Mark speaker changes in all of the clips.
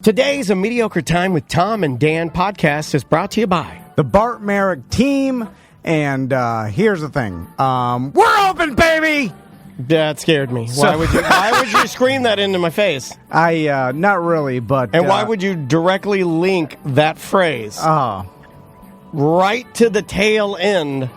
Speaker 1: Today's A Mediocre Time with Tom and Dan podcast is brought to you by
Speaker 2: the Bart Merrick team. And here's the thing. We're open, baby!
Speaker 1: That scared me. Why would you scream that into my face?
Speaker 2: Not really, but...
Speaker 1: And why would you directly link that phrase right to the tail end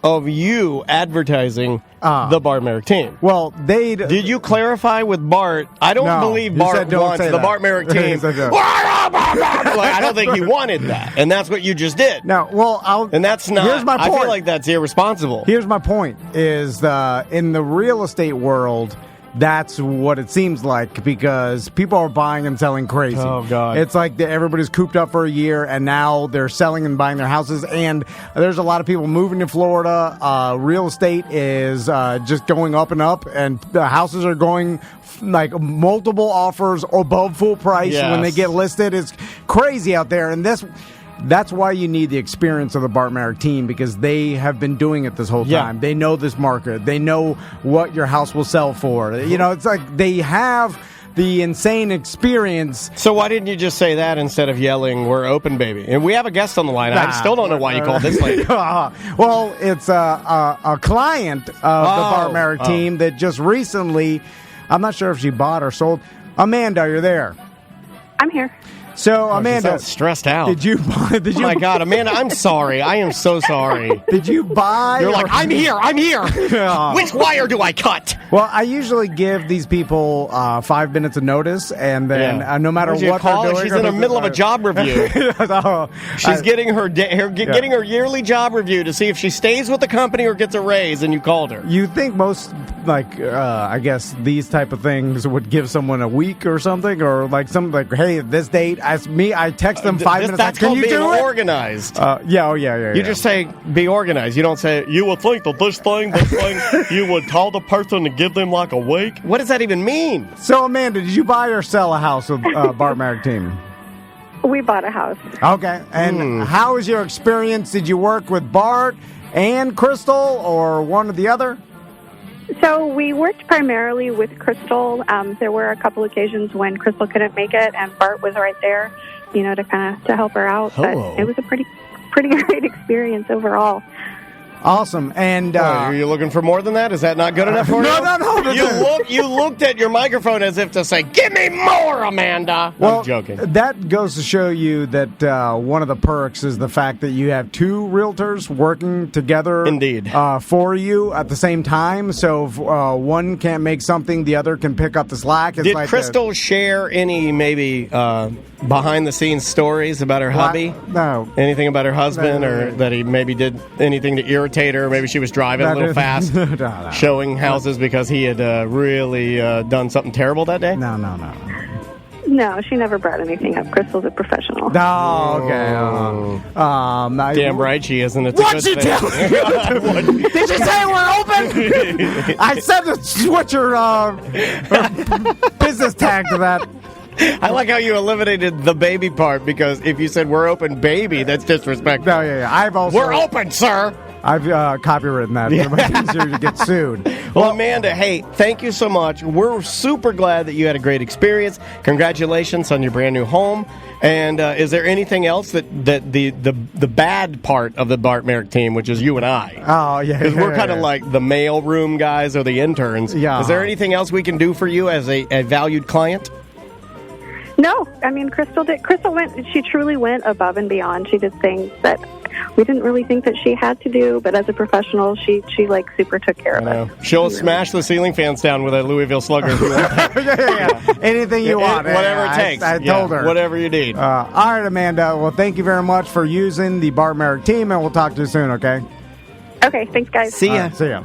Speaker 1: of you advertising the Bart Merrick team?
Speaker 2: Well,
Speaker 1: Did you clarify with Bart? I don't believe Bart wants the Bart Merrick team. I don't think he wanted that. And that's what you just did.
Speaker 2: No, well,
Speaker 1: and that's not...
Speaker 2: Here's my point.
Speaker 1: I feel like that's irresponsible.
Speaker 2: Here's my point, is in the real estate world... That's what it seems like, because people are buying and selling crazy.
Speaker 1: Oh, God.
Speaker 2: It's like everybody's cooped up for a year, and now they're selling and buying their houses, and there's a lot of people moving to Florida. Real estate is just going up and up, and the houses are going like multiple offers above full price when they get listed. It's crazy out there, and that's why you need the experience of the Bart Merrick team, because they have been doing it this whole time. They know this market. They know what your house will sell for. You know, it's like they have the insane experience.
Speaker 1: So why didn't you just say that instead of yelling, "We're open, baby"? And we have a guest on the line. I still don't know why you called this lady.
Speaker 2: Well, it's a client of the Bart Merrick team that just recently, I'm not sure if she bought or sold. Amanda, you're there.
Speaker 3: I'm here.
Speaker 2: So, Amanda,
Speaker 1: she sounds stressed out.
Speaker 2: Did you buy?
Speaker 1: Oh my God, Amanda, I'm sorry. I am so sorry.
Speaker 2: Did you buy?
Speaker 1: You're like, I'm here. Which wire do I cut?
Speaker 2: Well, I usually give these people 5 minutes of notice, and then no matter what they're doing,
Speaker 1: she's in the middle of a job review. She's getting her yearly job review to see if she stays with the company or gets a raise. And you called her.
Speaker 2: You think most, I guess these type of things would give someone a week or something, or like something like, hey, this date. I text them 5 minutes.
Speaker 1: That's called being organized.
Speaker 2: Yeah.
Speaker 1: You just say, be organized. You don't say, you would think that this thing, you would tell the person to give them like a week. What does that even mean?
Speaker 2: So, Amanda, did you buy or sell a house with Bart Merrick team?
Speaker 3: We bought a house.
Speaker 2: Okay. And how was your experience? Did you work with Bart and Crystal, or one or the other?
Speaker 3: So we worked primarily with Crystal. There were a couple occasions when Crystal couldn't make it, and Bart was right there, to help her out. But it was a pretty great experience overall.
Speaker 2: Awesome. And
Speaker 1: are you looking for more than that? Is that not good enough for you?
Speaker 2: No.
Speaker 1: You looked at your microphone as if to say, "Give me more, Amanda."
Speaker 2: Well,
Speaker 1: I'm joking.
Speaker 2: That goes to show you that one of the perks is the fact that you have two realtors working together.
Speaker 1: Indeed.
Speaker 2: For you at the same time. So if one can't make something, the other can pick up the slack. It's
Speaker 1: Did
Speaker 2: like
Speaker 1: Crystal share any maybe behind-the-snes stories about her hubby?
Speaker 2: No.
Speaker 1: Anything about her husband, or that he maybe did anything to irritate her? Maybe she was driving a little fast, showing houses because he had really done something terrible that day?
Speaker 2: No.
Speaker 3: No, she never brought anything up. Crystal's a professional.
Speaker 2: Oh, okay.
Speaker 1: Damn right she isn't. It's
Speaker 2: What'd
Speaker 1: a good thing.
Speaker 2: Did you say we're open? I said to switch your business tag to that.
Speaker 1: I like how you eliminated the baby part, because if you said we're open, baby, that's disrespectful.
Speaker 2: No, yeah.
Speaker 1: We're open, sir.
Speaker 2: I've copywritten that. It's easier to get sued.
Speaker 1: Well, Amanda, hey, thank you so much. We're super glad that you had a great experience. Congratulations on your brand new home. And is there anything else that the bad part of the Bart Merrick team, which is you and I?
Speaker 2: Oh, yeah.
Speaker 1: Because we're kind of like the mail room guys or the interns.
Speaker 2: Yeah.
Speaker 1: Is there anything else we can do for you as a valued client?
Speaker 3: No, I mean, Crystal went. She truly went above and beyond. She did things that we didn't really think that she had to do, but as a professional, she like super took care of it.
Speaker 1: She'll smash the ceiling fans down with a Louisville Slugger.
Speaker 2: Yeah. Anything you want.
Speaker 1: Whatever it takes.
Speaker 2: I told her.
Speaker 1: Whatever you need.
Speaker 2: All right, Amanda. Well, thank you very much for using the Bart Merrick team, and we'll talk to you soon, okay?
Speaker 3: Okay, thanks, guys.
Speaker 1: See ya.
Speaker 2: See ya.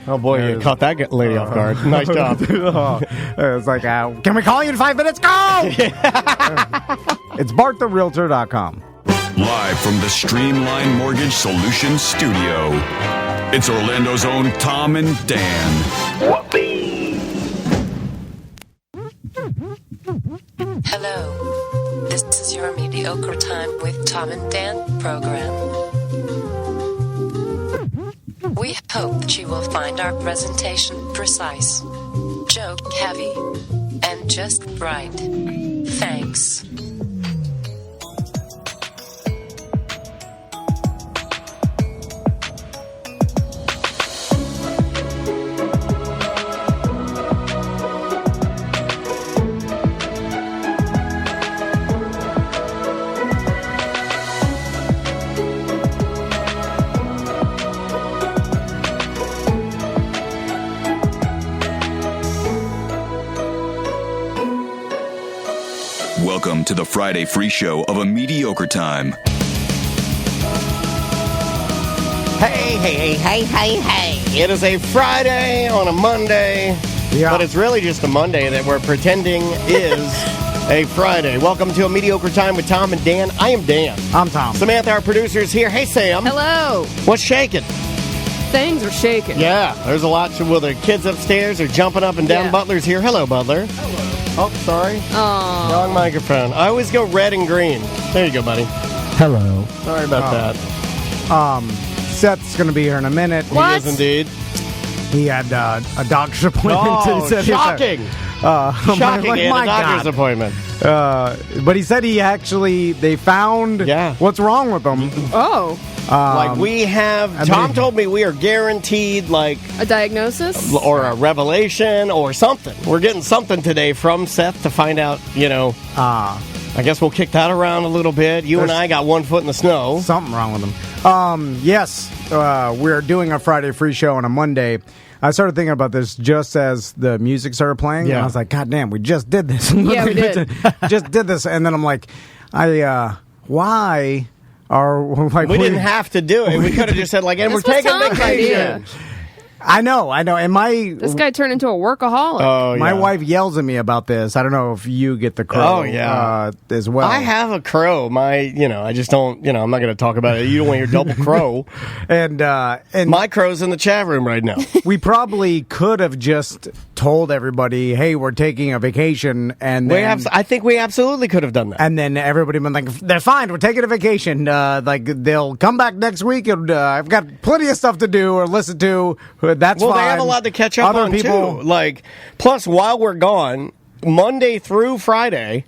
Speaker 1: Oh, boy, you caught that lady off guard. Nice job.
Speaker 2: It's like, can we call you in 5 minutes? Go! It's BartTheRealtor.com.
Speaker 4: Live from the Streamline Mortgage Solutions studio, it's Orlando's own Tom and Dan.
Speaker 5: Hello. This is your Mediocre Time with Tom and Dan program. We hope that you will find our presentation precise, joke heavy, and just right. Thanks.
Speaker 4: Welcome to the Friday Free Show of a Mediocre Time.
Speaker 1: Hey. It is a Friday on a Monday, but it's really just a Monday that we're pretending is a Friday. Welcome to a Mediocre Time with Tom and Dan. I am Dan.
Speaker 2: I'm Tom.
Speaker 1: Samantha, our producer, is here. Hey, Sam.
Speaker 6: Hello.
Speaker 1: What's shaking?
Speaker 6: Things are shaking.
Speaker 1: Yeah, there's a lot. Well, the kids upstairs are jumping up and down.
Speaker 6: Yeah.
Speaker 1: Butler's here. Hello, Butler. Hello. Oh, sorry.
Speaker 6: Aww.
Speaker 1: Wrong microphone. I always go red and green. There you go, buddy.
Speaker 2: Hello.
Speaker 1: Sorry about that.
Speaker 2: Seth's going to be here in a minute.
Speaker 6: What?
Speaker 1: He is indeed.
Speaker 2: He had a doctor's appointment.
Speaker 1: Oh,
Speaker 2: He said
Speaker 1: shocking. Shocking. He had a doctor's appointment.
Speaker 2: But he said they found what's wrong with him.
Speaker 6: Oh.
Speaker 1: Like we have, Tom told me we are guaranteed like
Speaker 6: A diagnosis?
Speaker 1: or a revelation or something. We're getting something today from Seth to find out, I guess we'll kick that around a little bit. You and I got one foot in the snow.
Speaker 2: Something wrong with him. Yes, we're doing a Friday free show on a Monday. I started thinking about this just as the music started playing.
Speaker 1: Yeah.
Speaker 2: And I was like, God damn, we just did this.
Speaker 6: Yeah, we did.
Speaker 2: Just did this. And then I'm like, why are like
Speaker 1: We didn't have to do it. We could have just said like, and
Speaker 6: This
Speaker 1: we're
Speaker 6: was
Speaker 1: taking
Speaker 6: Tom's idea.
Speaker 1: vacation.
Speaker 2: I know. And
Speaker 6: This guy turned into a workaholic.
Speaker 1: Oh,
Speaker 2: my
Speaker 1: yeah.
Speaker 2: wife yells at me about this. I don't know if you get the crow.
Speaker 1: Oh, yeah.
Speaker 2: As well.
Speaker 1: I have a crow. I just don't, I'm not going to talk about it. You don't want your double crow.
Speaker 2: and
Speaker 1: My crow's in the chat room right now.
Speaker 2: we probably could have just told everybody, "Hey, we're taking a vacation," and then,
Speaker 1: I think we absolutely could have done that.
Speaker 2: and then everybody been like, "They're fine. We're taking a vacation. Like they'll come back next week, and I've got plenty of stuff to do or listen to. That's
Speaker 1: well,
Speaker 2: fine."
Speaker 1: they have a lot to catch up
Speaker 2: Other
Speaker 1: on
Speaker 2: people,
Speaker 1: too. Like, plus while we're gone, Monday through Friday,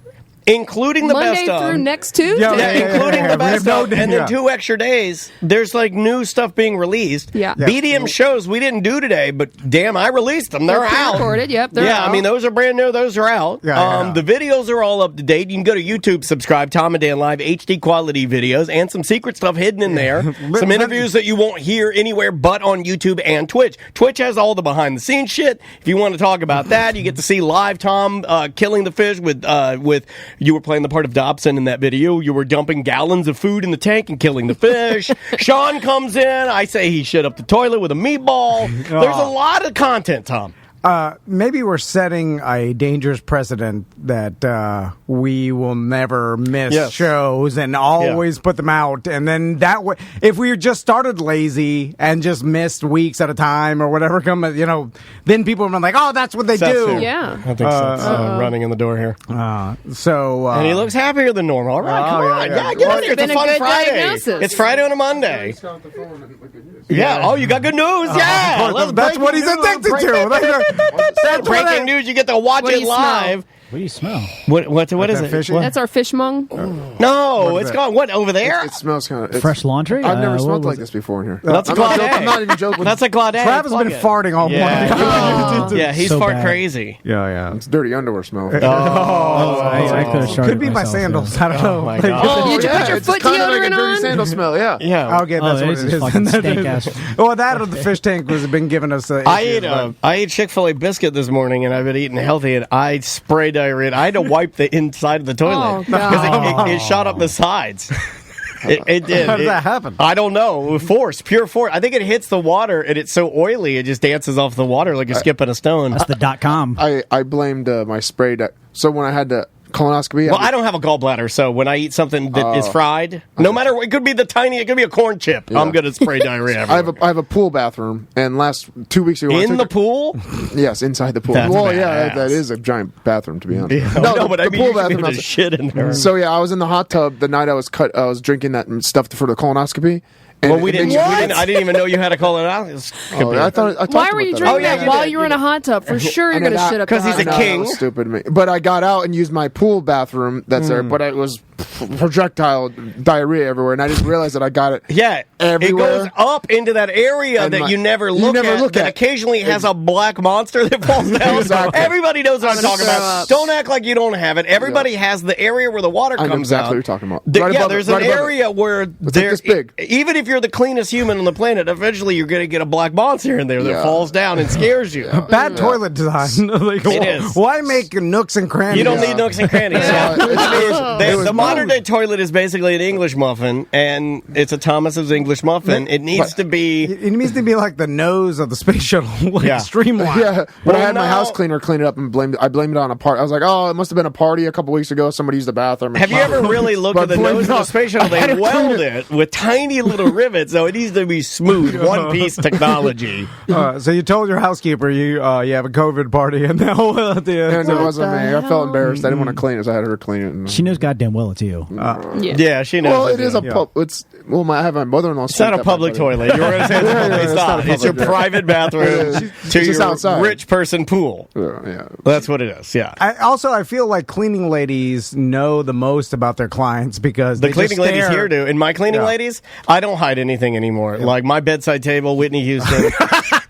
Speaker 1: including the
Speaker 6: Monday
Speaker 1: best of
Speaker 6: through next Tuesday.
Speaker 1: including the
Speaker 2: We
Speaker 1: best
Speaker 2: have
Speaker 1: of,
Speaker 2: no-
Speaker 1: and then 2 extra days. There's like new stuff being released.
Speaker 6: Yeah.
Speaker 1: BDM shows we didn't do today, but damn, I released them. They're out.
Speaker 6: Pre-recorded, yep, they're
Speaker 1: yeah,
Speaker 6: out.
Speaker 1: I mean those are brand new. Those are out.
Speaker 2: Yeah.
Speaker 1: The videos are all up to date. You can go to YouTube, subscribe, Tom and Dan Live HD quality videos, and some secret stuff hidden in there. Some interviews that you won't hear anywhere but on YouTube and Twitch. Twitch has all the behind the scenes shit. If you want to talk about that, you get to see live Tom killing the fish with you were playing the part of Dobson in that video. You were dumping gallons of food in the tank and killing the fish. Sean comes in. I say he shit up the toilet with a meatball. There's a lot of content, Tom.
Speaker 2: maybe we're setting a dangerous precedent that we will never miss shows and always put them out. And then that way, if we just started lazy and just missed weeks at a time or whatever, then people would be like, "Oh, that's what they
Speaker 1: Seth's
Speaker 2: do."
Speaker 1: here.
Speaker 6: Yeah.
Speaker 1: I think Seth's running in the door here.
Speaker 2: And
Speaker 1: he looks happier than normal. All right, come on.
Speaker 2: yeah.
Speaker 1: Get on here. It's
Speaker 6: Been
Speaker 1: a
Speaker 6: a
Speaker 1: fun
Speaker 6: good
Speaker 1: Friday.
Speaker 6: diagnosis.
Speaker 1: It's Friday on a Monday. Yeah. Oh, you got good news. Yeah.
Speaker 2: That's what he's addicted to.
Speaker 1: That's breaking news. You get to watch
Speaker 6: What do
Speaker 1: it
Speaker 6: you
Speaker 1: live.
Speaker 7: What do you smell?
Speaker 1: What is it?
Speaker 2: fishy?
Speaker 1: What?
Speaker 6: That's our fishmong.
Speaker 1: No,
Speaker 2: What is
Speaker 1: it's
Speaker 2: that?
Speaker 1: gone. What, over there?
Speaker 8: It smells kind of
Speaker 7: Fresh laundry?
Speaker 8: I've never
Speaker 7: What
Speaker 8: smelled
Speaker 7: was
Speaker 8: like
Speaker 7: it?
Speaker 8: this before in here.
Speaker 1: That's a
Speaker 8: I'm not
Speaker 1: Claudette.
Speaker 8: joking. I'm not even joking.
Speaker 1: That's a Claudette.
Speaker 2: Trav has
Speaker 1: Plug
Speaker 2: been
Speaker 1: it.
Speaker 2: farting all morning.
Speaker 1: Yeah, he's
Speaker 7: So
Speaker 1: fart
Speaker 7: bad.
Speaker 1: crazy.
Speaker 2: Yeah.
Speaker 8: It's dirty underwear smell.
Speaker 7: I could have started
Speaker 2: Could be my
Speaker 7: myself,
Speaker 2: sandals.
Speaker 7: yeah.
Speaker 2: I don't know.
Speaker 1: my God.
Speaker 6: Did you put your
Speaker 8: it's
Speaker 6: foot
Speaker 8: kind of like a
Speaker 6: deodorant
Speaker 8: dirty
Speaker 6: on?
Speaker 8: sandal smell. Yeah.
Speaker 1: Yeah.
Speaker 2: Okay,
Speaker 7: Oh,
Speaker 2: that's
Speaker 7: it
Speaker 2: what
Speaker 7: is
Speaker 2: it
Speaker 7: this
Speaker 2: is.
Speaker 7: fucking stank ass.
Speaker 2: Well, that or the fish tank was been giving us.
Speaker 1: I ate Chick-fil-A biscuit this morning, and I've been eating healthy, and I spray diarrhea. I had to wipe the inside of the toilet
Speaker 6: Oh,
Speaker 1: because it shot up the sides. It did.
Speaker 2: How did that happen?
Speaker 1: I don't know. Pure force. I think it hits the water, and it's so oily, it just dances off the water like you're skipping a stone.
Speaker 7: That's the .com.
Speaker 8: I blamed my spray. So when I had the colonoscopy,
Speaker 1: Well, I don't have a gallbladder, so when I eat something that is fried, no matter what, it could be it could be a corn chip.
Speaker 8: Yeah.
Speaker 1: I'm going to spray diarrhea everywhere.
Speaker 8: I have a pool bathroom, and last 2 weeks ago,
Speaker 1: In the pool?
Speaker 8: yes, inside the pool.
Speaker 1: That's
Speaker 8: well,
Speaker 1: badass.
Speaker 8: yeah, that is a giant bathroom, to be honest.
Speaker 1: No, but I
Speaker 8: the
Speaker 1: mean,
Speaker 8: pool
Speaker 1: you should be
Speaker 8: bathroom.
Speaker 1: able to shit in there.
Speaker 8: So yeah, I was in the hot tub the night I was drinking that stuff for the colonoscopy. And
Speaker 1: Well,
Speaker 8: it-
Speaker 1: I didn't even know you had a colonoscopy.
Speaker 8: Oh, I thought
Speaker 6: Why were you drinking
Speaker 1: yeah,
Speaker 6: that
Speaker 1: you
Speaker 6: while
Speaker 1: did,
Speaker 6: you were
Speaker 1: you
Speaker 6: in a hot tub? For sure you're
Speaker 8: And
Speaker 6: going to
Speaker 8: then
Speaker 6: shit up
Speaker 1: because
Speaker 6: the
Speaker 1: he's a
Speaker 6: hot
Speaker 8: No,
Speaker 6: tub.
Speaker 1: king.
Speaker 8: that was stupid of me. But I got out and used my pool bathroom that's there, but it was projectile diarrhea everywhere, and I didn't realize that I got it.
Speaker 1: Yeah,
Speaker 8: Everywhere.
Speaker 1: it goes up into that area
Speaker 8: And
Speaker 1: that you never look at. That occasionally has a black monster that falls down.
Speaker 8: Exactly.
Speaker 1: Everybody knows what I'm talking about.
Speaker 6: up.
Speaker 1: Don't act like you don't have it. Everybody has the area where the water
Speaker 8: I know
Speaker 1: comes
Speaker 8: exactly
Speaker 1: out.
Speaker 8: what you're talking about.
Speaker 1: There's
Speaker 8: Right above
Speaker 1: an
Speaker 8: it.
Speaker 1: area where
Speaker 8: like this big.
Speaker 1: even if you're the cleanest human on the planet, eventually you're going to get a black monster in there that falls down and scares you.
Speaker 2: Bad toilet design. Like,
Speaker 1: It is.
Speaker 2: Why make nooks and crannies?
Speaker 1: You don't need nooks and crannies. The modern day toilet is basically an English muffin, and it's a Thomas's English muffin. It needs to be.
Speaker 2: It needs to be like the nose of the space shuttle, streamlined.
Speaker 8: Yeah, but I had my house cleaner clean it up and I blamed it on a party. I was like, oh, it must have been a party a couple weeks ago. Somebody used the bathroom.
Speaker 1: Have you ever really looked at the nose of the space shuttle? They weld it with tiny little rivets, so it needs to be smooth, one-piece technology.
Speaker 2: So you told your housekeeper you have a COVID party, and now
Speaker 8: and it wasn't me. I felt embarrassed. I didn't want to clean it, so I had her clean it.
Speaker 7: She knows goddamn well it's you.
Speaker 1: Yeah, she knows.
Speaker 8: Well, it is a pub. I have my mother-in-law.
Speaker 1: It's not a public toilet. You were going to say it's not. It's your private bathroom to your
Speaker 8: outside.
Speaker 1: rich person pool.
Speaker 8: Yeah,
Speaker 1: that's what it is. Yeah.
Speaker 2: I feel like cleaning ladies know the most about their clients because
Speaker 1: the cleaning ladies here do. And my cleaning ladies, I don't hide anything anymore. Like my bedside table, Whitney Houston.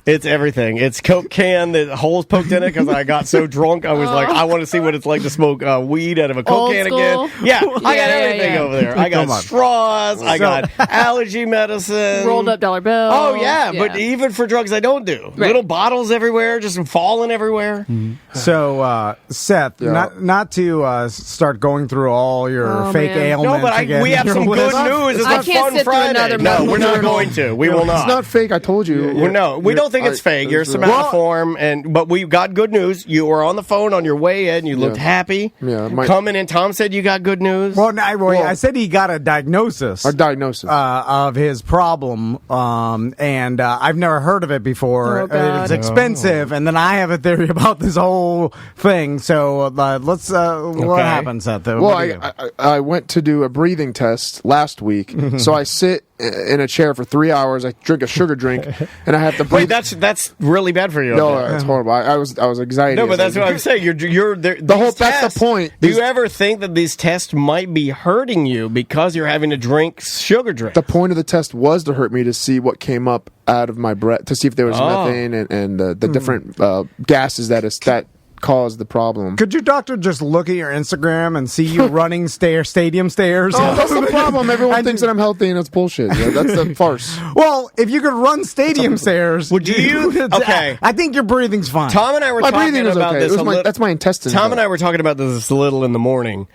Speaker 1: It's everything. It's Coke can that holes poked in it because I got so drunk. I was like, I want to see what it's like to smoke weed out of a Coke can again. Yeah, I got everything over there. I got straws. I got allergy medicine.
Speaker 6: Rolled up dollar bill.
Speaker 1: Oh, yeah. But even for drugs I don't do. Right. Little bottles everywhere, just falling everywhere.
Speaker 2: Mm-hmm. So, Seth, not to start going through all your fake ailments.
Speaker 1: No, but we have some good news. It's a fun Friday. No, we're not going to. We will not.
Speaker 8: It's not fake. I told you.
Speaker 1: We don't think it's fake. You're somatoform, but we got good news. You were on the phone on your way in. You looked happy. Yeah, coming in. Tom said you got good news.
Speaker 2: Well, I said he got a diagnosis. Of his problem, and I've never heard of it before. It's expensive, and then I have a theory about this whole thing. So let's. What happened, Seth?
Speaker 8: Well, I went to do a breathing test last week. So I sit in a chair for 3 hours. I drink a sugar drink, and I have to breathe.
Speaker 1: Wait, that's really bad for you.
Speaker 8: No, it's horrible. I was anxiety.
Speaker 1: No, but that's what I'm saying. You're there.
Speaker 8: That's the point.
Speaker 1: Do you ever think that these tests might be hurting you because you're having to drink sugar drinks?
Speaker 8: The point of the test was to hurt me to see what came up out of my breath, to see if there was methane and the different gases that caused the problem.
Speaker 2: Could your doctor just look at your Instagram and see you running stadium stairs?
Speaker 8: Oh, that's the problem. Everyone thinks that I'm healthy, and it's bullshit. Yeah, that's a farce.
Speaker 2: Well, if you could run stadium stairs,
Speaker 1: would you? Okay,
Speaker 2: I think your breathing's fine.
Speaker 1: Tom and I were talking about this.
Speaker 8: That's my intestines.
Speaker 1: Tom and I were talking about this a little in the morning.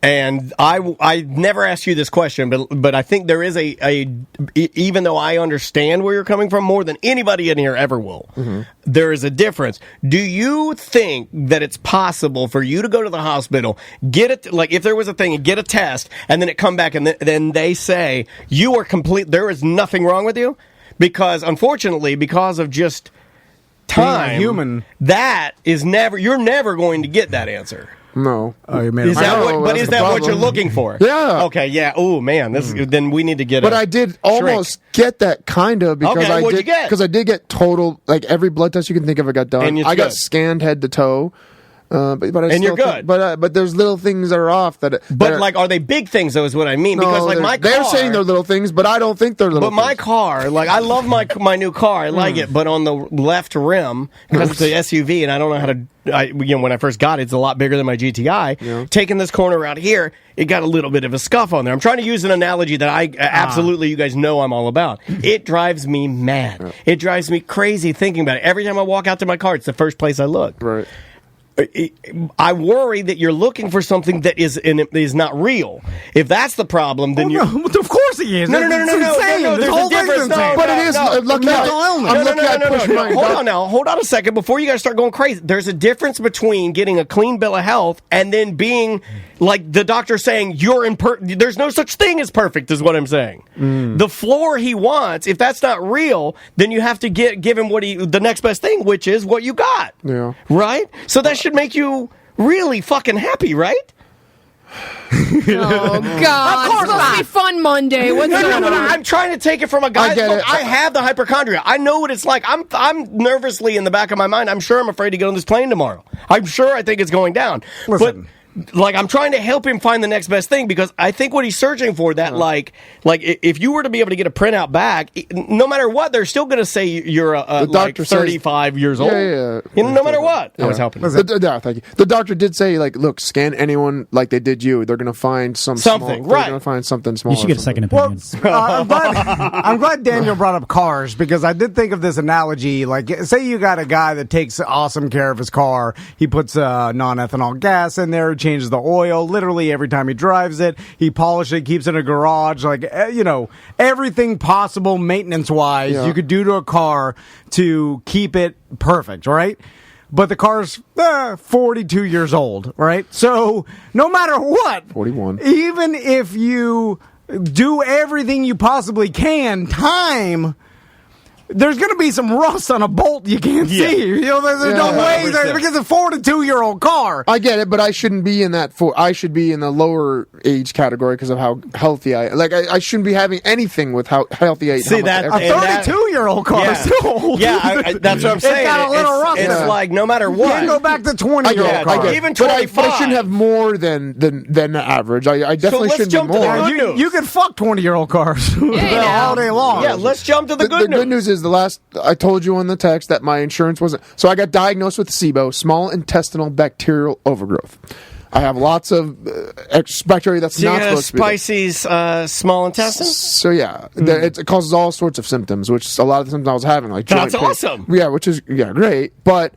Speaker 1: And I never asked you this question, but I think there is even though I understand where you're coming from more than anybody in here ever will, there is a difference. Do you think that it's possible for you to go to the hospital, get it, like if there was a thing, and get a test, and then it come back and then they say you are complete, there is nothing wrong with you? Because unfortunately, because of just time, that is you're never going to get that answer.
Speaker 8: No.
Speaker 1: Is that what you're looking for?
Speaker 8: Yeah.
Speaker 1: Okay, yeah. Oh, man. Then we need to get
Speaker 8: But I did almost get that kind of because
Speaker 1: what'd you get?
Speaker 8: Because I did get total, like every blood test you can think of I got done.
Speaker 1: And
Speaker 8: I got scanned head to toe. But
Speaker 1: you're good.
Speaker 8: But there's little things that are off.
Speaker 1: Are they big things, though, is what I mean?
Speaker 8: No,
Speaker 1: Because,
Speaker 8: they're saying they're little things, but I don't think they're little things.
Speaker 1: But my car, I love my new car. I like it. But on the left rim, because it's an SUV, and I don't know how to... when I first got it, it's a lot bigger than my GTI. Yeah. Taking this corner around here, it got a little bit of a scuff on there. I'm trying to use an analogy that I absolutely, you guys know I'm all about. It drives me mad. Yeah. It drives me crazy thinking about it. Every time I walk out to my car, it's the first place I look.
Speaker 8: Right.
Speaker 1: I worry that you're looking for something that is not real. If that's the problem, then you're...
Speaker 2: No, of course he is.
Speaker 1: No. There's a difference.
Speaker 8: But it is mental illness.
Speaker 1: Hold on a second. Before you guys start going crazy, there's a difference between getting a clean bill of health and then being like the doctor saying there's no such thing as perfect, is what I'm saying. The floor he wants, if that's not real, then you have to give him the next best thing, which is what you got.
Speaker 8: Yeah.
Speaker 1: Right? So that should make you really fucking happy, right?
Speaker 6: Oh, God. Of course, it's supposed to be fun Monday. What's going on?
Speaker 1: I'm trying to take it from a guy. I have the hypochondria. I know what it's like. I'm nervously in the back of my mind. I'm sure I'm afraid to get on this plane tomorrow. I'm sure I think it's going down.
Speaker 2: Listen.
Speaker 1: like I'm trying to help him find the next best thing because I think what he's searching for that like if you were to be able to get a printout back, no matter what, they're still going to say you're like 35 years old.
Speaker 8: Yeah.
Speaker 1: No matter what. I was helping him.
Speaker 8: Thank you. The doctor did say, like, look, scan anyone like they did you. They're going to find something.
Speaker 1: Right.
Speaker 8: They're going to find something small.
Speaker 7: You should get a second opinion.
Speaker 2: I'm glad Daniel brought up cars because I did think of this analogy. Like, say you got a guy that takes awesome care of his car. He puts non-ethanol gas in there, changes the oil literally every time he drives it. He polishes it, keeps it in a garage. Like, everything possible maintenance-wise you could do to a car to keep it perfect, right? But the car's 42 years old, right? So no matter what,
Speaker 8: 41.
Speaker 2: Even if you do everything you possibly can, there's going to be some rust on a bolt you can't see. There's no way because it's a 42-year-old car.
Speaker 8: I get it, but I shouldn't be in that. I should be in the lower age category because of how healthy I shouldn't be having anything with how healthy I am.
Speaker 1: See that
Speaker 2: a 32-year-old car is still old.
Speaker 1: Yeah, that's what I'm saying.
Speaker 2: It's got a little rust.
Speaker 1: It's like no matter what.
Speaker 2: You can go back to 20-year-old car.
Speaker 1: Even 25.
Speaker 8: But I shouldn't have more than the average. I definitely should be more.
Speaker 2: You can fuck 20-year-old cars all day long.
Speaker 1: Yeah, let's jump to the good news.
Speaker 8: The good news is I told you on the text that my insurance wasn't. So I got diagnosed with SIBO, small intestinal bacterial overgrowth. I have lots of bacteria that's not supposed to be there.
Speaker 1: Spicy small intestine?
Speaker 8: So yeah, it causes all sorts of symptoms, which a lot of the symptoms I was having, like
Speaker 1: that's
Speaker 8: joint pain.
Speaker 1: awesome.
Speaker 8: Yeah, which is great, but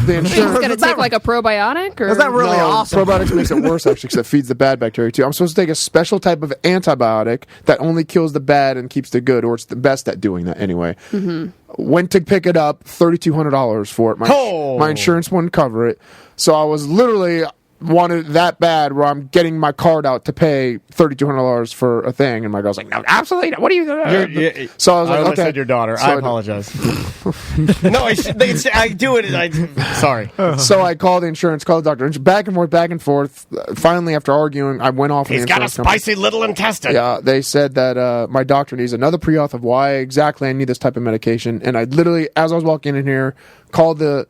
Speaker 8: the insurance.
Speaker 6: It's going to take like a probiotic, or
Speaker 2: is that really awesome?
Speaker 8: Probiotics makes it worse actually, because it feeds the bad bacteria too. I'm supposed to take a special type of antibiotic that only kills the bad and keeps the good, or it's the best at doing that anyway. Mm-hmm. Went to pick it up, $3,200 for it. My insurance wouldn't cover it, so I was literally wanted that bad where I'm getting my card out to pay $3,200 for a thing, and my girl's like, "No, absolutely not. What are you doing?" So I was like, "Okay."
Speaker 1: Said your daughter.
Speaker 8: So
Speaker 1: I apologize. No, I do it. Sorry.
Speaker 8: So I called the insurance, called the doctor, back and forth. Finally, after arguing, I went off.
Speaker 1: He's got a spicy little intestine.
Speaker 8: Yeah, they said that my doctor needs another pre-auth of why exactly I need this type of medication, and I literally, as I was walking in here, called the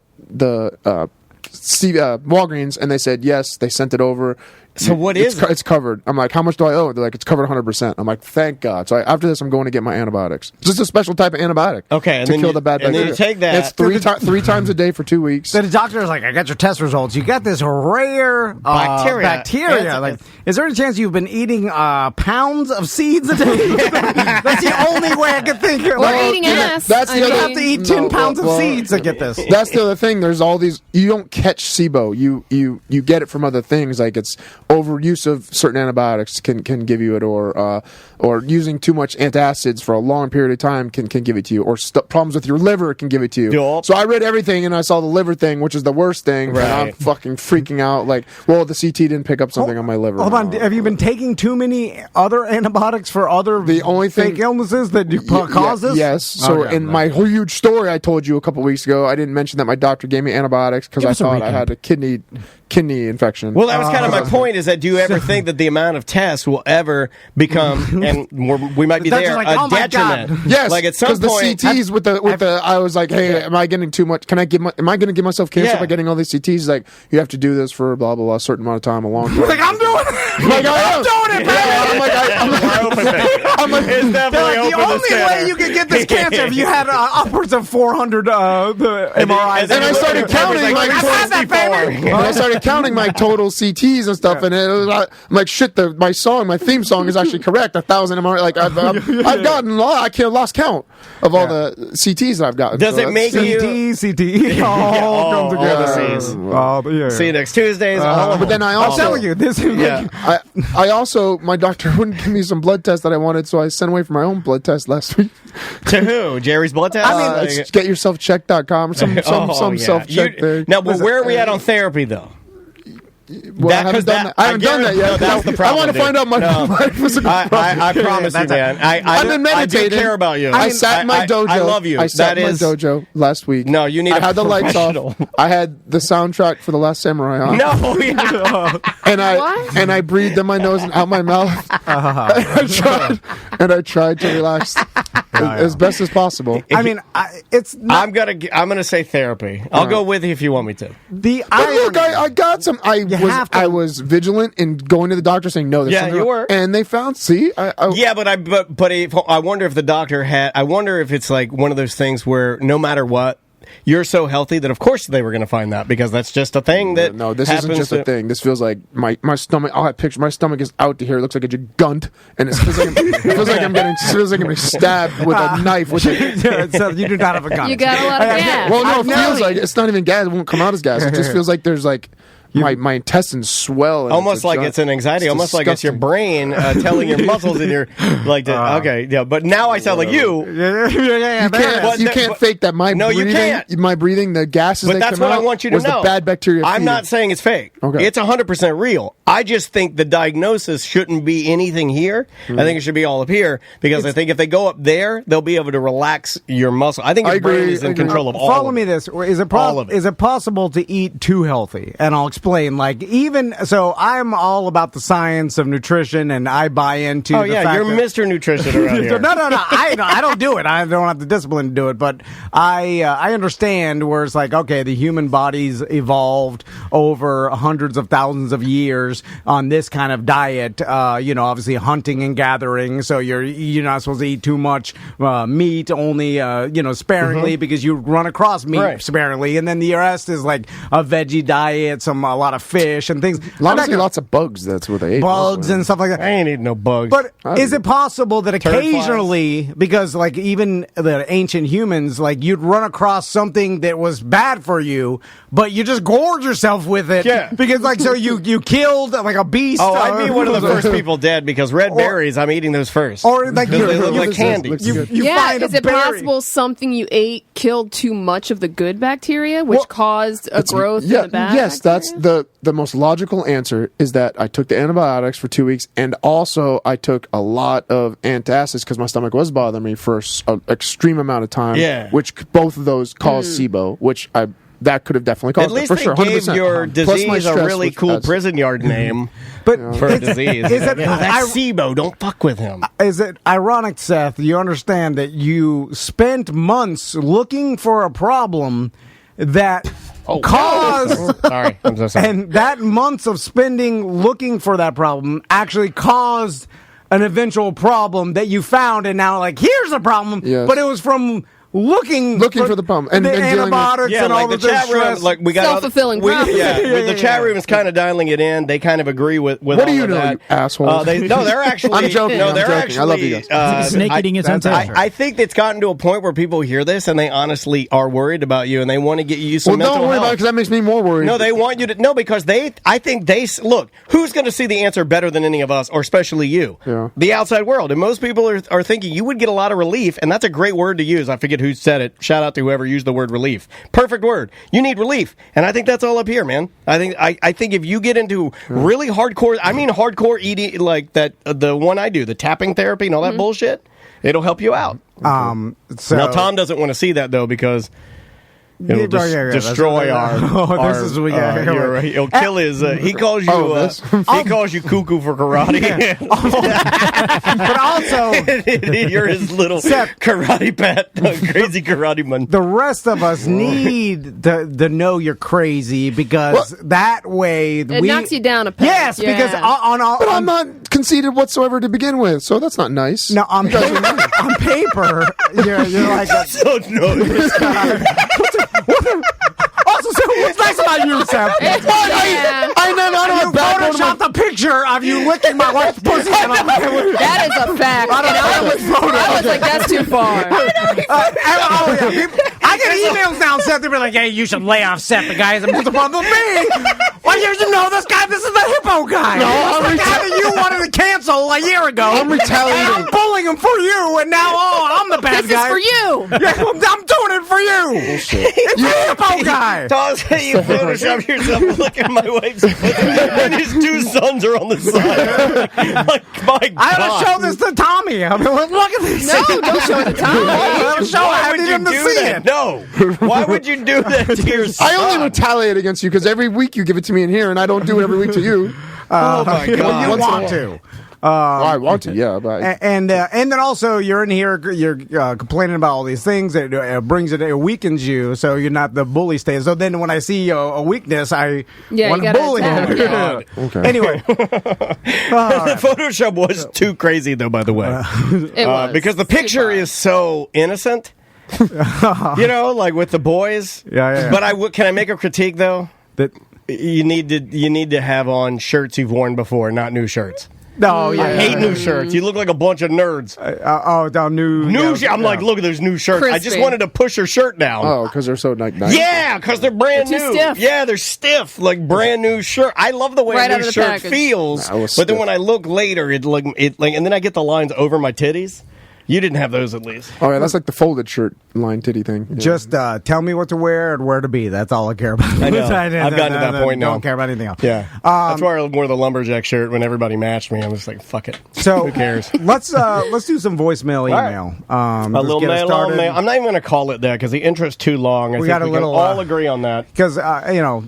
Speaker 8: Walgreens, and they said yes. They sent it over.
Speaker 1: So what is
Speaker 8: it's covered? I'm like, how much do I owe? They're like, it's covered 100%. I'm like, thank God. So after this, I'm going to get my antibiotics. Just a special type of antibiotic.
Speaker 1: Okay,
Speaker 8: to kill the bad bacteria.
Speaker 1: And then you take that.
Speaker 8: It's three times a day for 2 weeks.
Speaker 2: So the doctor's like, I got your test results. You got this rare bacteria. Like, is there any chance you've been eating pounds of seeds a day? That's the only way I can think of.
Speaker 6: Or eating ass.
Speaker 2: You have to eat 10 pounds of seeds to get this.
Speaker 8: That's the other thing. There's all these. You don't catch SIBO. You get it from other things. Like it's overuse of certain antibiotics can give you it, or using too much antacids for a long period of time can give it to you, or problems with your liver can give it to you.
Speaker 1: Yep.
Speaker 8: So I read everything and I saw the liver thing, which is the worst thing, and I'm fucking freaking out. Like, well, the CT didn't pick up something on my liver.
Speaker 2: Hold on, have you been taking too many other antibiotics for other fake illnesses that cause this?
Speaker 8: Yes. So in my huge story I told you a couple weeks ago, I didn't mention that my doctor gave me antibiotics because I thought I had a kidney infection.
Speaker 1: Well, that was kind of my point. Is that do you ever think that the amount of tests will ever become, and we might be there,
Speaker 2: like,
Speaker 1: a detriment?
Speaker 8: Yes,
Speaker 1: like at some point,
Speaker 8: the CTs with the I was like, hey, am I getting too much? Am I going to give myself cancer by getting all these CTs? Like, you have to do this for blah blah blah a certain amount of time, a long time.
Speaker 2: Like, I'm doing it.
Speaker 8: Like, I'm doing it,
Speaker 1: I'm like, it's definitely open.
Speaker 2: The only way you can get this cancer if you had upwards of 400 MRIs.
Speaker 8: And I started counting I started counting my total CTs and stuff, and I'm like, shit, my theme song is actually correct. 1,000 MRIs. Like I've gotten a lot. I lost count of all the CTs that I've gotten.
Speaker 1: Does it make you
Speaker 2: CTE all come together?
Speaker 1: See you next Tuesdays.
Speaker 8: But then
Speaker 2: I'm telling you, this.
Speaker 8: I also, my doctor wouldn't give me some blood tests that I wanted, so I sent away for my own blood test last week.
Speaker 1: To who? Jerry's blood test?
Speaker 8: It's getyourselfchecked.com. Some self-check there.
Speaker 1: Now, where are we at on therapy, though?
Speaker 8: Well, I haven't done that yet.
Speaker 1: No, that's the problem.
Speaker 8: I want to find out my physical problem.
Speaker 1: I promise you, man.
Speaker 8: I've been meditating.
Speaker 1: I do care about you.
Speaker 8: I sat in my dojo.
Speaker 1: I love you.
Speaker 8: I sat in my dojo last week.
Speaker 1: No, you need
Speaker 8: I had the lights off. I had the soundtrack for The Last Samurai on.
Speaker 1: No, yeah.
Speaker 8: and I breathed in my nose and out my mouth. And I tried to relax. as best as possible.
Speaker 2: I mean, it's not...
Speaker 1: I'm gonna say therapy. I'll go with you if you want me to.
Speaker 8: I got some. I was vigilant in going to the doctor saying no.
Speaker 1: Yeah, you were,
Speaker 8: and they found. See,
Speaker 1: I wonder if the doctor had. I wonder if it's like one of those things where no matter what, you're so healthy that of course they were going to find that, because that's just a thing that
Speaker 8: this isn't just a thing. This feels like my stomach. I'll have pictures. My stomach is out to here. It looks like a gunt, and it feels like I'm getting stabbed with a knife.
Speaker 2: So you do not have a gun.
Speaker 6: You got a lot of gas.
Speaker 8: Well, no, it feels like it's not even gas. It won't come out as gas. It just feels like there's like. My intestines swell.
Speaker 1: Almost like it's an anxiety. Almost like it's your brain telling your muscles and you're like, okay, yeah. But now I sound like you.
Speaker 8: You can't fake that. You can't. My breathing, the gases.
Speaker 1: But that's what I want you to know.
Speaker 8: The bad bacteria.
Speaker 1: I'm not saying it's fake.
Speaker 8: Okay.
Speaker 1: It's 100% real. I just think the diagnosis shouldn't be anything here. I think it should be all up here, because I think if they go up there, they'll be able to relax your muscle. I think your brain is in control of all.
Speaker 2: Follow me this. Is it possible to eat too healthy? And I'll explain. Like, even so, I'm all about the science of nutrition, and I buy into.
Speaker 1: Oh, yeah, you're Mr. Nutrition around here.
Speaker 2: No. I don't do it. I don't have the discipline to do it, but I understand where it's like, okay, the human body's evolved over hundreds of thousands of years on this kind of diet. Obviously hunting and gathering, so you're not supposed to eat too much meat, only sparingly, because you run across meat sparingly, and then the rest is like a veggie diet, a lot of fish and things.
Speaker 8: Lots of bugs. That's what they ate.
Speaker 2: Bugs and stuff like that.
Speaker 1: I ain't eating no bugs.
Speaker 2: But is it possible that occasionally, because like even the ancient humans, like you'd run across something that was bad for you, but you just gorge yourself with it?
Speaker 1: Yeah.
Speaker 2: Because like, so you killed like a beast.
Speaker 1: Oh, I'd be one of the first people dead, because red berries, I'm eating those first.
Speaker 2: Or like
Speaker 1: they look like candy.
Speaker 6: Is it possible something you ate killed too much of the good bacteria, which caused a growth in the bad
Speaker 8: Yes,
Speaker 6: bacteria?
Speaker 8: that's the most logical answer, is that I took the antibiotics for 2 weeks, and also I took a lot of antacids because my stomach was bothering me for an extreme amount of time.
Speaker 1: Yeah.
Speaker 8: Which both of those cause SIBO, which that could have definitely caused
Speaker 1: At least
Speaker 8: it, for
Speaker 1: they
Speaker 8: sure,
Speaker 1: gave
Speaker 8: 100%.
Speaker 1: your disease a really cool prison yard name.
Speaker 2: But
Speaker 1: for a disease. That's SIBO. Don't fuck with him.
Speaker 2: Is it ironic, Seth? You understand that you spent months looking for a problem that caused.
Speaker 1: Sorry, I'm so sorry.
Speaker 2: And that months of spending looking for that problem actually caused an eventual problem that you found, and now like here's a problem, but it was from looking
Speaker 8: for the problem and
Speaker 2: antibiotics and all
Speaker 1: the chat room. Like we got
Speaker 6: self-fulfilling prophecy.
Speaker 1: The chat room is kind of dialing it in. They kind of agree with
Speaker 8: what
Speaker 1: all
Speaker 8: do you
Speaker 1: of
Speaker 8: know,
Speaker 1: that.
Speaker 8: you assholes?
Speaker 1: They're actually.
Speaker 8: I'm joking.
Speaker 1: No, they're
Speaker 8: I'm joking.
Speaker 1: actually.
Speaker 8: I love you guys.
Speaker 7: Snake eating its own tail.
Speaker 1: I think it's gotten to a point where people hear this and they honestly are worried about you, and they want to get you some mental
Speaker 8: don't worry
Speaker 1: health.
Speaker 8: about it, because that makes me more worried.
Speaker 1: No, they want you to. No, because I think they look. Who's going to see the answer better than any of us, or especially you?
Speaker 8: Yeah.
Speaker 1: The outside world, and most people are thinking you would get a lot of relief, and that's a great word to use. I forget who said it. Shout out to whoever used the word relief. Perfect word. You need relief, and I think that's all up here, man. I think if you get into really hardcore, hardcore eating like that, the one I do, the tapping therapy and all that bullshit, it'll help you out.
Speaker 2: So
Speaker 1: now Tom doesn't want to see that though, because it'll destroy our. He'll kill his. He calls you. He calls you Cuckoo for karate.
Speaker 2: But also,
Speaker 1: you're his little karate pet, crazy karate man.
Speaker 2: The rest of us need to know you're crazy, because that way
Speaker 6: it knocks you down a peg.
Speaker 2: Yes, because
Speaker 8: but I'm not conceited whatsoever to begin with, so that's not nice.
Speaker 2: No, on paper, you're like.
Speaker 1: So no.
Speaker 2: Also, what's nice about you, Seth?
Speaker 8: I know.
Speaker 2: You photoshopped a picture of you licking my wife's pussy.
Speaker 6: That is a fact. I was like, that's too far.
Speaker 2: I get emails now, Seth. They'll be like, hey, you should lay off Seth. The guy has a problem with me. Why didn't you know this guy? This is the hippo guy.
Speaker 8: No,
Speaker 2: the guy that you wanted to cancil a year ago.
Speaker 8: I'm retaliating.
Speaker 2: And I'm bullying him for you, and now, I'm the bad
Speaker 6: this
Speaker 2: guy.
Speaker 6: This is for you.
Speaker 2: Yeah, I'm doing it for you.
Speaker 8: Bullshit.
Speaker 2: It's the hippo guy.
Speaker 1: Tom said you Photoshop yourself looking at my wife's pussy, and his two sons are on the side. Like, my God.
Speaker 2: I gotta show this to Tommy. I mean, look at this.
Speaker 6: No, don't show it to Tommy.
Speaker 2: I need him to see it.
Speaker 1: No. Why would you do that to your son?
Speaker 8: I only retaliate against you because every week you give it to me in here, and I don't do it every week to you.
Speaker 1: Oh my God!
Speaker 2: You want to?
Speaker 8: I want to, yeah. But
Speaker 2: and then also you're in here, you're complaining about all these things. It weakens you, so you're not the bully stage. So then when I see a weakness, I want to bully him.
Speaker 1: Yeah.
Speaker 8: okay.
Speaker 2: Anyway,
Speaker 1: The Photoshop was too crazy, though. By the way,
Speaker 6: It was.
Speaker 1: because the picture is so innocent. Like with the boys.
Speaker 2: Yeah.
Speaker 1: But can I make a critique though?
Speaker 2: that
Speaker 1: You need to have on shirts you've worn before, not new shirts.
Speaker 2: no, yeah,
Speaker 1: I hate new shirts. You look like a bunch of nerds.
Speaker 2: new.
Speaker 1: I'm like, look at those new shirts. I just
Speaker 6: Crispy.
Speaker 1: wanted to push your shirt down.
Speaker 8: Oh, because they're so nice.
Speaker 1: Yeah, because they're brand
Speaker 6: They're too
Speaker 1: new.
Speaker 6: stiff.
Speaker 1: Yeah, they're stiff, like brand new shirt. I love the way
Speaker 6: Right
Speaker 1: a
Speaker 6: out
Speaker 1: new
Speaker 6: of the
Speaker 1: shirt
Speaker 6: package.
Speaker 1: feels.
Speaker 8: Nah, it was
Speaker 1: But then
Speaker 8: stiff.
Speaker 1: when I look later, and then I get the lines over my titties. You didn't have those, at least.
Speaker 8: Oh, yeah, that's like the folded shirt line titty thing. Yeah.
Speaker 2: Just tell me what to wear and where to be. That's all I care about.
Speaker 1: I know. I've gotten to that point now.
Speaker 2: Don't care about anything else.
Speaker 1: Yeah, that's why I wore the lumberjack shirt when everybody matched me. I'm just like, fuck it.
Speaker 2: So
Speaker 1: Who cares?
Speaker 2: Let's do some voicemail email.
Speaker 1: A
Speaker 2: Just
Speaker 1: little
Speaker 2: get it
Speaker 1: mail,
Speaker 2: started.
Speaker 1: I'm not even going to call it that because the intro's too long. I think
Speaker 2: got a
Speaker 1: we
Speaker 2: little,
Speaker 1: can all agree on that.
Speaker 2: Because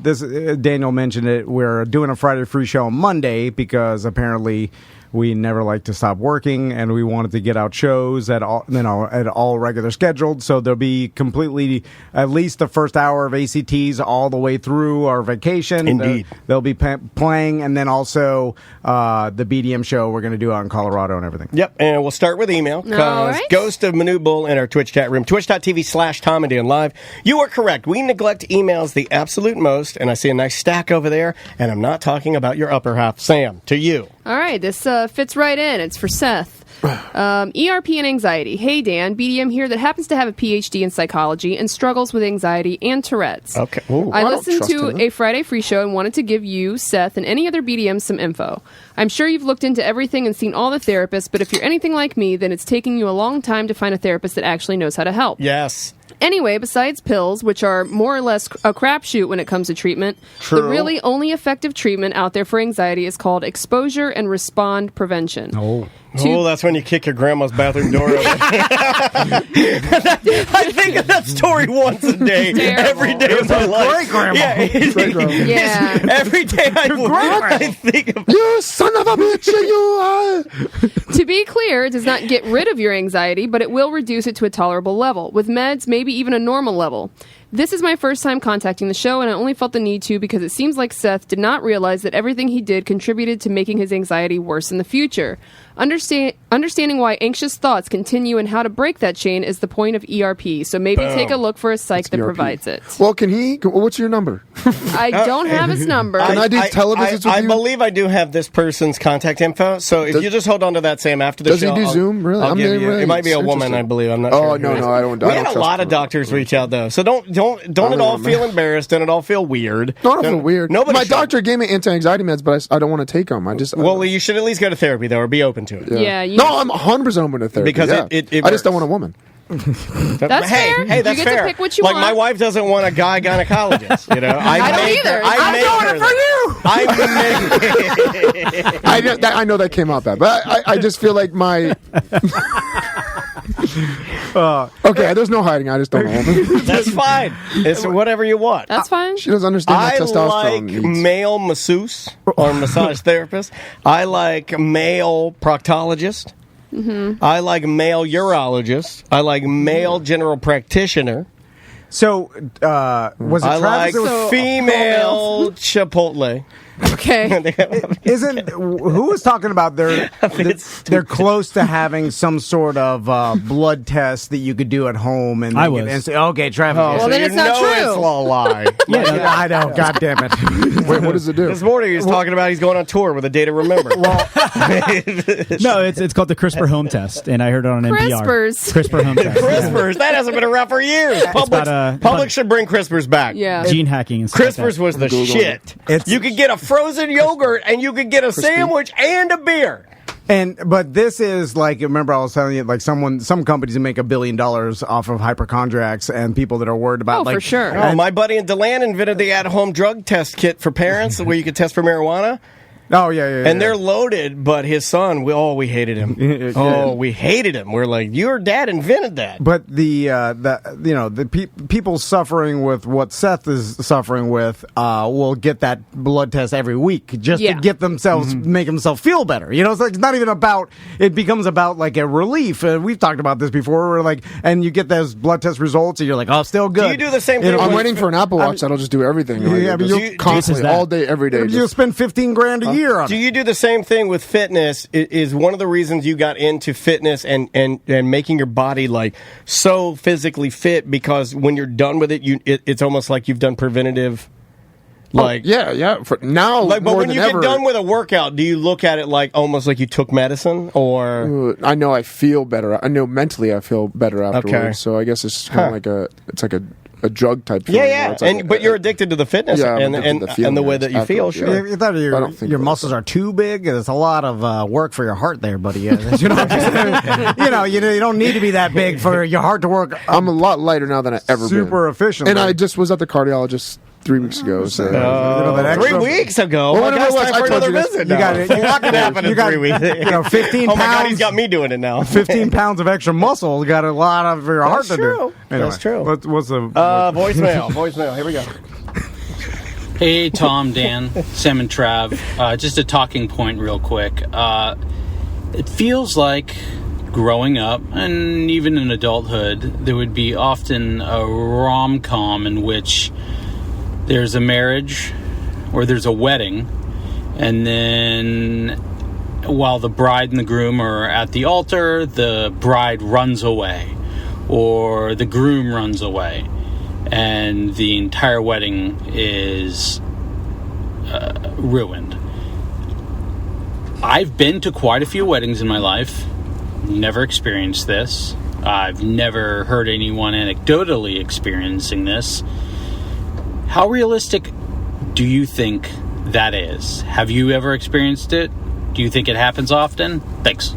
Speaker 2: this Daniel mentioned it. We're doing a Friday free show on Monday because apparently we never like to stop working, and we wanted to get out shows at all regular scheduled. So there'll be completely at least the first hour of ACTs all the way through our vacation.
Speaker 1: Indeed,
Speaker 2: they'll be playing, and then also the BDM show we're going to do out in Colorado and everything.
Speaker 1: Yep, and we'll start with email.
Speaker 6: All right.
Speaker 1: Ghost of Manute Bull in our Twitch chat room, twitch.tv/Tom and Dan Live. You are correct. We neglect emails the absolute most, and I see a nice stack over there, and I'm not talking about your upper half. Sam, to you.
Speaker 6: All right, this fits right in. It's for Seth. ERP and anxiety. Hey, Dan. BDM here that happens to have a PhD in psychology and struggles with anxiety and Tourette's.
Speaker 1: Okay. Ooh.
Speaker 6: I
Speaker 8: don't
Speaker 6: listened
Speaker 8: trust
Speaker 6: to
Speaker 8: him.
Speaker 6: a Friday free show and wanted to give you, Seth, and any other BDM some info. I'm sure you've looked into everything and seen all the therapists, but if you're anything like me, then it's taking you a long time to find a therapist that actually knows how to help.
Speaker 1: Yes.
Speaker 6: Anyway, besides pills, which are more or less a crapshoot when it comes to treatment,
Speaker 1: True.
Speaker 6: the really only effective treatment out there for anxiety is called exposure and respond prevention.
Speaker 1: Oh, that's when you kick your grandma's bathroom door open. I think of that story once a day,
Speaker 6: Terrible.
Speaker 1: every day of my life.
Speaker 2: Great grandma.
Speaker 6: Yeah.
Speaker 1: Every day I think of
Speaker 8: You son of a bitch, you are.
Speaker 6: To be clear, it does not get rid of your anxiety, but it will reduce it to a tolerable level. With meds, maybe even a normal level. This is my first time contacting the show, and I only felt the need to because it seems like Seth did not realize that everything he did contributed to making his anxiety worse in the future. Understanding why anxious thoughts continue and how to break that chain is the point of ERP, so maybe take a look for a psych that
Speaker 8: ERP.
Speaker 6: provides it.
Speaker 8: Well, what's your number?
Speaker 6: I don't have his number.
Speaker 8: Can I do televisits with
Speaker 1: I
Speaker 8: you?
Speaker 1: believe I do have this person's contact info. So if you just hold on to that, Sam, after the
Speaker 8: Does he
Speaker 1: show.
Speaker 8: do Zoom? Really?
Speaker 1: I'll
Speaker 8: I'm
Speaker 1: give you.
Speaker 8: really
Speaker 1: It might be a woman,
Speaker 8: interested.
Speaker 1: I believe. I'm not
Speaker 8: Oh,
Speaker 1: sure.
Speaker 8: no,
Speaker 1: who it is.
Speaker 8: I don't
Speaker 1: We had a
Speaker 8: trust
Speaker 1: lot of
Speaker 8: her.
Speaker 1: doctors reach out, though. So don't at all feel embarrassed. Don't at all feel weird.
Speaker 8: No, I don't feel weird.
Speaker 1: Nobody
Speaker 8: My
Speaker 1: should.
Speaker 8: doctor gave me anti-anxiety meds, but I don't want to take them.
Speaker 1: Well, you should at least go to therapy, though, or be open to it.
Speaker 6: Yeah, you-
Speaker 8: No, I'm 100% open to therapy.
Speaker 1: Because
Speaker 8: yeah.
Speaker 1: it
Speaker 8: I just don't
Speaker 1: works.
Speaker 8: want a woman.
Speaker 6: That's fair.
Speaker 1: Hey, that's
Speaker 6: You get to
Speaker 1: fair.
Speaker 6: pick what you
Speaker 1: like
Speaker 6: want.
Speaker 1: my wife doesn't want a guy gynecologist. You know,
Speaker 6: I don't either. I'm
Speaker 1: doing it for you.
Speaker 8: I know that came out bad, but I just feel like my. Okay, there's no hiding. I just don't know.
Speaker 1: That's fine. It's whatever you want.
Speaker 6: That's fine.
Speaker 8: She doesn't understand my
Speaker 1: I
Speaker 8: testosterone
Speaker 1: like
Speaker 8: needs.
Speaker 1: male masseuse or massage therapist. I like male proctologist.
Speaker 6: Mm-hmm.
Speaker 1: I like male urologist. I like male general practitioner.
Speaker 2: So was it
Speaker 1: I
Speaker 2: Travis?
Speaker 1: like
Speaker 2: that was-
Speaker 1: female Chipotle.
Speaker 6: Okay.
Speaker 2: Isn't who was talking about they're close to having some sort of blood test that you could do at home and
Speaker 7: I
Speaker 2: they
Speaker 7: was.
Speaker 2: and say, okay, Travis.
Speaker 6: Well,
Speaker 1: so
Speaker 6: then
Speaker 1: you
Speaker 6: it's not
Speaker 1: know
Speaker 6: true.
Speaker 1: It's a lie.
Speaker 2: yeah, I know. God damn it.
Speaker 8: Wait, what does it do?
Speaker 1: This morning he was talking about he's going on tour with a day to remember.
Speaker 7: No, it's called the CRISPR home test, and I heard it on NPR.
Speaker 6: CRISPRs.
Speaker 7: CRISPR home test.
Speaker 1: CRISPRs, that hasn't been around for years. Public should bring CRISPRs back.
Speaker 6: Yeah.
Speaker 7: Gene hacking and stuff like
Speaker 1: CRISPRs
Speaker 7: that.
Speaker 1: was the shit. You could get a frozen yogurt and you could get a sandwich and a beer.
Speaker 2: But this is like, remember I was telling you, like some companies that make $1 billion off of hypochondriacs and people that are worried about
Speaker 6: Oh, for sure.
Speaker 1: Oh, my buddy in DeLand invented the at-home drug test kit for parents where you could test for marijuana.
Speaker 2: Oh, yeah.
Speaker 1: And they're loaded, but his son, we hated him. We hated him. We're like, your dad invented that.
Speaker 2: But people suffering with what Seth is suffering with will get that blood test every week just to get themselves, make themselves feel better. It's like, it's not even about, it becomes about like a relief. We've talked about this before, where like, and you get those blood test results and you're like, oh, still good.
Speaker 1: Do you do the same thing?
Speaker 8: I'm waiting for an Apple Watch that'll just do everything.
Speaker 2: But
Speaker 8: you'll constantly, all day, every day.
Speaker 2: You'll spend $15,000 a year on it.
Speaker 1: Do you do the same thing with fitness? Is one of the reasons you got into fitness and making your body like so physically fit, because when you're done with it, it's almost like you've done preventative. Like
Speaker 8: For now,
Speaker 1: but
Speaker 8: more
Speaker 1: when
Speaker 8: than
Speaker 1: you
Speaker 8: ever,
Speaker 1: get done with a workout, do you look at it like almost like you took medicine, or
Speaker 8: I know I feel better. I know mentally I feel better afterwards.
Speaker 1: Okay.
Speaker 8: So I guess it's kind of like a drug type thing.
Speaker 1: But you're addicted to the fitness and the way that you feel. Sure.
Speaker 2: You thought your muscles are too big? It's a lot of work for your heart there, buddy. You don't need to be that big for your heart to work.
Speaker 8: I'm a lot lighter now than I ever been.
Speaker 2: Super efficient.
Speaker 8: And I just was at the cardiologist 3 weeks ago. So.
Speaker 1: 3 weeks ago?
Speaker 8: Well,
Speaker 1: it's time for another visit.
Speaker 2: You got it.
Speaker 1: A lot can happen in 3 weeks.
Speaker 2: 15
Speaker 1: oh my
Speaker 2: pounds.
Speaker 1: God, he's got me doing it now.
Speaker 2: 15 pounds of extra muscle. Got a lot of your heart to do. Anyway,
Speaker 1: That's true.
Speaker 2: What's the
Speaker 1: voicemail? Here we go.
Speaker 9: Hey, Tom, Dan, Sam, and Trav. Just a talking point real quick. It feels like growing up, and even in adulthood, there would be often a rom-com in which there's a marriage or there's a wedding, and then while the bride and the groom are at the altar, the bride runs away or the groom runs away, and the entire wedding is ruined. I've been to quite a few weddings in my life, never experienced this. I've never heard anyone anecdotally experiencing this. How realistic do you think that is? Have you ever experienced it? Do you think it happens often? Thanks.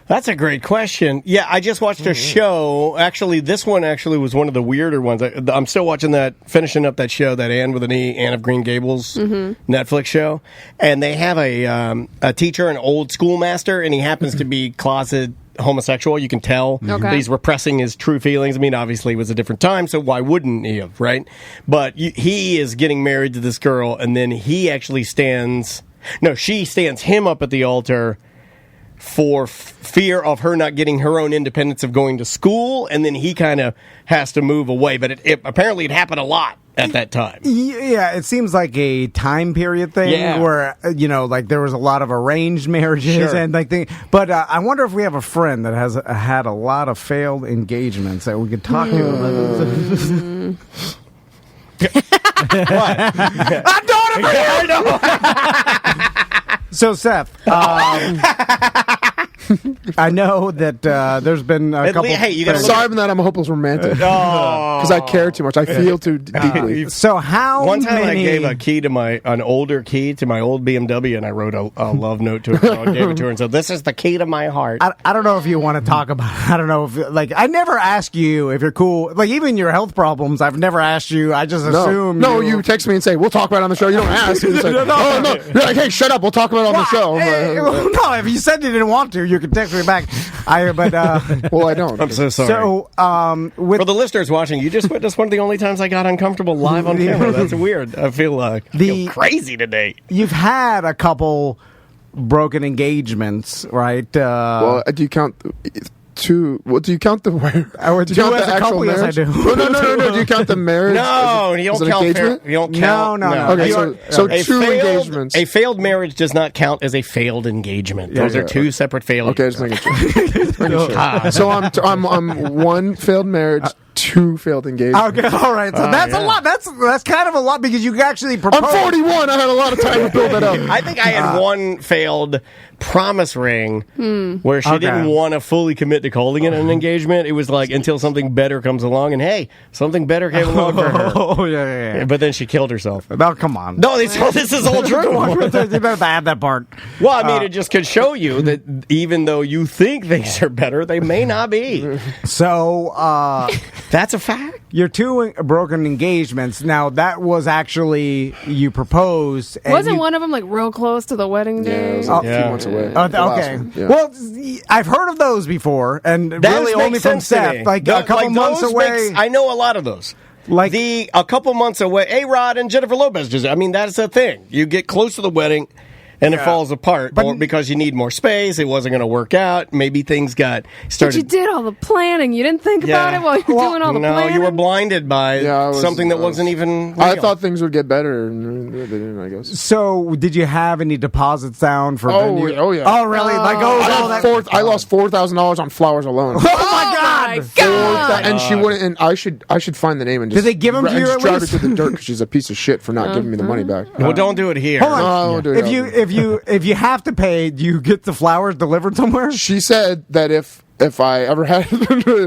Speaker 1: That's a great question. Yeah, I just watched a show. Actually, this one was one of the weirder ones. I'm still watching finishing up that show, that Anne with an E, Anne of Green Gables Netflix show. And they have a teacher, an old schoolmaster, and he happens to be closet homosexual. You can tell that he's repressing his true feelings. I mean, obviously it was a different time, so why wouldn't he have, right? But he is getting married to this girl, and then she stands him up at the altar for fear of her not getting her own independence of going to school, and then he kind of has to move away. But apparently it happened a lot at that time.
Speaker 2: Yeah, it seems like a time period thing where, like there was a lot of arranged marriages and like things. But I wonder if we have a friend that has had a lot of failed engagements that we could talk to about. What? I'm doing it for you! So, Seth, I know that there's been a couple...
Speaker 1: Hey, you gotta
Speaker 8: sorry that I'm a hopeless romantic. Because I care too much. I feel too deeply.
Speaker 2: So how
Speaker 1: One time
Speaker 2: many...
Speaker 1: I gave an older key to my old BMW, and I wrote a love note to her. I gave it to her and said, "This is the key to my heart."
Speaker 2: I don't know if you want to talk about it. I don't know if... I never ask you if you're cool. Like, even your health problems, I've never asked you. I just assume...
Speaker 8: No, you text me and say, "We'll talk about it on the show." You don't ask. You say, "Oh, no." You're like, "Hey, shut up. We'll talk about it on the show."
Speaker 2: No, if you said you didn't want to, you could text me back.
Speaker 8: Well, I don't.
Speaker 1: I'm so sorry.
Speaker 2: So,
Speaker 1: for the listeners watching, you just witnessed one of the only times I got uncomfortable live on camera. That's weird. I feel crazy today.
Speaker 2: You've had a couple broken engagements, right?
Speaker 8: Well, do you count two? Well, do you count the?
Speaker 2: Do you count the actual marriage?
Speaker 8: Yes, I do. No. Do you count the marriage?
Speaker 1: No, you don't count. You don't count.
Speaker 2: No.
Speaker 8: Okay, so two engagements.
Speaker 1: A failed marriage does not count as a failed engagement. Those are two separate failures.
Speaker 8: Okay, just making sure. So I'm one failed marriage. Two failed engagements.
Speaker 2: Okay, all right. So that's a lot. That's kind of a lot because you actually proposed.
Speaker 8: I'm 41. I had a lot of time to build that up.
Speaker 1: I think I had one failed promise ring where she didn't want to fully commit to calling it an engagement. It was like until something better comes along, and hey, something better came along for her.
Speaker 2: Oh, yeah.
Speaker 1: But then she killed herself.
Speaker 2: No, come on.
Speaker 1: No, this is all true.
Speaker 2: You better add that part.
Speaker 1: Well, I mean, it just could show you that even though you think things are better, they may not be.
Speaker 2: So,
Speaker 1: that's a fact.
Speaker 2: your 2 broken engagements. Now that was actually you proposed. And
Speaker 6: Wasn't one of them like real close to the wedding
Speaker 8: Yeah,
Speaker 6: day?
Speaker 8: it was like a few months away. The last
Speaker 2: Okay.
Speaker 8: one, yeah.
Speaker 2: Well, I've heard of those before, and really only from Seth. Like a couple months away.
Speaker 1: I know a lot of those.
Speaker 2: Like
Speaker 1: a couple months away. A-Rod and Jennifer Lopez. I mean, that's a thing. You get close to the wedding. And it falls apart, or because you need more space. It wasn't going to work out. Maybe things got started.
Speaker 6: But you did all the planning. You didn't think about it while you were doing all the planning?
Speaker 1: No, you were blinded by something that wasn't even real.
Speaker 8: I thought things would get better, and they didn't, I guess.
Speaker 2: So, did you have any deposits down for venue?
Speaker 8: Oh, yeah.
Speaker 2: Oh, really?
Speaker 8: I lost $4,000 on flowers alone.
Speaker 2: Oh, my God!
Speaker 8: And she wouldn't. And I should find the name and just.
Speaker 2: Did they give them to you at
Speaker 8: drive her
Speaker 2: least?
Speaker 8: to the dirt because she's a piece of shit for not giving me the money back.
Speaker 1: Well, don't do it here.
Speaker 2: Hold on.
Speaker 8: No, I won't do it.
Speaker 2: If you have to pay, do you get the flowers delivered somewhere?
Speaker 8: She said that if I ever had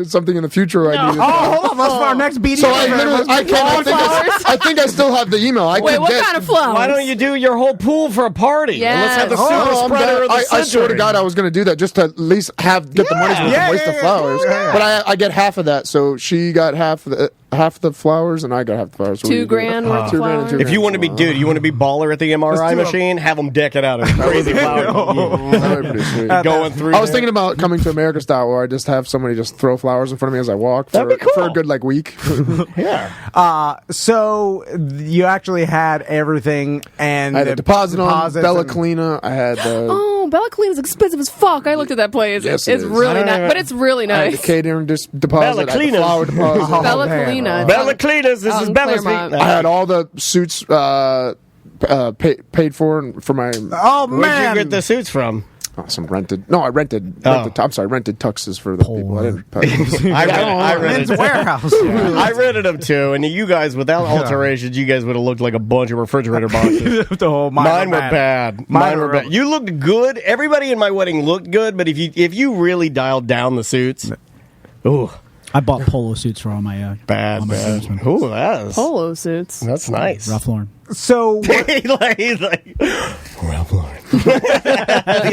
Speaker 8: something in the future, I needed.
Speaker 2: Hold on, that's for our next BD.
Speaker 8: So I think I still have the email.
Speaker 6: Wait, what kind of flowers?
Speaker 1: Why don't you do your whole pool for a party?
Speaker 6: Yes.
Speaker 1: And let's have the super spreader of the
Speaker 8: I swear to God, I was going to do that just to at least get the money so we can waste the flowers.
Speaker 2: Yeah.
Speaker 8: But I get half of that, so she got half the flowers, and I got half the flowers. So
Speaker 6: $2,000 worth of flowers.
Speaker 1: If you want to be, you want to be baller at the MRI machine, have them deck it out as crazy flowers.
Speaker 8: That would be pretty sweet.
Speaker 1: Going through.
Speaker 8: I was thinking about coming to America style, where I just have somebody just throw flowers in front of me as I walk for a good week.
Speaker 1: Yeah.
Speaker 2: So you actually had everything, and
Speaker 8: I had a deposit on Bella Clina. I had
Speaker 6: Bella Clina's expensive as fuck. I looked at that place.
Speaker 8: Yes,
Speaker 6: it's really nice, but it's really
Speaker 8: I had
Speaker 6: nice.
Speaker 8: the catering deposit.
Speaker 1: Bella
Speaker 8: I had the flower deposit.
Speaker 6: Bella Clina.
Speaker 1: Bella Clina's. This is Bella's.
Speaker 8: I had all the suits paid for my.
Speaker 2: Oh man,
Speaker 1: where'd you get the suits from?
Speaker 8: Some rented. No, I rented. I'm sorry, rented tuxes for the people. I didn't.
Speaker 1: I rented
Speaker 2: Men's Warehouse.
Speaker 1: I rented them too, and you guys, without alterations, you guys would have looked like a bunch of refrigerator boxes. Mine were bad. Mine were bad. You looked good. Everybody in my wedding looked good, but if you really dialed down the suits, ooh.
Speaker 7: I bought polo suits for all my
Speaker 1: bad. Ooh, that's
Speaker 6: polo suits.
Speaker 1: That's nice.
Speaker 7: Ralph Lauren.
Speaker 2: So
Speaker 1: he's like Ralph Lauren. He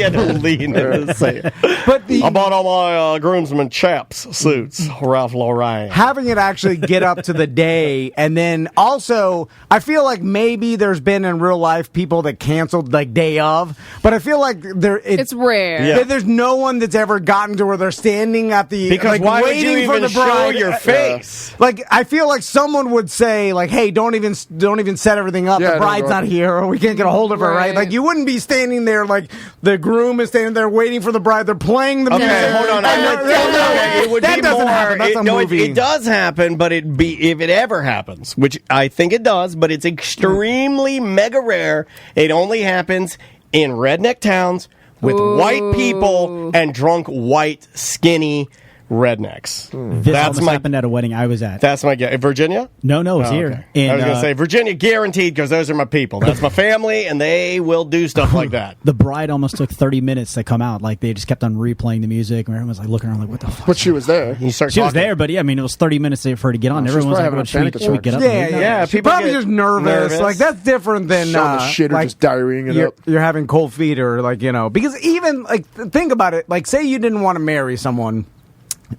Speaker 1: had to lean in to say it.
Speaker 2: But
Speaker 1: I bought all my groomsmen chaps suits, Ralph Lauren.
Speaker 2: Having it actually get up to the day, and then also, I feel like maybe there's been in real life people that canceled like day of, but I feel like it's
Speaker 6: rare.
Speaker 1: Yeah.
Speaker 2: There's no one that's ever gotten to where they're standing at the
Speaker 1: because why would you
Speaker 2: waiting for
Speaker 1: even
Speaker 2: the bride.
Speaker 1: show your face?
Speaker 2: Like I feel like someone would say like, "Hey, don't even set everything up.
Speaker 8: Yeah,
Speaker 2: the bride's not here, or we can't get a hold of her." Right? Like you wouldn't be standing there like the groom is standing there waiting for the bride. They're playing the music.
Speaker 1: Okay, hold on. It would be
Speaker 2: doesn't
Speaker 1: more.
Speaker 2: happen. That's a movie.
Speaker 1: It does happen, but if it ever happens, which I think it does, but it's extremely mega rare. It only happens in redneck towns with white people and drunk white skinny rednecks.
Speaker 7: This almost happened at a wedding I was at.
Speaker 1: That's my guess. Virginia?
Speaker 7: No, it was here.
Speaker 1: Okay.
Speaker 7: And,
Speaker 1: I was going to say Virginia guaranteed because those are my people. That's my family, and they will do stuff like that.
Speaker 7: The bride almost took 30 minutes to come out. Like they just kept on replaying the music, and everyone was like looking around like, "What the fuck?"
Speaker 8: But she was there.
Speaker 7: She was there, but yeah, I mean, it was 30 minutes for her to get on. Everyone was like, "What, should we get up?"
Speaker 2: Yeah.
Speaker 1: People
Speaker 2: probably just nervous. Like that's different than
Speaker 8: shit or
Speaker 2: like
Speaker 8: just diarrheaing it up.
Speaker 2: You're having cold feet, or like because even like think about it. Like say you didn't want to marry someone.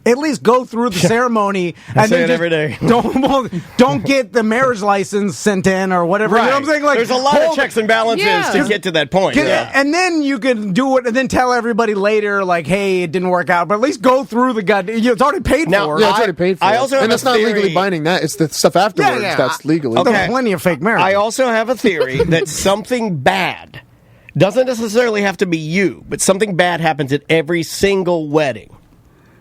Speaker 2: At least go through the ceremony and
Speaker 1: say
Speaker 2: then
Speaker 1: it every day.
Speaker 2: Don't get the marriage license sent in or whatever.
Speaker 1: Right.
Speaker 2: You know what I'm saying? Like,
Speaker 1: there's a lot of checks and balances to get to that point.
Speaker 2: And then you can do it and then tell everybody later, like, hey, it didn't work out. But at least go through the it's already paid for.
Speaker 8: Yeah, it's already paid for.
Speaker 1: I also have
Speaker 8: and it's not legally binding. It's the stuff afterwards that's legally.
Speaker 2: There's plenty of fake marriage.
Speaker 1: I also have a theory that something bad doesn't necessarily have to be you, but something bad happens at every single wedding.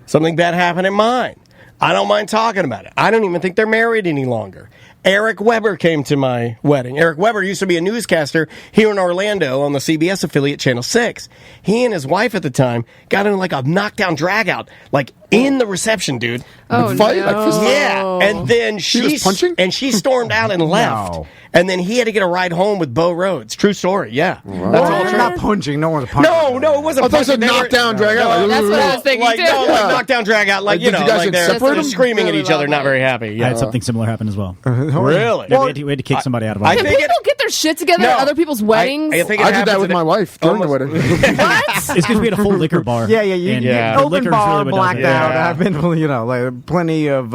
Speaker 1: Something bad happened at mine. I don't mind talking about it. I don't even think they're married any longer. Eric Weber came to my wedding. Eric Weber used to be a newscaster here in Orlando on the CBS affiliate Channel 6. He and his wife at the time got in like a knockdown dragout, like in the reception, dude.
Speaker 6: Oh,
Speaker 8: fight?
Speaker 6: no.
Speaker 8: Like fist fight?
Speaker 1: Yeah. And then
Speaker 8: was punching?
Speaker 1: And she stormed out and left.
Speaker 2: No.
Speaker 1: And then he had to get a ride home with Bo Rhodes. True story, yeah.
Speaker 8: Wow.
Speaker 1: That's all true.
Speaker 2: Not punching. No one's punching.
Speaker 1: No, it wasn't
Speaker 8: I thought it
Speaker 1: punching.
Speaker 8: was a knockdown, drag out.
Speaker 6: That's what I was thinking
Speaker 1: Like,
Speaker 6: too.
Speaker 1: no, like knockdown, drag out. Like,
Speaker 8: Did you guys
Speaker 1: like they're
Speaker 8: separate
Speaker 1: screaming at
Speaker 6: Really
Speaker 1: each other,
Speaker 6: loud,
Speaker 1: not very happy.
Speaker 7: I
Speaker 1: Yeah.
Speaker 7: had something similar happen as well.
Speaker 1: Really?
Speaker 7: Yeah, we had to kick somebody out of
Speaker 1: I
Speaker 7: it.
Speaker 1: think
Speaker 6: People get their their shit together at other people's weddings?
Speaker 1: I think
Speaker 8: I did that with my wife during the wedding.
Speaker 6: What?
Speaker 7: It's because we had a full liquor bar.
Speaker 2: Yeah.
Speaker 7: The
Speaker 2: Open
Speaker 7: liquor's
Speaker 2: bar,
Speaker 7: really what
Speaker 2: blacked
Speaker 7: does it.
Speaker 2: out. I've been, like plenty of,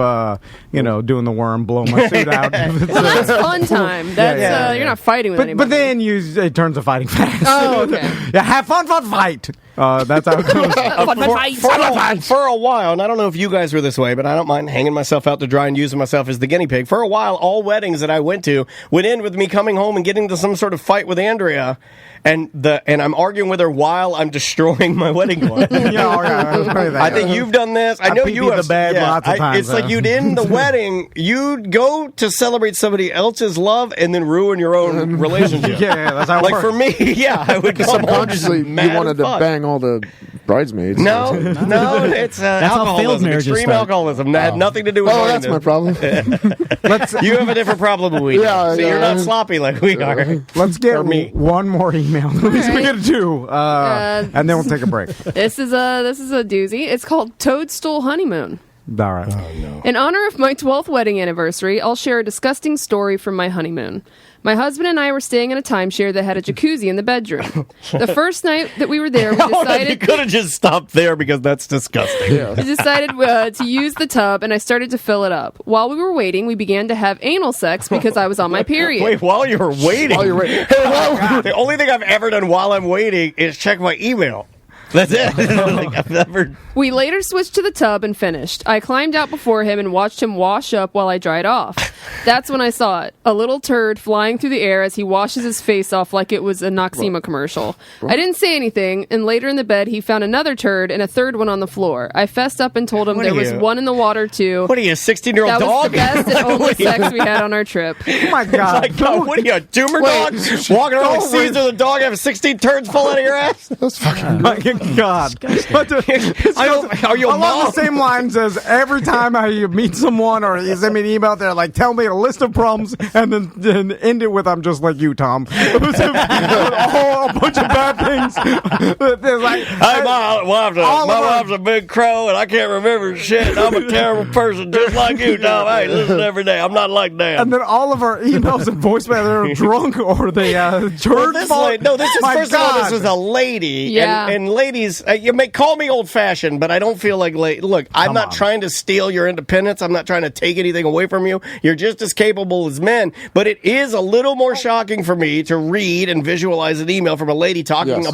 Speaker 2: doing the worm, blow my suit out.
Speaker 6: Well, that's fun time. That's you're not fighting with anybody.
Speaker 2: But then it turns to fighting fast.
Speaker 6: Oh, okay.
Speaker 2: Yeah, have fun, fight. That's how it goes.
Speaker 1: For a while, and I don't know if you guys were this way, but I don't mind hanging myself out to dry and using myself as the guinea pig. For a while, all weddings that I went to would end with me coming home and getting into some sort of fight with Andrea, and I'm arguing with her while I'm destroying my wedding garment. I think you've done this. I know you have.
Speaker 2: The bed lots of times.
Speaker 1: It's like you'd end the wedding, you'd go to celebrate somebody else's love, and then ruin your own relationship.
Speaker 2: That's how it works.
Speaker 1: For me, I would come
Speaker 8: subconsciously
Speaker 1: home just
Speaker 8: you wanted to bang all the bridesmaids.
Speaker 1: No, it's
Speaker 7: how failed
Speaker 1: alcoholism,
Speaker 7: marriages
Speaker 1: extreme
Speaker 7: start.
Speaker 1: alcoholism. That had nothing to do with
Speaker 8: that's my problem.
Speaker 1: You have a different problem than we do. So you're not sloppy like we are.
Speaker 2: Let's get one more email. At least we get two, and then we'll take a break.
Speaker 6: This is a doozy. It's called Toadstool Honeymoon.
Speaker 2: All right.
Speaker 1: Oh, no.
Speaker 6: In honor of my 12th wedding anniversary, I'll share a disgusting story from my honeymoon. My husband and I were staying in a timeshare that had a jacuzzi in the bedroom. The first night that we were there, we decided...
Speaker 1: You could have just stopped there because that's disgusting.
Speaker 6: We decided to use the tub, and I started to fill it up. While we were waiting, we began to have anal sex because I was on my period.
Speaker 1: Wait, while you were waiting? The only thing I've ever done while I'm waiting is check my email. That's it. I've never...
Speaker 6: We later switched to the tub and finished. I climbed out before him and watched him wash up while I dried off. That's when I saw it. A little turd flying through the air as he washes his face off like it was a Noxema commercial. I didn't say anything, and later in the bed he found another turd and a third one on the floor. I fessed up and told him there was one in the water too.
Speaker 1: What are you, a 16-year-old dog?
Speaker 6: That was the best and only sex we had on our trip.
Speaker 2: Oh my God.
Speaker 1: What are you, a tumor dog? Walking around like Caesar the dog having 16 turds fall out of your ass?
Speaker 2: That's fucking my God.
Speaker 1: Are you a mom?
Speaker 2: Along the same lines as every time you meet someone or you send me an email, they're like, tell me a list of problems, and then end it with, I'm just like you, Tom. It was a bunch of bad things. Like,
Speaker 1: hey, my wife's a big crow, and I can't remember shit. I'm a terrible person, just like you, Tom. Hey, listen every day. I'm not like that.
Speaker 2: And then all of our emails and voicemail, they're drunk or they
Speaker 1: this is first of all, this was a lady.
Speaker 6: Yeah.
Speaker 1: And ladies, you may call me old-fashioned, but I don't feel like look, I'm not trying to steal your independence. I'm not trying to take anything away from you. You're just as capable as men, but it is a little more shocking for me to read and visualize an email from a lady talking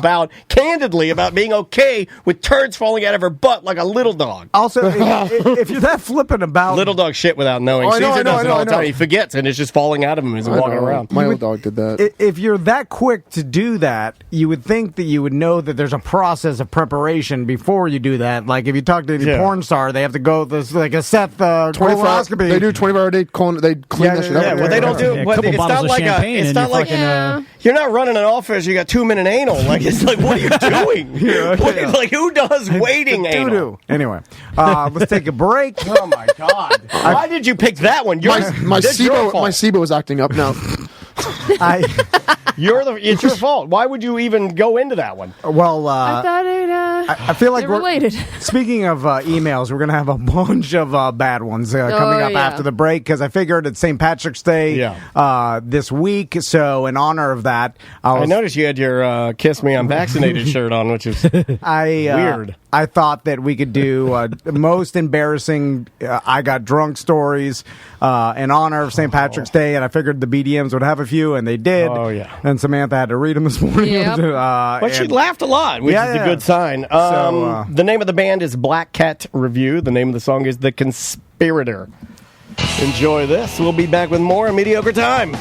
Speaker 1: candidly about being okay with turds falling out of her butt like a little dog.
Speaker 2: Also, if you're that flippant about...
Speaker 1: Little dog shit without knowing. Caesar does it all the time. He forgets, and it's just falling out of him as he's walking around.
Speaker 8: My old dog did that.
Speaker 2: If you're that quick to do that, you would think that you would know that there's a process of preparation before you do that. Like if you talk to any porn star, they have to go this like a Seth colonoscopy.
Speaker 8: They do 24-hour day they clean that shit up.
Speaker 1: Yeah, well, they don't do it. It's not like it's not like you're not running an office. You got 2-minute anal. Like it's like, what are you doing? Like who does waiting anal?
Speaker 2: Anyway, let's take a break.
Speaker 1: Oh my God! Why did you pick that one?
Speaker 8: My SIBO is acting up now.
Speaker 1: It's your fault. Why would you even go into that one?
Speaker 2: Well,
Speaker 6: I thought
Speaker 2: I feel like
Speaker 6: we're related.
Speaker 2: Speaking of emails, we're going to have a bunch of bad ones coming up after the break because I figured it's St. Patrick's Day this week. So in honor of that,
Speaker 1: I noticed you had your Kiss Me I'm Vaccinated shirt on, which is weird.
Speaker 2: I thought that we could do most embarrassing I got drunk stories in honor of St. Patrick's Day, and I figured the BDMs would have a few, and they did.
Speaker 1: Oh, yeah.
Speaker 2: And Samantha had to read them this morning.
Speaker 6: Yep.
Speaker 1: But she laughed a lot, which is a good sign. The name of the band is Black Cat Review. The name of the song is The Conspirator. Enjoy this. We'll be back with more in Mediocre Time.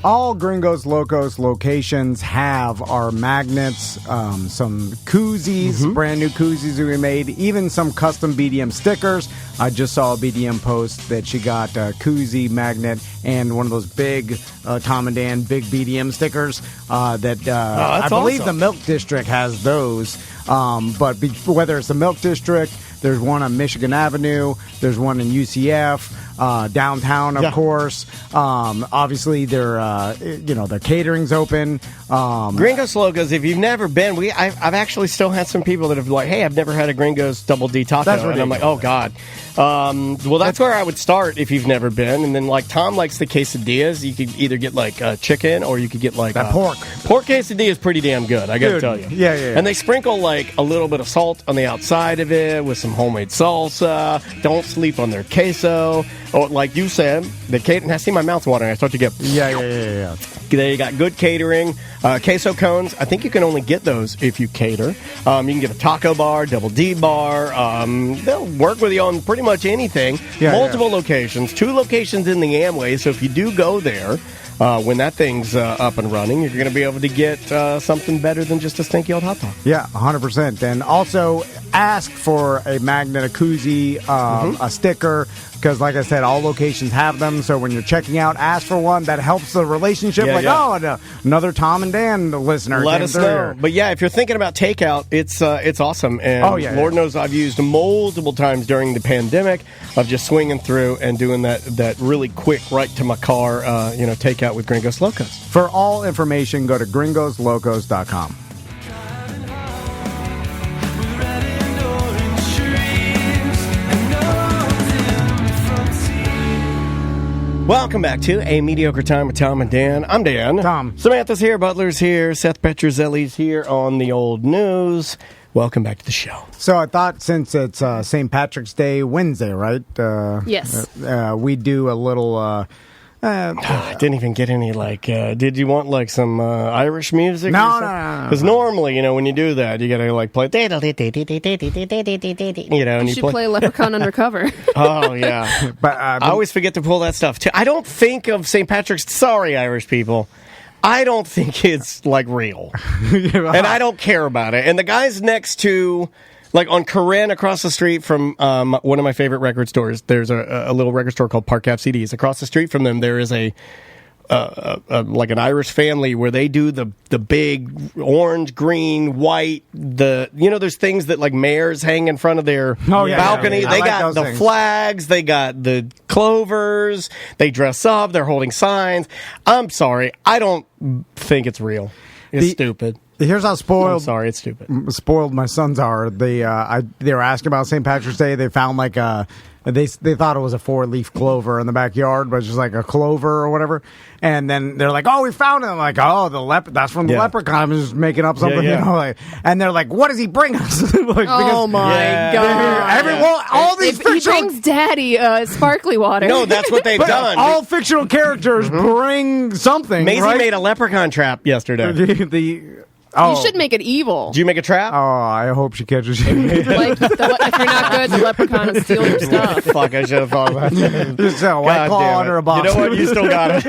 Speaker 2: All Gringos Locos locations have our magnets, some koozies, brand new koozies that we made, even some custom BDM stickers. I just saw a BDM post that she got a koozie magnet and one of those big Tom and Dan big BDM stickers that I believe the Milk District has those. But whether it's the Milk District, there's one on Michigan Avenue, there's one in UCF, downtown, of course. Obviously, their catering's open.
Speaker 1: Gringos Locos, if you've never been, I've actually still had some people that have like, hey, I've never had a Gringos Double D taco.
Speaker 2: That's
Speaker 1: and I'm like, oh, God. Well, that's where I would start if you've never been. And then, like, Tom likes the quesadillas. You could either get, like, chicken or you could get, like...
Speaker 2: that pork.
Speaker 1: Pork quesadilla is pretty damn good, I gotta tell you.
Speaker 2: Yeah.
Speaker 1: And they sprinkle, like, a little bit of salt on the outside of it with some homemade salsa. Don't sleep on their queso. Or, like you said, I see my mouth watering. I start to get...
Speaker 2: Yeah.
Speaker 1: They got good catering. Queso cones, I think you can only get those if you cater. You can get a taco bar, Double D bar. They'll work with you on pretty much anything. Multiple locations, 2 locations in the Amway. So if you do go there, when that thing's up and running, you're going to be able to get something better than just a stinky old hot dog.
Speaker 2: Yeah, 100%. And also ask for a magnet, a koozie, a sticker, because like I said, all locations have them. So when you're checking out, ask for one. That helps the relationship. Another Tom and Dan listener.
Speaker 1: Let us know. Here. But yeah, if you're thinking about takeout, it's awesome. And Lord knows I've used multiple times during the pandemic of just swinging through and doing that really quick right to my car, takeout with Gringos Locos.
Speaker 2: For all information, go to gringoslocos.com.
Speaker 1: Welcome back to A Mediocre Time with Tom and Dan. I'm Dan.
Speaker 2: Tom.
Speaker 1: Samantha's here, Butler's here, Seth Petruzzelli's here on the old news. Welcome back to the show.
Speaker 2: So I thought since it's St. Patrick's Day Wednesday, right?
Speaker 6: Yes.
Speaker 2: We do a little...
Speaker 1: I didn't even get any, did you want, some Irish music?
Speaker 2: No.
Speaker 1: Because normally, when you do that, you got to, play, and
Speaker 6: you should play Leprechaun Undercover.
Speaker 1: Oh, yeah. But I always forget to pull that stuff, too. I don't think of St. Patrick's, sorry, Irish people, I don't think it's, real. And I don't care about it. And the guys next to... on Corinne, across the street from one of my favorite record stores, there's a little record store called Park Ave CDs. Across the street from them, there is an Irish family where they do the big orange, green, white. There's things that mayors hang in front of their balcony.
Speaker 2: Yeah.
Speaker 1: They got the flags. They got the clovers. They dress up. They're holding signs. I'm sorry, I don't think it's real. It's stupid.
Speaker 2: Here's how spoiled.
Speaker 1: I'm sorry, it's stupid.
Speaker 2: Spoiled my sons are. They were asking about St. Patrick's Day. They found they thought it was a 4-leaf clover in the backyard, but it's just like a clover or whatever. And then they're like, "Oh, we found it." I'm like, "Oh, that's from the leprechaun." I'm just making up something, And they're like, "What does he bring us?"
Speaker 6: Oh my god!
Speaker 2: All these
Speaker 6: he brings Daddy sparkly water.
Speaker 1: No, that's what they've done.
Speaker 2: All fictional characters bring something.
Speaker 1: Maisie made a leprechaun trap yesterday.
Speaker 6: You should make it evil.
Speaker 1: Did you make a trap?
Speaker 2: Oh, I hope she catches you.
Speaker 6: If you're not good, the leprechaun will steal your stuff.
Speaker 1: Fuck, I should have thought about that.
Speaker 2: Just a white claw under a box.
Speaker 1: You know what? You still got it.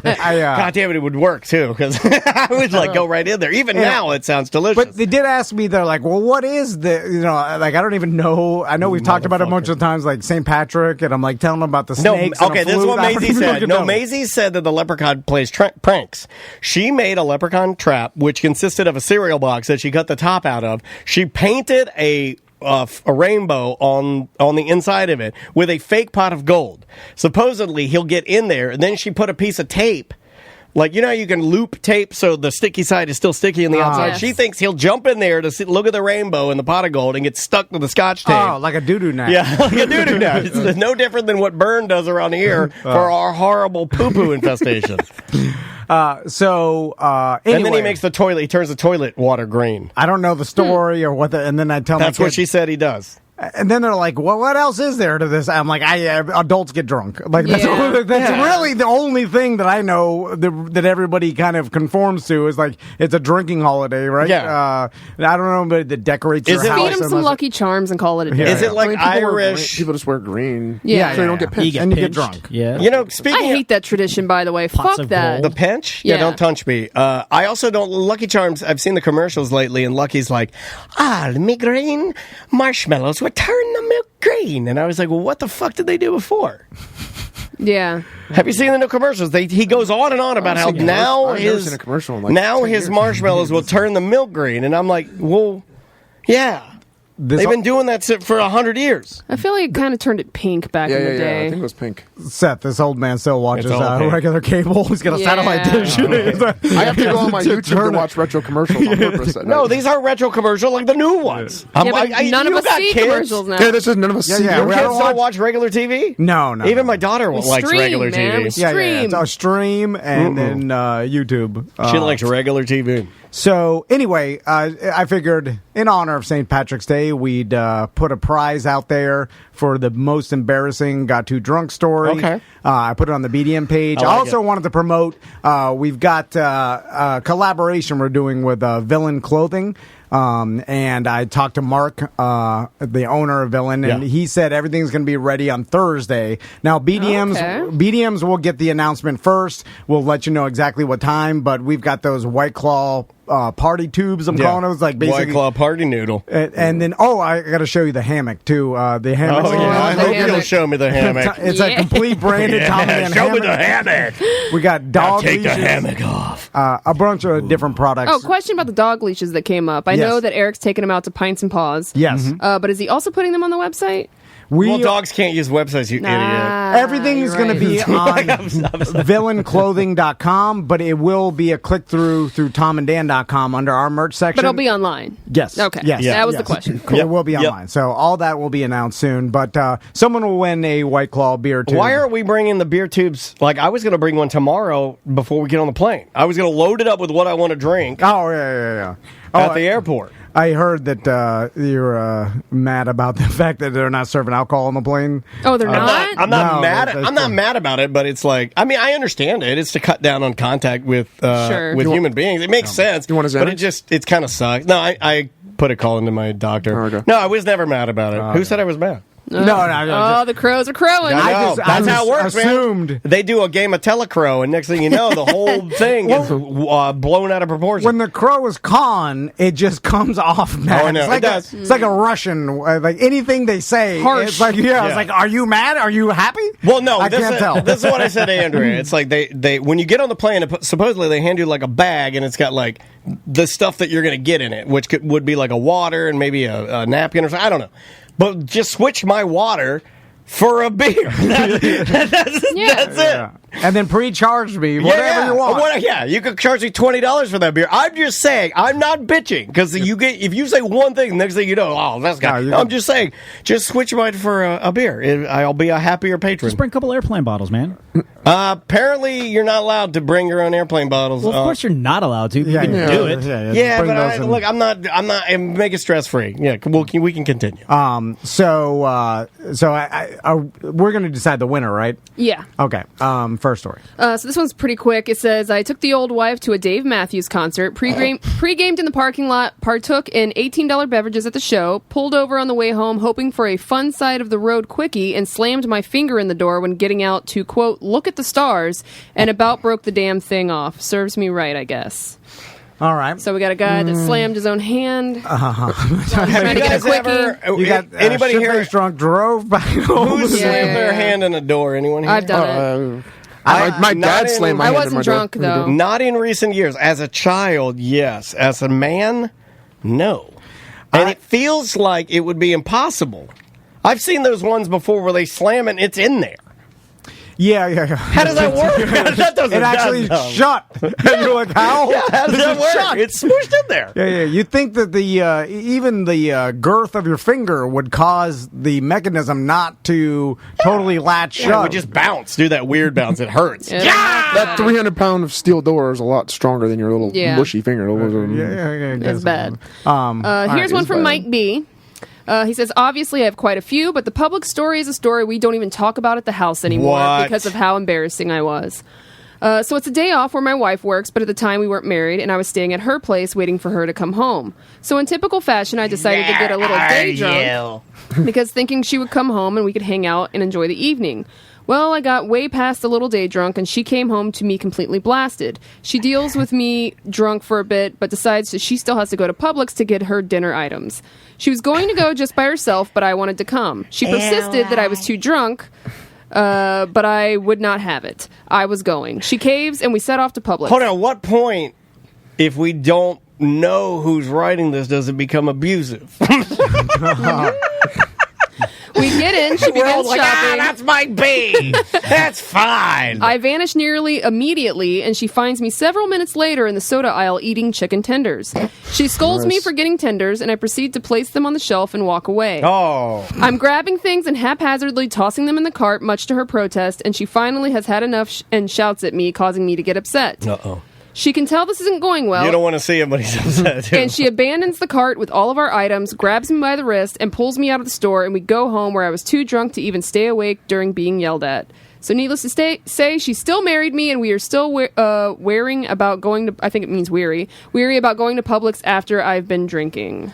Speaker 1: God damn it, it would work, too, because I would, go right in there. Even now, it sounds delicious.
Speaker 2: But they did ask me, they're like, well, what is the, I don't even know. I know we've talked about it a bunch of times, St. Patrick, and I'm, telling them about the snakes.
Speaker 1: No, okay, this is what Maisie said. No, Maisie said that the leprechaun plays pranks. She made a leprechaun trap, which consisted of a cereal box that she cut the top out of. She painted a rainbow on the inside of it with a fake pot of gold. Supposedly, he'll get in there, and then she put a piece of tape. How you can loop tape so the sticky side is still sticky on the outside?
Speaker 6: Yes.
Speaker 1: She thinks he'll jump in there to look at the rainbow in the pot of gold and get stuck to the scotch tape.
Speaker 2: Oh, like a doo-doo net.
Speaker 1: Yeah, like a doo-doo net. It's no different than what Byrne does around here for our horrible poo-poo infestation.
Speaker 2: Anyway.
Speaker 1: And then he turns the toilet water green.
Speaker 2: I don't know the story or what and then I tell
Speaker 1: That's what she said he does.
Speaker 2: And then they're like, well, what else is there to this? I'm like, adults get drunk. That's really the only thing that I know that everybody kind of conforms to is it's a drinking holiday, right?
Speaker 1: Yeah.
Speaker 2: I don't know anybody that decorates their house.
Speaker 6: Feed them some Lucky Charms and call it a day.
Speaker 1: Is it Irish?
Speaker 8: People just wear green.
Speaker 6: Yeah.
Speaker 8: So they don't get pinched.
Speaker 2: And you get drunk.
Speaker 7: Yeah.
Speaker 6: I hate that tradition, by the way. Fuck that.
Speaker 1: The pinch? Yeah, don't touch me. I also don't... Lucky Charms, I've seen the commercials lately, and Lucky's like, me green marshmallows would turn the milk green. And I was like, well, what the fuck did they do before?
Speaker 6: Yeah.
Speaker 1: Have you seen the new commercials? He goes on and on about how now his marshmallows will turn the milk green. And I'm like, well, yeah. They've been doing that for 100 years.
Speaker 6: I feel like it kind of turned it pink back in the day.
Speaker 8: I think it was pink.
Speaker 2: Seth, this old man still watches regular cable. He's got a satellite dish.
Speaker 8: I have to go on my YouTube to watch retro commercials on purpose.
Speaker 1: No, these aren't retro commercials like the new ones.
Speaker 6: None of us see commercials now.
Speaker 8: Yeah, this is none of us see.
Speaker 1: Your kids don't watch regular TV?
Speaker 2: No.
Speaker 1: Even my daughter likes regular TV.
Speaker 6: We stream.
Speaker 2: It's a stream and then YouTube.
Speaker 1: She likes regular TV.
Speaker 2: So anyway, I figured in honor of St. Patrick's Day, we'd put a prize out there for the most embarrassing got too drunk story.
Speaker 1: Okay.
Speaker 2: I put it on the BDM page. I also wanted to promote, we've got a collaboration we're doing with Villain Clothing. And I talked to Mark, the owner of Villain, and he said everything's going to be ready on Thursday. Now, BDMs will get the announcement first. We'll let you know exactly what time, but we've got those White Claw party tubes, I'm calling those, like basically
Speaker 1: White Claw party noodle.
Speaker 2: And then, I got to show you the hammock too. The hammock.
Speaker 1: I hope you'll show me the hammock.
Speaker 2: It's a complete branded Tom and
Speaker 1: show
Speaker 2: hammock.
Speaker 1: me the hammock.
Speaker 2: We got dog
Speaker 1: take
Speaker 2: leashes,
Speaker 1: the hammock off.
Speaker 2: A bunch of different products.
Speaker 6: Oh, question about the dog leashes that came up. I know that Eric's taking them out to Pints and Paws.
Speaker 2: Yes.
Speaker 6: But is he also putting them on the website?
Speaker 1: Well, dogs can't use websites, you idiot.
Speaker 2: Everything is going to be on villainclothing.com, but it will be a click-through through tomanddan.com under our merch section.
Speaker 6: But it'll be online.
Speaker 2: Yes.
Speaker 6: Okay.
Speaker 2: Yes.
Speaker 6: That was the question.
Speaker 2: Cool. It will be online. So all that will be announced soon. But someone will win a White Claw beer tube.
Speaker 1: Why aren't we bringing the beer tubes? Like, I was going to bring one tomorrow before we get on the plane. I was going to load it up with what I want to drink.
Speaker 2: Oh, yeah.
Speaker 1: At the airport.
Speaker 2: I heard that you're mad about the fact that they're not serving alcohol on the plane.
Speaker 6: Oh, they're not?
Speaker 1: I'm not mad. I'm not mad about it, but it's like, I mean, I understand it. It's to cut down on contact with human beings. It makes sense.
Speaker 8: You want
Speaker 1: but it kind of sucks. No, I put a call into my doctor.
Speaker 8: Okay.
Speaker 1: No, I was never mad about it. Who said I was mad?
Speaker 2: No.
Speaker 6: The crows are crowing.
Speaker 1: That's how it works,
Speaker 2: assumed.
Speaker 1: Man. They do a game of telecrow, and next thing you know, the whole thing is blown out of proportion.
Speaker 2: When the crow is con, it just comes off mad.
Speaker 1: Oh, no,
Speaker 2: it's like
Speaker 1: it does.
Speaker 2: It's like a Russian. Like anything they say,
Speaker 6: harsh.
Speaker 2: It's like it's like, are you mad? Are you happy?
Speaker 1: Well, no,
Speaker 2: I can't tell.
Speaker 1: This is what I said to Andrea. It's like they when you get on the plane, supposedly they hand you like a bag, and it's got like the stuff that you're going to get in it, which would be like a water and maybe a napkin or something. I don't know, but just switch my water for a beer. That's it.
Speaker 2: And then pre-charge me whatever you want.
Speaker 1: You could charge me $20 for that beer. I'm just saying, I'm not bitching because if you say one thing, the next thing you know, that's guy. No, I'm just saying, just switch mine for a beer. I'll be a happier patron.
Speaker 7: Just bring a couple airplane bottles, man.
Speaker 1: Apparently, you're not allowed to bring your own airplane bottles.
Speaker 7: Well, of course, you're not allowed to. You can do it.
Speaker 1: But I'm not. Make it stress free. Yeah, we can continue.
Speaker 2: So we're going to decide the winner, right?
Speaker 6: Yeah.
Speaker 2: Okay. First story.
Speaker 6: So this one's pretty quick. It says, I took the old wife to a Dave Matthews concert, pre-gamed in the parking lot, partook in $18 beverages at the show, pulled over on the way home hoping for a fun side of the road quickie, and slammed my finger in the door when getting out to, quote, look at the stars, and about broke the damn thing off. Serves me right, I guess.
Speaker 2: All right.
Speaker 6: So we got a guy that slammed his own hand. Trying to get a quickie.
Speaker 2: You got
Speaker 1: anybody here
Speaker 2: drunk drove back home?
Speaker 1: Who slammed their hand in a door? Anyone here?
Speaker 6: I've done it.
Speaker 8: My dad slammed my hand in my door.
Speaker 6: I wasn't drunk, though.
Speaker 1: Not in recent years. As a child, yes. As a man, no. And it feels like it would be impossible. I've seen those ones before where they slam and it's in there.
Speaker 2: Yeah.
Speaker 1: How does that work? That doesn't.
Speaker 2: It actually shut. And you're like, how?
Speaker 1: Yeah, how does that work?
Speaker 2: Shut?
Speaker 1: It's smooshed in there.
Speaker 2: Yeah. You'd think that even the girth of your finger would cause the mechanism not to totally latch shut.
Speaker 1: It would just bounce. Do that weird bounce. It hurts.
Speaker 8: That 300-pound of steel door is a lot stronger than your little bushy finger.
Speaker 6: It's bad. Here's one from Mike B. He says, obviously I have quite a few, but the public story is a story we don't even talk about at the house anymore because of how embarrassing I was. So it's a day off where my wife works, but at the time we weren't married, and I was staying at her place waiting for her to come home. So in typical fashion, I decided to get a little day drunk because thinking she would come home and we could hang out and enjoy the evening. Well, I got way past a little day drunk, and she came home to me completely blasted. She deals with me drunk for a bit, but decides that she still has to go to Publix to get her dinner items. She was going to go just by herself, but I wanted to come. She persisted that I was too drunk, but I would not have it. I was going. She caves, and we set off to Publix.
Speaker 1: Hold on. At what point, if we don't know who's writing this, does it become abusive?
Speaker 6: We get in. She begins shopping.
Speaker 1: That's my B. That's fine.
Speaker 6: I vanish nearly immediately, and she finds me several minutes later in the soda aisle eating chicken tenders. She scolds me for getting tenders, and I proceed to place them on the shelf and walk away.
Speaker 1: Oh.
Speaker 6: I'm grabbing things and haphazardly tossing them in the cart, much to her protest, and she finally has had enough and shouts at me, causing me to get upset.
Speaker 1: Uh-oh.
Speaker 6: She can tell this isn't going well.
Speaker 1: You don't want to see him when he's upset, too.
Speaker 6: And she abandons the cart with all of our items, grabs me by the wrist, and pulls me out of the store, and we go home where I was too drunk to even stay awake during being yelled at. So needless to say, she still married me, and we are still weary about going to, I think it means weary about going to Publix after I've been drinking.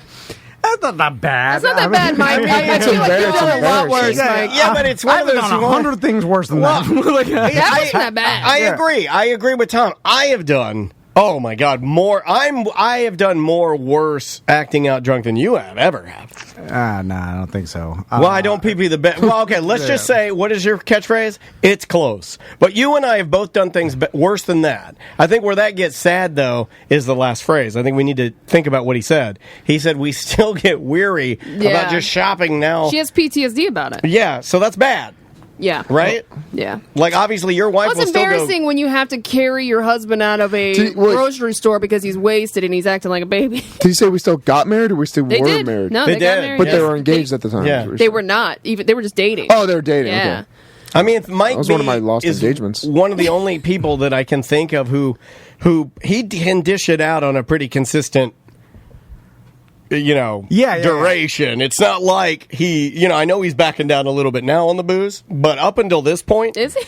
Speaker 2: That's not that bad.
Speaker 6: That's not that bad, Mike. I feel like you've done a lot worse, Mike.
Speaker 1: Yeah, but it's one of those...
Speaker 2: I've done 100 things worse than that.
Speaker 6: That wasn't that bad.
Speaker 1: I agree. I agree with Tom. I have done... Oh my God! I have done more worse acting out drunk than you ever have.
Speaker 2: No, I don't think so.
Speaker 1: Well, I don't Peepee the best. Well, okay, let's just say, what is your catchphrase? It's close. But you and I have both done things worse than that. I think where that gets sad, though, is the last phrase. I think we need to think about what he said. He said, we still get weary about just shopping now.
Speaker 6: She has PTSD about it.
Speaker 1: Yeah, so that's bad.
Speaker 6: Yeah.
Speaker 1: Right?
Speaker 6: Yeah.
Speaker 1: Like, obviously, your wife will still go...
Speaker 6: It's embarrassing when you have to carry your husband out of a grocery store because he's wasted and he's acting like a baby.
Speaker 8: Did you say we still got married or we still were married?
Speaker 6: No, they got married.
Speaker 8: But they were engaged at the time.
Speaker 1: Yeah.
Speaker 6: They were not. They were just dating.
Speaker 8: Oh, they were dating.
Speaker 6: Yeah.
Speaker 8: Okay.
Speaker 1: I mean, Mike
Speaker 8: that was one of my lost engagements.
Speaker 1: One of the only people that I can think of who he can dish it out on a pretty consistent... duration. It's not like he, I know he's backing down a little bit now on the booze, but up until this point...
Speaker 6: Is he?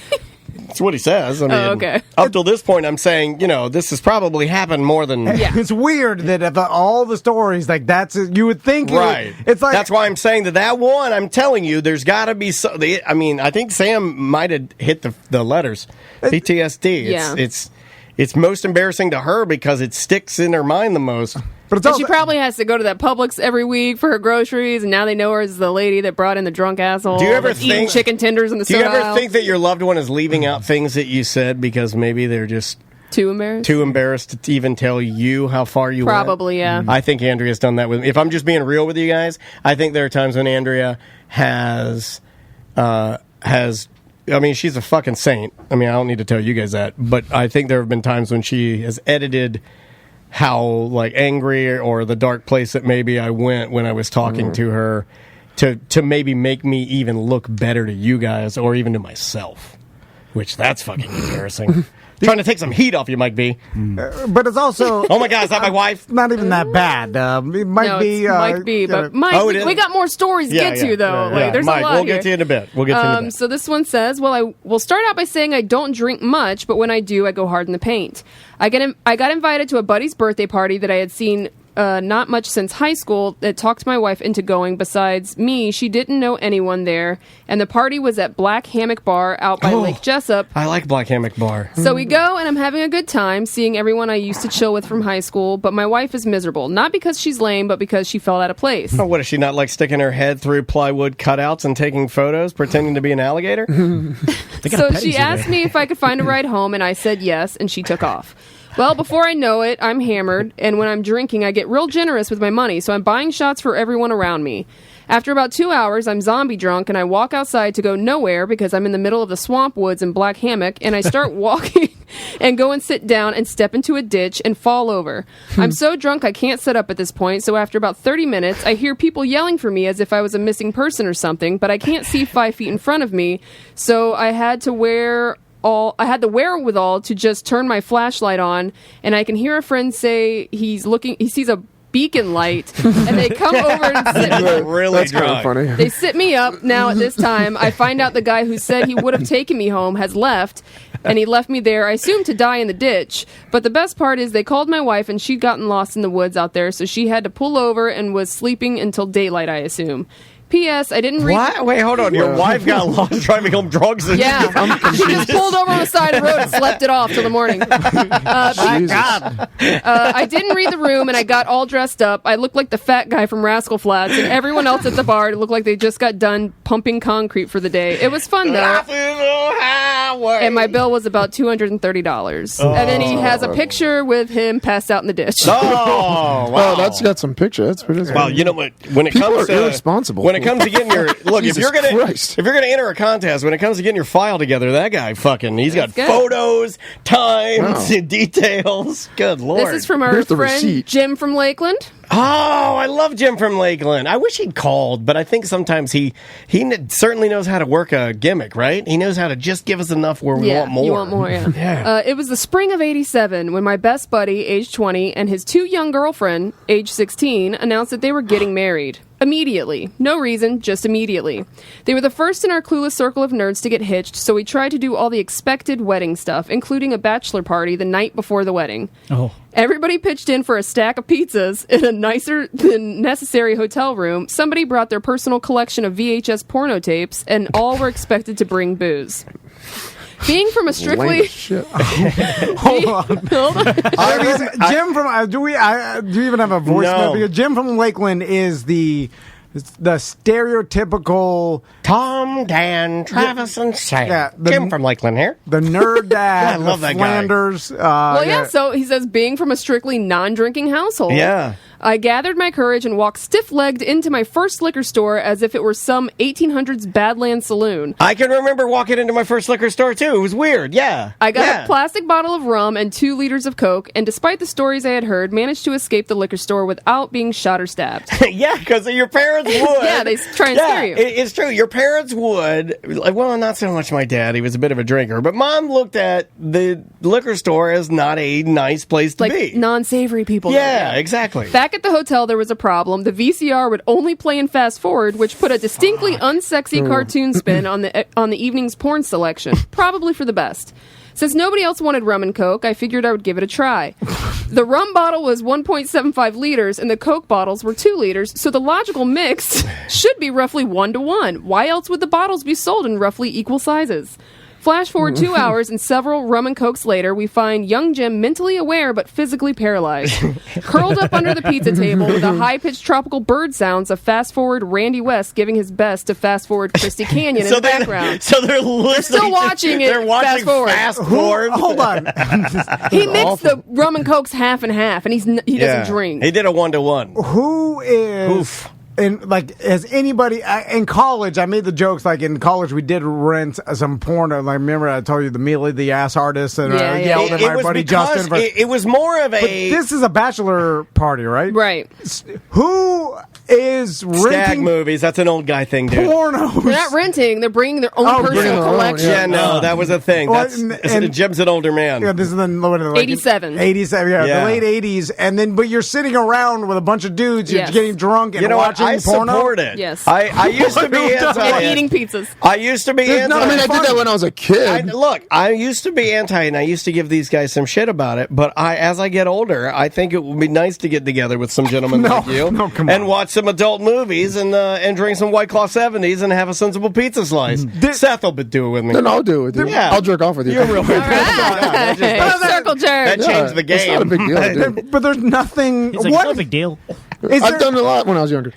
Speaker 1: That's what he says. I mean,
Speaker 6: okay.
Speaker 1: Up till this point, I'm saying, this has probably happened more than...
Speaker 2: Yeah. It's weird that of all the stories, like, you would think...
Speaker 1: Right.
Speaker 2: It's like...
Speaker 1: That's why I'm saying that one, I'm telling you, there's got to be... I think Sam might have hit the letters. PTSD.
Speaker 6: Yeah.
Speaker 1: It's most embarrassing to her because it sticks in her mind the most.
Speaker 2: But it's also,
Speaker 6: she probably has to go to that Publix every week for her groceries, and now they know her as the lady that brought in the drunk asshole.
Speaker 1: Do you ever
Speaker 6: eating chicken tenders in the soda
Speaker 1: Do you ever
Speaker 6: aisle?
Speaker 1: think that your loved one is leaving out things that you said because maybe they're just
Speaker 6: too embarrassed
Speaker 1: to even tell you how far you went?
Speaker 6: Probably, yeah.
Speaker 1: I think Andrea's done that with me. If I'm just being real with you guys, I think there are times when Andrea has I mean, she's a fucking saint. I mean, I don't need to tell you guys that, but I think there have been times when she has edited how angry or the dark place that maybe I went when I was talking to her to maybe make me even look better to you guys or even to myself, which that's fucking embarrassing. Trying to take some heat off you, Mike B.
Speaker 2: But it's also...
Speaker 1: Oh my God, is that my wife?
Speaker 2: Not even that bad. It might be...
Speaker 6: Mike B. But Mike, we got more stories to get to, though.
Speaker 1: Yeah.
Speaker 6: There's
Speaker 1: Mike,
Speaker 6: a lot
Speaker 1: we'll
Speaker 6: here.
Speaker 1: get to you in a bit.
Speaker 6: So this one says, well, I will start out by saying I don't drink much, but when I do, I go hard in the paint. I got invited to a buddy's birthday party that I had seen not much since high school that talked my wife into going. Besides me, she didn't know anyone there, and the party was at Black Hammock Bar out by Lake Jessup.
Speaker 1: I like Black Hammock Bar.
Speaker 6: So we go, and I'm having a good time, seeing everyone I used to chill with from high school, but my wife is miserable. Not because she's lame, but because she felt out of place.
Speaker 1: Oh, what, is she not sticking her head through plywood cutouts and taking photos, pretending to be an alligator?
Speaker 6: So she asked me if I could find a ride home, and I said yes, and she took off. Well, before I know it, I'm hammered, and when I'm drinking, I get real generous with my money, so I'm buying shots for everyone around me. After about 2 hours, I'm zombie drunk, and I walk outside to go nowhere because I'm in the middle of the swamp woods in Black Hammock, and I start walking and go and sit down and step into a ditch and fall over. I'm so drunk I can't sit up at this point, so after about 30 minutes, I hear people yelling for me as if I was a missing person or something, but I can't see 5 feet in front of me, so I had the wherewithal to just turn my flashlight on, and I can hear a friend say he sees a beacon light, and they come over and sit me up.
Speaker 1: That's kind of funny.
Speaker 6: They sit me up. Now at this time, I find out the guy who said he would have taken me home has left, and he left me there, I assume, to die in the ditch. But the best part is they called my wife, and she'd gotten lost in the woods out there, so she had to pull over and was sleeping until daylight, I assume. P.S. I didn't read...
Speaker 1: What? Wait, hold on. Your wife got lost driving home drunk?
Speaker 6: Yeah. She just pulled over on the side of the road and slept it off till the morning.
Speaker 2: God.
Speaker 6: I didn't read the room, and I got all dressed up. I looked like the fat guy from Rascal Flatts, and everyone else at the bar looked like they just got done pumping concrete for the day. It was fun, though.
Speaker 1: way.
Speaker 6: And my bill was about $230. And then he has a picture with him passed out in the ditch.
Speaker 1: Oh, wow.
Speaker 8: Well, that's got some picture. That's pretty.
Speaker 1: Well, you know what? When it
Speaker 8: People
Speaker 1: comes
Speaker 8: are
Speaker 1: to
Speaker 8: irresponsible.
Speaker 1: when it comes to getting your look, if
Speaker 8: Jesus
Speaker 1: you're
Speaker 8: Christ.
Speaker 1: gonna enter a contest, when it comes to getting your file together, that guy he's got
Speaker 6: good.
Speaker 1: photos, times,
Speaker 8: Wow.
Speaker 1: details. Good Lord.
Speaker 6: This is from our
Speaker 8: Here's the
Speaker 6: friend
Speaker 8: receipt.
Speaker 6: Jim from Lakeland.
Speaker 1: Oh, I love Jim from Lakeland. I wish he'd called, but I think sometimes he certainly knows how to work a gimmick, right? He knows how to just give us enough where we want more.
Speaker 6: You want more, yeah.
Speaker 1: Yeah.
Speaker 6: It was the spring of '87 when my best buddy, age 20, and his 2 young girlfriend, age 16, announced that they were getting married. Immediately. No reason, just immediately. They were the first in our clueless circle of nerds to get hitched, so we tried to do all the expected wedding stuff, including a bachelor party the night before the wedding.
Speaker 7: Oh.
Speaker 6: Everybody pitched in for a stack of pizzas in a nicer than necessary hotel room. Somebody brought their personal collection of VHS porno tapes, and all were expected to bring booze. Being from a strictly...
Speaker 8: Lame as shit.
Speaker 2: Hold on. Jim from do you even have a voicemail?
Speaker 1: No.
Speaker 2: Because Jim from Lakeland is the stereotypical
Speaker 1: Tom, Dan, Travis, and Sam.
Speaker 2: Yeah,
Speaker 1: Jim from Lakeland here.
Speaker 2: the nerd dad.
Speaker 1: I love
Speaker 2: the
Speaker 1: that guy.
Speaker 2: Flanders.
Speaker 6: Well, yeah, so he says, being from a strictly non-drinking household.
Speaker 1: Yeah.
Speaker 6: I gathered my courage and walked stiff-legged into my first liquor store as if it were some 1800s Badlands saloon.
Speaker 1: I can remember walking into my first liquor store, too. It was weird. Yeah.
Speaker 6: I got
Speaker 1: Yeah.
Speaker 6: a plastic bottle of rum and 2 liters of Coke, and despite the stories I had heard, managed to escape the liquor store without being shot or stabbed.
Speaker 1: Yeah, because your parents would.
Speaker 6: Yeah, they try and scare you.
Speaker 1: It's true. Your parents would. Well, not so much my dad. He was a bit of a drinker. But Mom looked at the liquor store as not a nice place to
Speaker 6: Like
Speaker 1: be.
Speaker 6: non-savory people.
Speaker 1: Yeah, exactly.
Speaker 6: Back at the hotel, there was a problem. The VCR would only play in fast forward, which put a distinctly unsexy cartoon spin on the evening's porn selection. Probably for the best. Since nobody else wanted rum and Coke, I figured I would give it a try. The rum bottle was 1.75 liters, and the Coke bottles were 2 liters, so the logical mix should be roughly 1-to-1. Why else would the bottles be sold in roughly equal sizes? Flash forward 2 hours, and several rum and Cokes later, we find young Jim mentally aware but physically paralyzed. Curled up under the pizza table with the high-pitched tropical bird sounds of fast-forward Randy West giving his best to fast-forward Christy Canyon in the background.
Speaker 1: So they're listening.
Speaker 6: still watching it
Speaker 1: They're watching
Speaker 6: fast-forward.
Speaker 1: fast forward.
Speaker 2: Hold on.
Speaker 6: He mixed the rum and Cokes half and half, and he doesn't drink.
Speaker 1: He did a 1-to-1.
Speaker 2: Who is...
Speaker 1: Oof.
Speaker 2: And like, has anybody in college? I made the jokes. Like in college, we did rent some porno. Like, remember I told you the Mealy the ass artist and
Speaker 6: Yeah, yeah.
Speaker 2: yelled at my buddy Justin.
Speaker 1: It was more of
Speaker 2: But
Speaker 1: a
Speaker 2: this is a bachelor party, right?
Speaker 6: Right.
Speaker 2: Who is
Speaker 1: stag
Speaker 2: renting
Speaker 1: movies. That's an old guy thing, dude.
Speaker 2: pornos?
Speaker 6: They're not renting. They're bringing their own
Speaker 2: bringing
Speaker 6: personal
Speaker 2: their own,
Speaker 6: collection.
Speaker 1: Yeah, no, that was a thing.
Speaker 2: Well,
Speaker 1: That's
Speaker 2: and-
Speaker 1: Jim's an older man.
Speaker 2: Yeah, this is the what are they, like,
Speaker 6: 87.
Speaker 2: 87, yeah,
Speaker 1: Yeah.
Speaker 2: the late 80s, and then but you're sitting around with a bunch of dudes, you're
Speaker 6: Yes.
Speaker 2: getting drunk and
Speaker 1: You know what?
Speaker 2: watching
Speaker 1: I
Speaker 2: porno.
Speaker 1: support it.
Speaker 6: Yes.
Speaker 1: I used to be anti
Speaker 6: And
Speaker 1: it.
Speaker 6: eating pizzas.
Speaker 1: I used to be
Speaker 2: There's
Speaker 1: anti.
Speaker 2: no-
Speaker 8: I mean, I did that when I was a kid.
Speaker 1: I used to be anti, and I used to give these guys some shit about it. But as I get older, I think it would be nice to get together with some gentlemen like you
Speaker 2: come
Speaker 1: and
Speaker 2: on.
Speaker 1: watch some adult movies and drink some White Claw 70s and have a sensible pizza slice. Seth will do it with me.
Speaker 8: Then I'll do it with you.
Speaker 1: Yeah.
Speaker 8: I'll jerk off with you.
Speaker 1: You're real.
Speaker 6: All right. Circle jerk.
Speaker 1: That changed the game.
Speaker 8: It's not a big deal, dude.
Speaker 2: But there's nothing.
Speaker 7: He's like,
Speaker 2: what
Speaker 7: it's no big deal.
Speaker 2: is
Speaker 8: I've
Speaker 2: there?
Speaker 8: done it a lot when I was younger.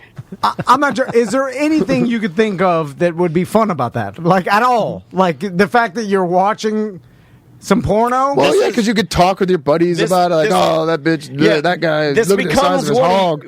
Speaker 2: I'm not sure. Is there anything you could think of that would be fun about that? Like at all? Like the fact that you're watching some porno?
Speaker 8: Well, yeah, because you could talk with your buddies about it. Like, oh, that bitch, that guy,
Speaker 1: This
Speaker 8: look at the size of his hog.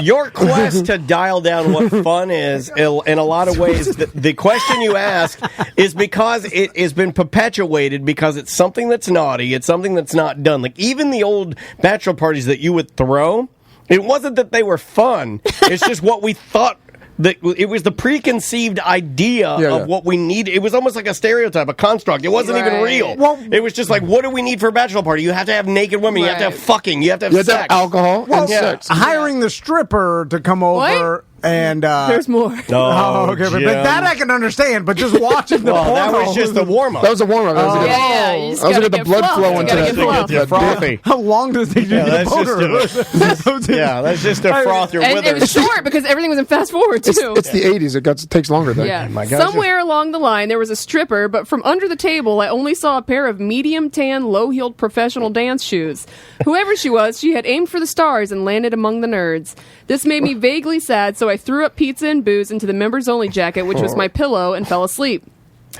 Speaker 1: Your quest to dial down what fun is, in a lot of ways, the question you ask is because it has been perpetuated because it's something that's naughty, it's something that's not done. Like even the old bachelor parties that you would throw, it wasn't that they were fun. It's just what we thought. It was the preconceived idea of what we need. It was almost like a stereotype, a construct. It wasn't even real.
Speaker 2: Well,
Speaker 1: it was just like, what do we need for a bachelor party? You have to have naked women. You have to have fucking. You have to have
Speaker 8: You have to
Speaker 1: sex.
Speaker 8: have alcohol and sex.
Speaker 2: Hiring the stripper to come over and
Speaker 6: There's more.
Speaker 2: Oh, okay, but
Speaker 1: Jim.
Speaker 2: that I can understand. But just watching the porno,
Speaker 1: that was just the warm up.
Speaker 8: That was a warm up. That was to get-
Speaker 6: Yeah, you just
Speaker 8: I was
Speaker 6: gotta
Speaker 8: gonna get the
Speaker 6: get
Speaker 8: blood
Speaker 6: flow.
Speaker 8: flow
Speaker 6: You
Speaker 8: into
Speaker 6: gotta
Speaker 8: that
Speaker 6: get
Speaker 8: thing.
Speaker 6: flow.
Speaker 1: frothy.
Speaker 2: How long does it take to
Speaker 1: Yeah,
Speaker 2: get
Speaker 1: that's
Speaker 2: the boner?
Speaker 1: Yeah, that's just to froth your
Speaker 6: And it was
Speaker 1: withers.
Speaker 6: short because everything was in fast forward too.
Speaker 8: It's the 80s. It takes longer. Then.
Speaker 6: Yeah.
Speaker 1: my gosh.
Speaker 6: Somewhere along the line, there was a stripper, but from under the table, I only saw a pair of medium tan, low-heeled professional dance shoes. Whoever she was, she had aimed for the stars and landed among the nerds. This made me vaguely sad, so I threw up pizza and booze into the members-only jacket, which was my pillow, and fell asleep.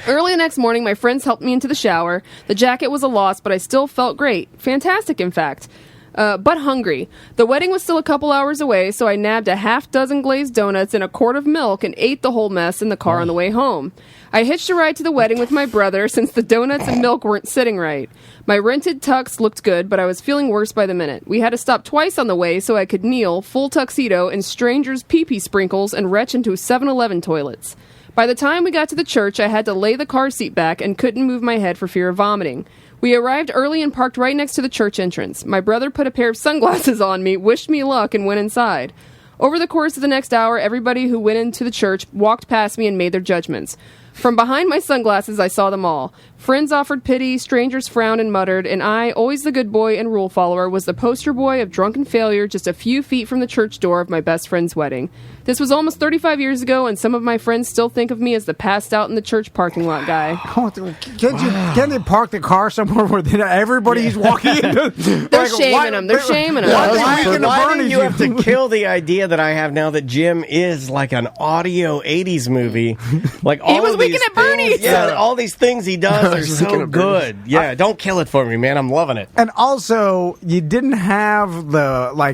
Speaker 6: Early the next morning, my friends helped me into the shower. The jacket was a loss, but I still felt great. Fantastic, in fact. But hungry. The wedding was still a couple hours away, so I nabbed a half dozen glazed donuts and a quart of milk and ate the whole mess in the car on the way home. I hitched a ride to the wedding with my brother since the donuts and milk weren't sitting right. My rented tux looked good, but I was feeling worse by the minute. We had to stop twice on the way so I could kneel, full tuxedo, in strangers' pee-pee sprinkles and retch into 7-Eleven toilets. By the time we got to the church, I had to lay the car seat back and couldn't move my head for fear of vomiting. We arrived early and parked right next to the church entrance. My brother put a pair of sunglasses on me, wished me luck, and went inside. Over the course of the next hour, everybody who went into the church walked past me and made their judgments. From behind my sunglasses, I saw them all. Friends offered pity, strangers frowned and muttered, and I, always the good boy and rule follower, was the poster boy of drunken failure just a few feet from the church door of my best friend's wedding. This was almost 35 years ago, and some of my friends still think of me as the passed out in the church parking lot guy.
Speaker 2: Can't they park the car somewhere where everybody's walking into?
Speaker 6: They're shaming them. They're shaming them.
Speaker 1: Why do you have to kill the idea that I have now that Jim is like an audio 80s movie? Like all
Speaker 6: he was
Speaker 1: of
Speaker 6: Weekend
Speaker 1: these
Speaker 6: at Bernie's.
Speaker 1: things, yeah, all these things he does are so good. Yeah, don't kill it for me, man. I'm loving it.
Speaker 2: And also, you didn't have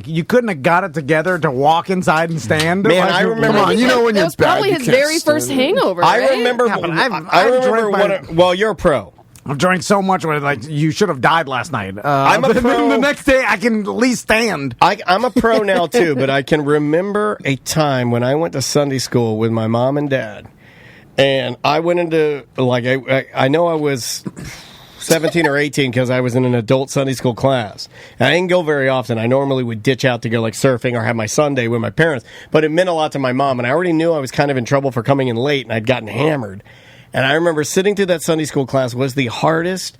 Speaker 2: you couldn't have got it together to walk inside and stand.
Speaker 1: Man, I remember.
Speaker 8: When
Speaker 6: that
Speaker 8: you're
Speaker 6: was probably his very first hangover.
Speaker 1: I
Speaker 6: right?
Speaker 1: remember.
Speaker 2: Yeah, but
Speaker 1: I remember. Well, you're a pro.
Speaker 2: I've drank so much when you should have died last night.
Speaker 1: I'm a pro.
Speaker 2: The next day, I can at least stand.
Speaker 1: I'm a pro now too, but I can remember a time when I went to Sunday school with my mom and dad, and I went into I know I was 17 or 18 because I was in an adult Sunday school class. And I didn't go very often. I normally would ditch out to go surfing or have my Sunday with my parents, but it meant a lot to my mom, and I already knew I was kind of in trouble for coming in late, and I'd gotten hammered. And I remember sitting through that Sunday school class was the hardest.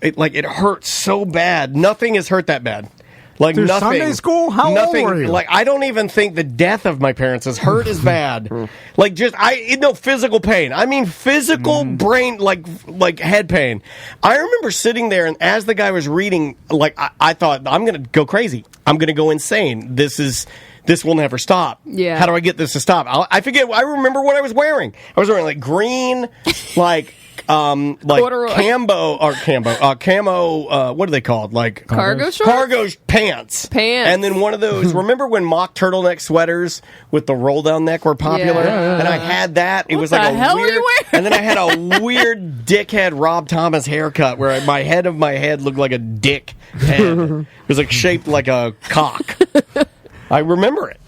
Speaker 1: It hurt so bad. Nothing has hurt that bad.
Speaker 2: Through
Speaker 1: Nothing.
Speaker 2: Sunday school? How old were you?
Speaker 1: I don't even think the death of my parents has hurt as bad. No physical pain. I mean physical brain, head pain. I remember sitting there, and as the guy was reading, I thought, I'm going to go crazy. I'm going to go insane. This will never stop.
Speaker 6: Yeah.
Speaker 1: How do I get this to stop? I forget. I remember what I was wearing. I was wearing green, camo, what are they called?
Speaker 6: Cargo shorts?
Speaker 1: Cargo pants. And then one of those, remember when mock turtleneck sweaters with the roll down neck were popular?
Speaker 6: Yeah.
Speaker 1: And I had that. It was
Speaker 6: the
Speaker 1: like
Speaker 6: hell
Speaker 1: a
Speaker 6: were you
Speaker 1: weird,
Speaker 6: wearing?
Speaker 1: and then I had a weird dickhead Rob Thomas haircut where my head looked like a dick head. It was shaped like a cock. I remember it.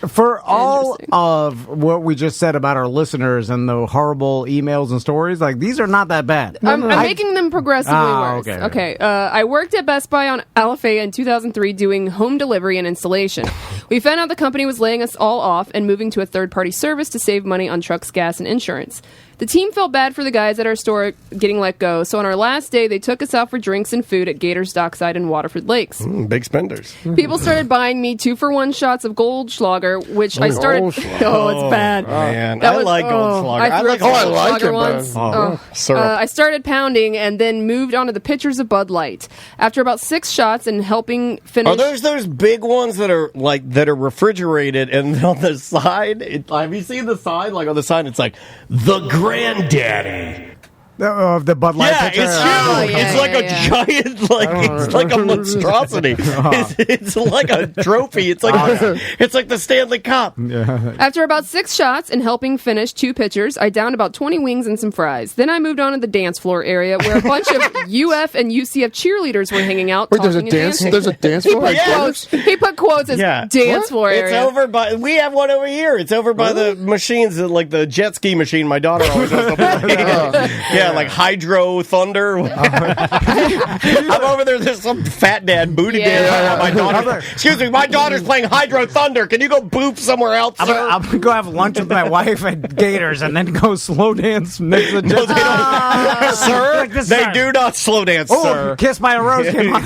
Speaker 2: For all of what we just said about our listeners and the horrible emails and stories, these are not that bad.
Speaker 6: I'm making them progressively worse.
Speaker 2: Okay.
Speaker 6: I worked at Best Buy on Alafaya in 2003 doing home delivery and installation. We found out the company was laying us all off and moving to a third-party service to save money on trucks, gas, and insurance. The team felt bad for the guys at our store getting let go, so on our last day, they took us out for drinks and food at Gators Dockside and Waterford Lakes.
Speaker 1: Big spenders.
Speaker 6: People started buying me 2-for-1 shots of Goldschlager, which I started... Oh, it's bad.
Speaker 1: Man, I like Goldschlager.
Speaker 6: I like Goldschlager once.
Speaker 1: Syrup.
Speaker 6: I started pounding and then moved on to the pitchers of Bud Light. After about 6 shots and helping finish...
Speaker 1: Are those big ones that are that are refrigerated, and on the side, have you seen the side? On the side, it's the granddaddy.
Speaker 2: Of the Bud Light
Speaker 1: yeah,
Speaker 2: picture?
Speaker 1: It's huge. It's a giant, it's like a monstrosity. It's like a trophy. It's like the Stanley Cup.
Speaker 2: Yeah.
Speaker 6: After about 6 shots and helping finish 2 pitchers, I downed about 20 wings and some fries. Then I moved on to the dance floor area where a bunch of UF and UCF cheerleaders were hanging out.
Speaker 8: Wait, there's a dance floor?
Speaker 6: He put quotes as dance floor area.
Speaker 1: It's over by, we have one over here. It's over by the machines, the jet ski machine my daughter always has to play. Yeah, Hydro Thunder. I'm over there. There's some fat dad booty dance. My daughter. Excuse me, my daughter's playing Hydro Thunder. Can you go boop somewhere else, sir?
Speaker 2: I'm gonna go have lunch with my wife at Gators and then go slow dance next to the jet ski.
Speaker 1: Sir, they do not slow dance, sir.
Speaker 2: Kiss My Rose came on.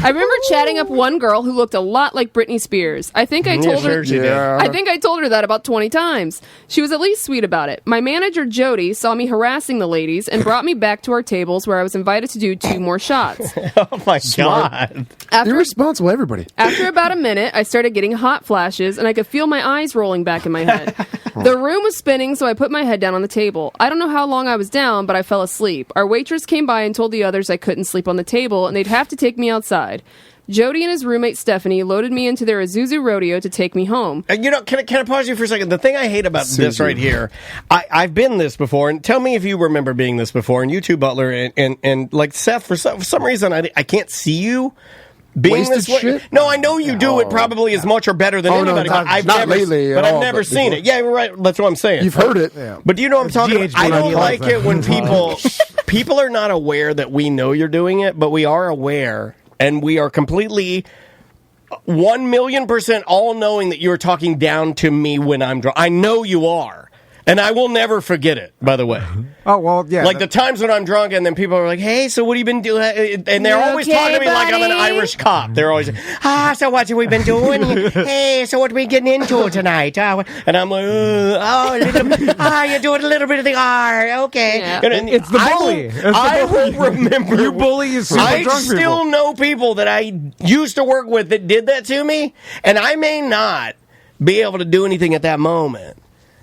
Speaker 6: I remember chatting up one girl who looked a lot like Britney Spears. I think I told her. I think I told her that about 20 times. She was at least sweet about it. My manager Jody saw me harassing the ladies and brought me back to our tables where I was invited to do 2 more shots.
Speaker 1: Oh my God!
Speaker 8: You're responsible, everybody.
Speaker 6: After about a minute, I started getting hot flashes, and I could feel my eyes rolling back in my head. The room was spinning, so I put my head down on the table. I don't know how long I was down, but I fell asleep. Our waitress came by and told the others I couldn't sleep on the table, and they'd have to take me outside. Jody and his roommate Stephanie loaded me into their Isuzu rodeo to take me home.
Speaker 1: You know, can I pause you for a second? The thing I hate about this right here, I've been this before, and tell me if you remember being this before, and you too, Butler, and like Seth, for some reason, I can't see you being
Speaker 8: Wasted
Speaker 1: this way.
Speaker 8: shit?
Speaker 1: No, I know you do it probably as much or better than anybody, but I've
Speaker 8: not
Speaker 1: never,
Speaker 8: lately
Speaker 1: but
Speaker 8: at
Speaker 1: I've
Speaker 8: all,
Speaker 1: never
Speaker 8: but
Speaker 1: seen
Speaker 8: before.
Speaker 1: it. Yeah, right. That's what I'm saying.
Speaker 8: You've heard it.
Speaker 1: But do you know what I'm talking about? I don't like it when
Speaker 2: people
Speaker 1: people are not aware that we know you're doing it, but we are aware, and we are completely 1,000,000% all knowing that you're talking down to me when I'm drunk. I know you are. And I will never forget it, by the way.
Speaker 2: Oh, well, yeah.
Speaker 1: Like the times when I'm drunk and then people are like, hey, so what have you been doing? And they're always talking to me like I'm an Irish cop. They're always, so what have we been doing? Hey, so what are we getting into tonight? And I'm like, you're doing a little bit of the R. Okay.
Speaker 6: Yeah.
Speaker 1: And
Speaker 2: It's the bully.
Speaker 1: I will remember.
Speaker 2: Your bully is super
Speaker 1: I
Speaker 2: drunk
Speaker 1: still
Speaker 2: people.
Speaker 1: know people that I used to work with that did that to me, and I may not be able to do anything at that moment.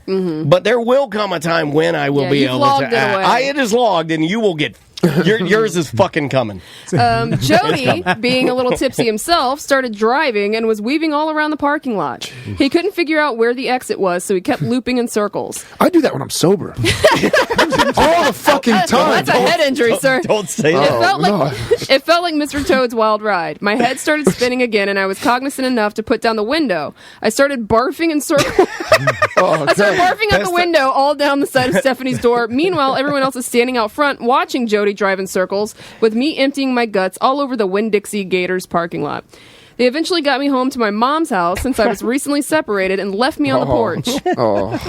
Speaker 1: Mm-hmm. But there will come a time when I will be able to act. It is logged, and you will get yours is fucking coming.
Speaker 6: Jody, being a little tipsy himself, started driving and was weaving all around the parking lot. He couldn't figure out where the exit was, so he kept looping in circles.
Speaker 8: I do that when I'm sober. All the fucking time.
Speaker 6: That's a head injury, sir.
Speaker 1: Don't say that.
Speaker 6: It felt like Mr. Toad's wild ride. My head started spinning again, and I was cognizant enough to put down the window. I started barfing in circles. I started barfing out the window all down the side of Stephanie's door. Meanwhile, everyone else is standing out front watching Jody drive in circles, with me emptying my guts all over the Winn-Dixie Gators parking lot. They eventually got me home to my mom's house since I was recently separated and left me on the porch.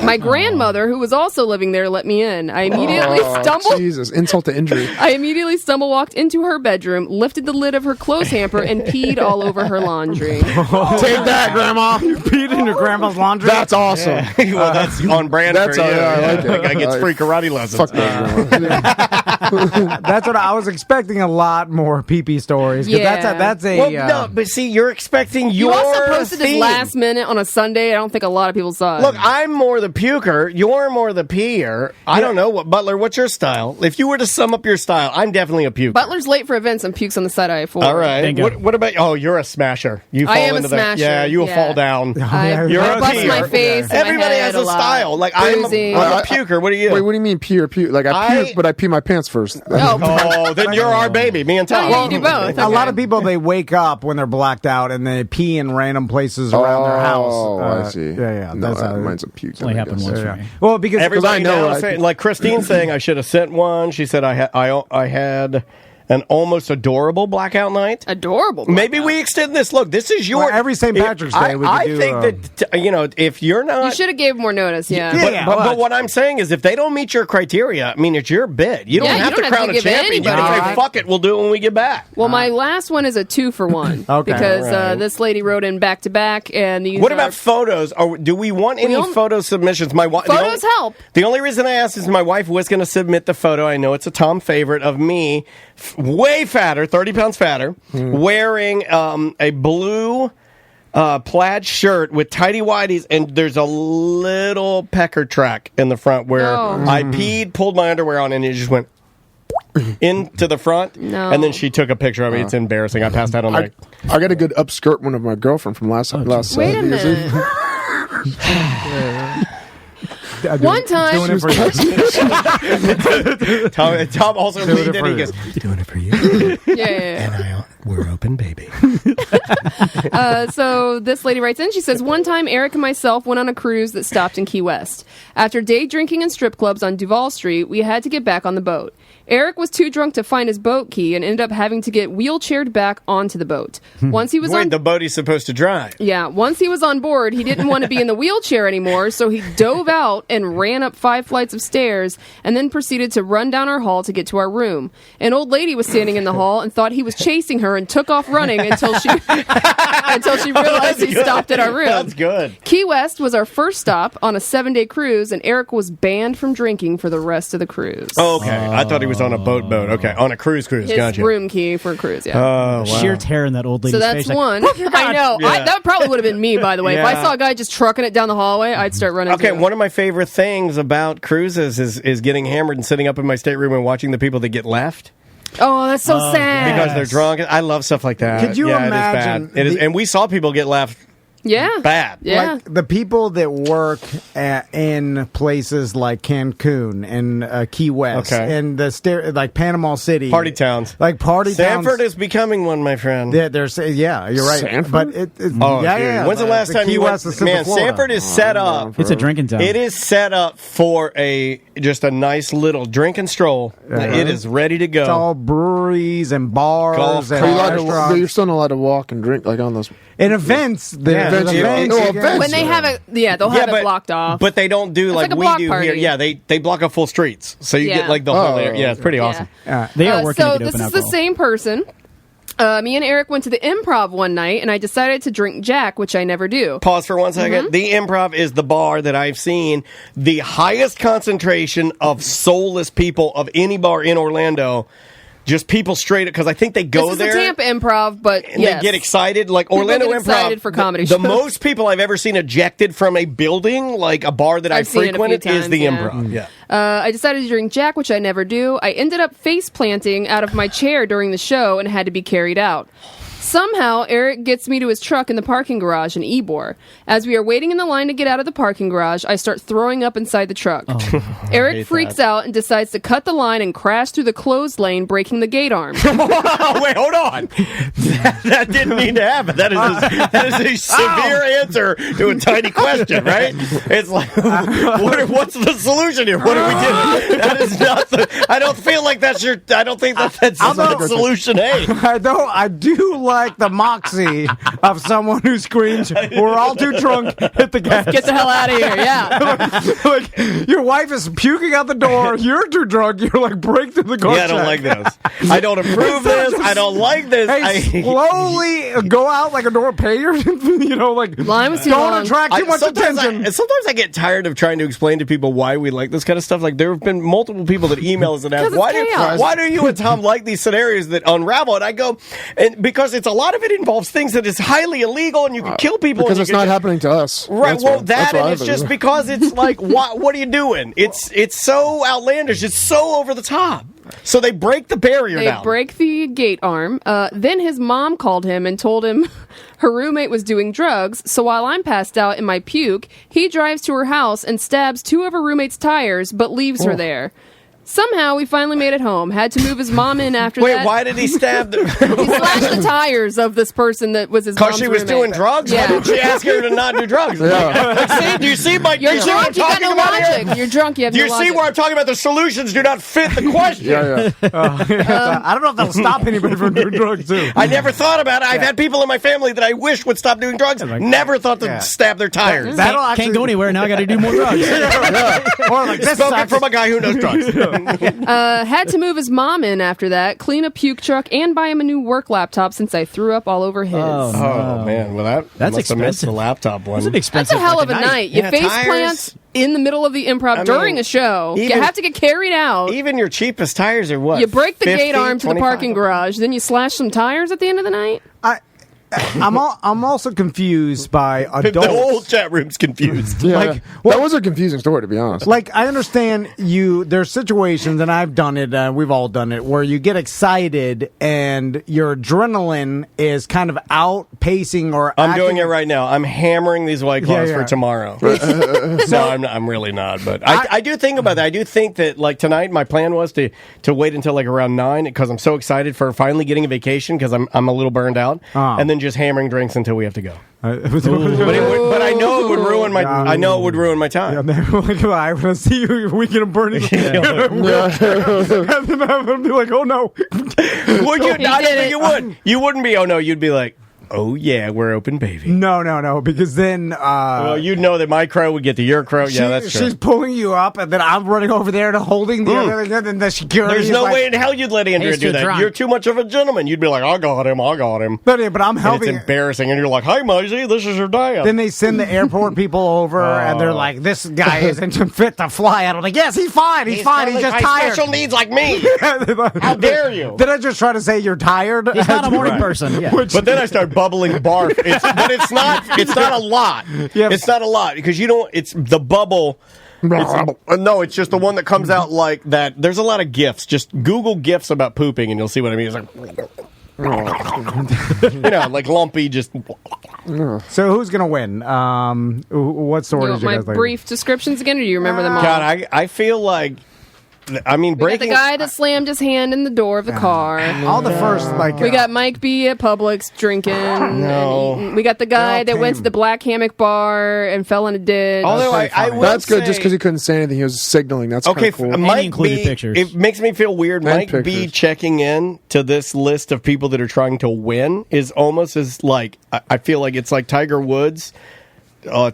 Speaker 6: My grandmother, who was also living there, let me in. I immediately stumbled.
Speaker 8: Jesus, insult to injury.
Speaker 6: I immediately walked into her bedroom, lifted the lid of her clothes hamper, and peed all over her laundry.
Speaker 8: Take that, Grandma.
Speaker 2: You peed in your grandma's laundry?
Speaker 8: That's awesome.
Speaker 1: Yeah. Well, that's on brand for you.
Speaker 8: I like it.
Speaker 1: That guy gets free karate lessons.
Speaker 8: Fuck that.
Speaker 2: That's what I was expecting. A lot more Peepee stories.
Speaker 6: Yeah.
Speaker 2: That's a.
Speaker 1: Well, no, but see, you're expecting your
Speaker 6: You also posted
Speaker 1: theme.
Speaker 6: this last minute on a Sunday. I don't think a lot of people saw it.
Speaker 1: Look, I'm more the puker. You're more the peer. I don't know. Butler, what's your style? If you were to sum up your style, I'm definitely a puker.
Speaker 6: Butler's late for events and pukes on the side of I-4.
Speaker 1: All right. What about... Oh, you're a smasher. You fall
Speaker 6: I am
Speaker 1: into
Speaker 6: a smasher.
Speaker 1: That. Yeah, you'll fall down.
Speaker 2: You're
Speaker 6: I
Speaker 1: a
Speaker 6: bust
Speaker 1: peer.
Speaker 6: my face.
Speaker 1: Everybody
Speaker 6: my
Speaker 1: has
Speaker 6: head
Speaker 1: a style. Like, I'm a puker. What are you?
Speaker 8: Wait, what do you mean puke? Like, I puke, but I pee my pants first.
Speaker 1: Oh, then you're our baby. Me and Tom.
Speaker 6: Oh, yeah, you do both.
Speaker 2: A lot of people, they wake up when they're blacked out and they pee in random places around their house.
Speaker 8: Oh, I see.
Speaker 2: Yeah.
Speaker 8: No,
Speaker 2: That's how
Speaker 8: mine's a puke.
Speaker 7: It's only happened once for me.
Speaker 2: Well, because
Speaker 1: Everybody
Speaker 8: I know,
Speaker 1: now saying, like Christine's saying, I should have sent one. She said I had an almost adorable blackout night.
Speaker 6: Adorable.
Speaker 1: Maybe we extend this. Look, this is your
Speaker 2: every St. Patrick's Day.
Speaker 1: I think that if you're not,
Speaker 6: You should have gave more notice. Yeah.
Speaker 1: But what I'm saying is, if they don't meet your criteria, I mean, it's your bid. You don't have to crown a
Speaker 6: give
Speaker 1: champion. You
Speaker 6: anybody.
Speaker 1: can say, fuck it, we'll do it when we get back.
Speaker 6: Well, my last one is a 2-for-1.
Speaker 2: Okay.
Speaker 6: Because this lady wrote in back to back, and these
Speaker 1: What about photos? Do we want any photo submissions? My wife.
Speaker 6: Photos help.
Speaker 1: The only reason I asked is my wife was going to submit the photo. I know it's a Tom favorite of me, way fatter, 30 pounds fatter, wearing a blue plaid shirt with tighty whities, and there's a little pecker track in the front where I peed, pulled my underwear on, and it just went into the front.
Speaker 6: No.
Speaker 1: And then she took a picture of it. It's embarrassing. I passed out on that.
Speaker 8: I got a good upskirt one of my girlfriend from last
Speaker 6: Wait a minute. One time,
Speaker 2: doing it for you.
Speaker 1: Tom also leaned in. He goes, "Doing it for you."
Speaker 6: Yeah.
Speaker 1: And we're open, baby.
Speaker 6: So this lady writes in. She says, one time Eric and myself went on a cruise that stopped in Key West. After day drinking in strip clubs on Duval Street, we had to get back on the boat. Eric was too drunk to find his boat key and ended up having to get wheelchaired back onto the boat. Once he was
Speaker 1: the boat he's supposed to drive.
Speaker 6: Yeah, once he was on board, he didn't want to be in the wheelchair anymore, so he dove out and ran up 5 flights of stairs and then proceeded to run down our hall to get to our room. An old lady was standing in the hall and thought he was chasing her and took off running until she realized he stopped at our room.
Speaker 1: That's good.
Speaker 6: Key West was our first stop on a 7-day cruise, and Eric was banned from drinking for the rest of the cruise.
Speaker 1: Oh, okay. I thought he was on a boat. Okay, on a cruise.
Speaker 6: His
Speaker 1: Gotcha.
Speaker 6: room key for a cruise, yeah.
Speaker 1: Oh, wow.
Speaker 7: Sheer terror in that old lady's
Speaker 6: So that's
Speaker 7: face.
Speaker 6: one. I know.
Speaker 1: Yeah.
Speaker 6: That probably would have been me, by the way. If I
Speaker 1: Yeah.
Speaker 6: saw a guy just trucking it down the hallway, I'd start running.
Speaker 1: Okay,
Speaker 6: too.
Speaker 1: one of my favorite things about cruises is getting hammered and sitting up in my stateroom and watching the people that get left
Speaker 6: Oh, that's so sad.
Speaker 1: because they're drunk. I love stuff like that.
Speaker 2: Could you imagine
Speaker 1: It is bad. It is, and we saw people get left
Speaker 6: Yeah.
Speaker 1: bad.
Speaker 6: Yeah.
Speaker 2: Like the people that work in places like Cancun and Key West
Speaker 1: Okay.
Speaker 2: and like Panama City,
Speaker 1: Party towns.
Speaker 2: like party
Speaker 1: Sanford
Speaker 2: towns.
Speaker 1: is becoming one, my friend.
Speaker 2: Yeah, you're right.
Speaker 8: Sanford?
Speaker 2: But
Speaker 1: Oh,
Speaker 2: yeah,
Speaker 1: dude.
Speaker 2: yeah.
Speaker 1: When's the last time
Speaker 2: Key
Speaker 1: you
Speaker 2: West
Speaker 1: went?
Speaker 2: is Central
Speaker 1: Man,
Speaker 2: Florida.
Speaker 1: Sanford is set up.
Speaker 7: It's a drinking town.
Speaker 1: It is set up for just a nice little drink and stroll. It is ready to go.
Speaker 2: It's all breweries and bars
Speaker 1: Golf
Speaker 2: and
Speaker 8: Are you allowed to,
Speaker 2: restaurants.
Speaker 8: but you're still not allowed to walk and drink like on those.
Speaker 2: In events,
Speaker 1: Yeah,
Speaker 2: there's
Speaker 8: events.
Speaker 2: events.
Speaker 8: Oh, events.
Speaker 6: When they have it, they'll have it blocked off.
Speaker 1: But they don't do like
Speaker 6: like a
Speaker 1: we
Speaker 6: block
Speaker 1: do
Speaker 6: party.
Speaker 1: here. Yeah, they block up full streets, so you
Speaker 6: Yeah.
Speaker 1: get like the whole area. Yeah, it's pretty awesome.
Speaker 7: They are working
Speaker 6: so
Speaker 7: to get
Speaker 6: this
Speaker 7: open
Speaker 6: is
Speaker 7: alcohol.
Speaker 6: the same person. Me and Eric went to the Improv one night, and I decided to drink Jack, which I never do.
Speaker 1: Pause for 1 second.
Speaker 6: Mm-hmm.
Speaker 1: The Improv is the bar that I've seen the highest concentration of soulless people of any bar in Orlando. Just people straight up, because I think they go
Speaker 6: This is
Speaker 1: there.
Speaker 6: the Tampa Improv, but
Speaker 1: And
Speaker 6: yes.
Speaker 1: they get excited, like
Speaker 6: People
Speaker 1: Orlando
Speaker 6: get
Speaker 1: Improv.
Speaker 6: excited for comedy
Speaker 1: the
Speaker 6: shows.
Speaker 1: most people I've ever seen ejected from a building, like a bar that
Speaker 6: I've
Speaker 1: I
Speaker 6: seen it a few
Speaker 1: frequented, is
Speaker 6: times,
Speaker 1: the
Speaker 6: yeah.
Speaker 1: Improv. Yeah.
Speaker 6: I decided to drink Jack, which I never do. I ended up face planting out of my chair during the show and had to be carried out. Somehow, Eric gets me to his truck in the parking garage in Ybor. As we are waiting in the line to get out of the parking garage, I start throwing up inside the truck. Eric freaks out and decides to cut the line and crash through the closed lane, breaking the gate arm.
Speaker 1: Wait, hold on. That didn't need to happen. That is a severe answer to a tiny question, right? It's like, what's the solution here? What do we do? That is not I don't feel like that's your. I don't think that's solution A.
Speaker 2: I do like the moxie of someone who screams, "We're all too drunk. Hit the gas.
Speaker 6: Get the hell out of here!" Yeah.
Speaker 2: Like your wife is puking out the door. You're too drunk. You're like break through the car.
Speaker 1: Yeah, I don't like this. I don't approve this. I don't like this.
Speaker 2: Hey, slowly go out like a door. Pay your, like
Speaker 6: Line was too
Speaker 2: don't
Speaker 6: long.
Speaker 2: attract too much attention.
Speaker 1: Sometimes I get tired of trying to explain to people why we like this kind of stuff. Like there have been multiple people that email us and ask,
Speaker 6: 'Cause it's chaos.
Speaker 1: why do you and Tom like these scenarios that unravel? And I go, because it's a lot of it involves things that is highly illegal and you can kill people.
Speaker 8: Because
Speaker 1: and
Speaker 8: it's not happening to us.
Speaker 1: Right,
Speaker 8: That's
Speaker 1: well,
Speaker 8: why-
Speaker 1: that
Speaker 8: that's why
Speaker 1: and
Speaker 8: I
Speaker 1: it's
Speaker 8: believe
Speaker 1: just
Speaker 8: it.
Speaker 1: because it's like, what are you doing? It's so outlandish. It's so over the top. So they break the barrier
Speaker 6: They
Speaker 1: down.
Speaker 6: break the gate arm. Then his mom called him and told him her roommate was doing drugs. So while I'm passed out in my puke, he drives to her house and stabs 2 of her roommate's tires, but leaves her there. Somehow, we finally made it home. Had to move his mom in after
Speaker 1: Wait,
Speaker 6: that.
Speaker 1: why did he stab the...
Speaker 6: He slashed the tires of this person that was his mom's
Speaker 1: Because she was
Speaker 6: roommate.
Speaker 1: doing drugs?
Speaker 6: Yeah.
Speaker 1: Why didn't she ask her to not do drugs? Like, see, do you see my...
Speaker 6: You're
Speaker 1: you see what I'm
Speaker 6: drunk. You got
Speaker 1: talking
Speaker 6: no
Speaker 1: about here?
Speaker 6: logic. You're drunk. You have
Speaker 1: Do
Speaker 6: no
Speaker 1: you see
Speaker 6: logic.
Speaker 1: where I'm talking about the solutions do not fit the question?
Speaker 2: I don't know if that'll stop anybody from doing drugs too.
Speaker 1: I never thought about it. I've had people in my family that I wish would stop doing drugs. Never thought to stab their tires.
Speaker 2: That'll
Speaker 7: Can't go anywhere. Now I got to do more drugs.
Speaker 2: Or like this
Speaker 1: Spoken
Speaker 2: sucks.
Speaker 1: from a guy who knows drugs.
Speaker 6: Had to move his mom in after that, clean a puke truck, and buy him a new work laptop since I threw up all over his.
Speaker 1: Oh, man. Well,
Speaker 7: That's
Speaker 1: must have missed
Speaker 7: expensive.
Speaker 1: the laptop one.
Speaker 7: It's an
Speaker 6: That's
Speaker 7: expensive
Speaker 6: a hell of a
Speaker 7: fucking
Speaker 6: night. You
Speaker 1: Yeah,
Speaker 6: face
Speaker 1: tires.
Speaker 6: plant in the middle of the improv
Speaker 1: I
Speaker 6: during
Speaker 1: mean,
Speaker 6: a show. You
Speaker 1: even-
Speaker 6: have to get carried out.
Speaker 1: Even your cheapest tires are what?
Speaker 6: You break the
Speaker 1: 50,
Speaker 6: gate arm to the
Speaker 1: 25?
Speaker 6: parking garage, then you slash some tires at the end of the night.
Speaker 2: I'm also confused by
Speaker 1: The
Speaker 2: adults.
Speaker 1: whole chat room's confused.
Speaker 8: Yeah,
Speaker 2: Like,
Speaker 8: yeah. That was a confusing story, to be honest.
Speaker 2: Like, I understand there's situations, and I've done it, we've all done it, where you get excited and your adrenaline is kind of outpacing or
Speaker 1: I'm doing it right now. I'm hammering these White Claws
Speaker 2: Yeah, yeah.
Speaker 1: for tomorrow. No, I'm really not. But I do think about that. I do think that, like, tonight my plan was to wait until, like, around 9 because I'm so excited for finally getting a vacation because I'm a little burned out. And then then just hammering drinks until we have to go.
Speaker 2: But
Speaker 1: But I know it would ruin my. I know it would ruin my time.
Speaker 2: I want to see you weekend of Bernie. And then I'm going to be like, oh no.
Speaker 1: Would you? I don't think you would. You wouldn't be. Oh no, you'd be like, oh yeah, we're open, baby.
Speaker 2: No, because then
Speaker 1: well, you'd know that my crow would get to your crow. Yeah, that's true.
Speaker 2: She's pulling you up, and then I'm running over there to holding the other, and then the security.
Speaker 1: There's no way in hell you'd let Andrea do that.
Speaker 7: Drunk.
Speaker 1: You're too much of a gentleman. You'd be like, I got him.
Speaker 2: But I'm helping.
Speaker 1: And it's embarrassing, and you're like, hi, Maisie, this is your dad.
Speaker 2: Then they send the airport people over, and they're like, this guy isn't fit to fly out. I'm like, yes, he's fine. He's fine. He's just tired.
Speaker 1: Special needs like me. How dare you?
Speaker 2: Then I just try to say you're tired.
Speaker 7: He's not a morning person. Yeah.
Speaker 1: But then I start bubbling barf. But it's not a lot.
Speaker 2: Yep.
Speaker 1: It's not a lot because you don't. It's the bubble. No, it's just the one that comes out like that. There's a lot of GIFs. Just Google GIFs about pooping, and you'll see what I mean. It's like, like lumpy. Just.
Speaker 2: So who's gonna win? What story did you guys
Speaker 6: my brief descriptions again, or do you remember them all?
Speaker 1: God, I feel like. I mean,
Speaker 6: we got the guy that slammed his hand in the door of the car.
Speaker 2: All the first,
Speaker 6: we got Mike B at Publix drinking.
Speaker 1: No.
Speaker 6: We got the guy that went to the Black Hammock Bar and fell in a ditch.
Speaker 1: Although I will
Speaker 8: that's good,
Speaker 1: say,
Speaker 8: just because he couldn't say anything. He was signaling. That's
Speaker 1: okay.
Speaker 8: Cool.
Speaker 1: Mike
Speaker 7: included
Speaker 1: B,
Speaker 7: pictures.
Speaker 1: It makes me feel weird.
Speaker 8: And
Speaker 1: Mike B
Speaker 8: pictures.
Speaker 1: checking in to this list of people that are trying to win is almost as like I feel like it's like Tiger Woods.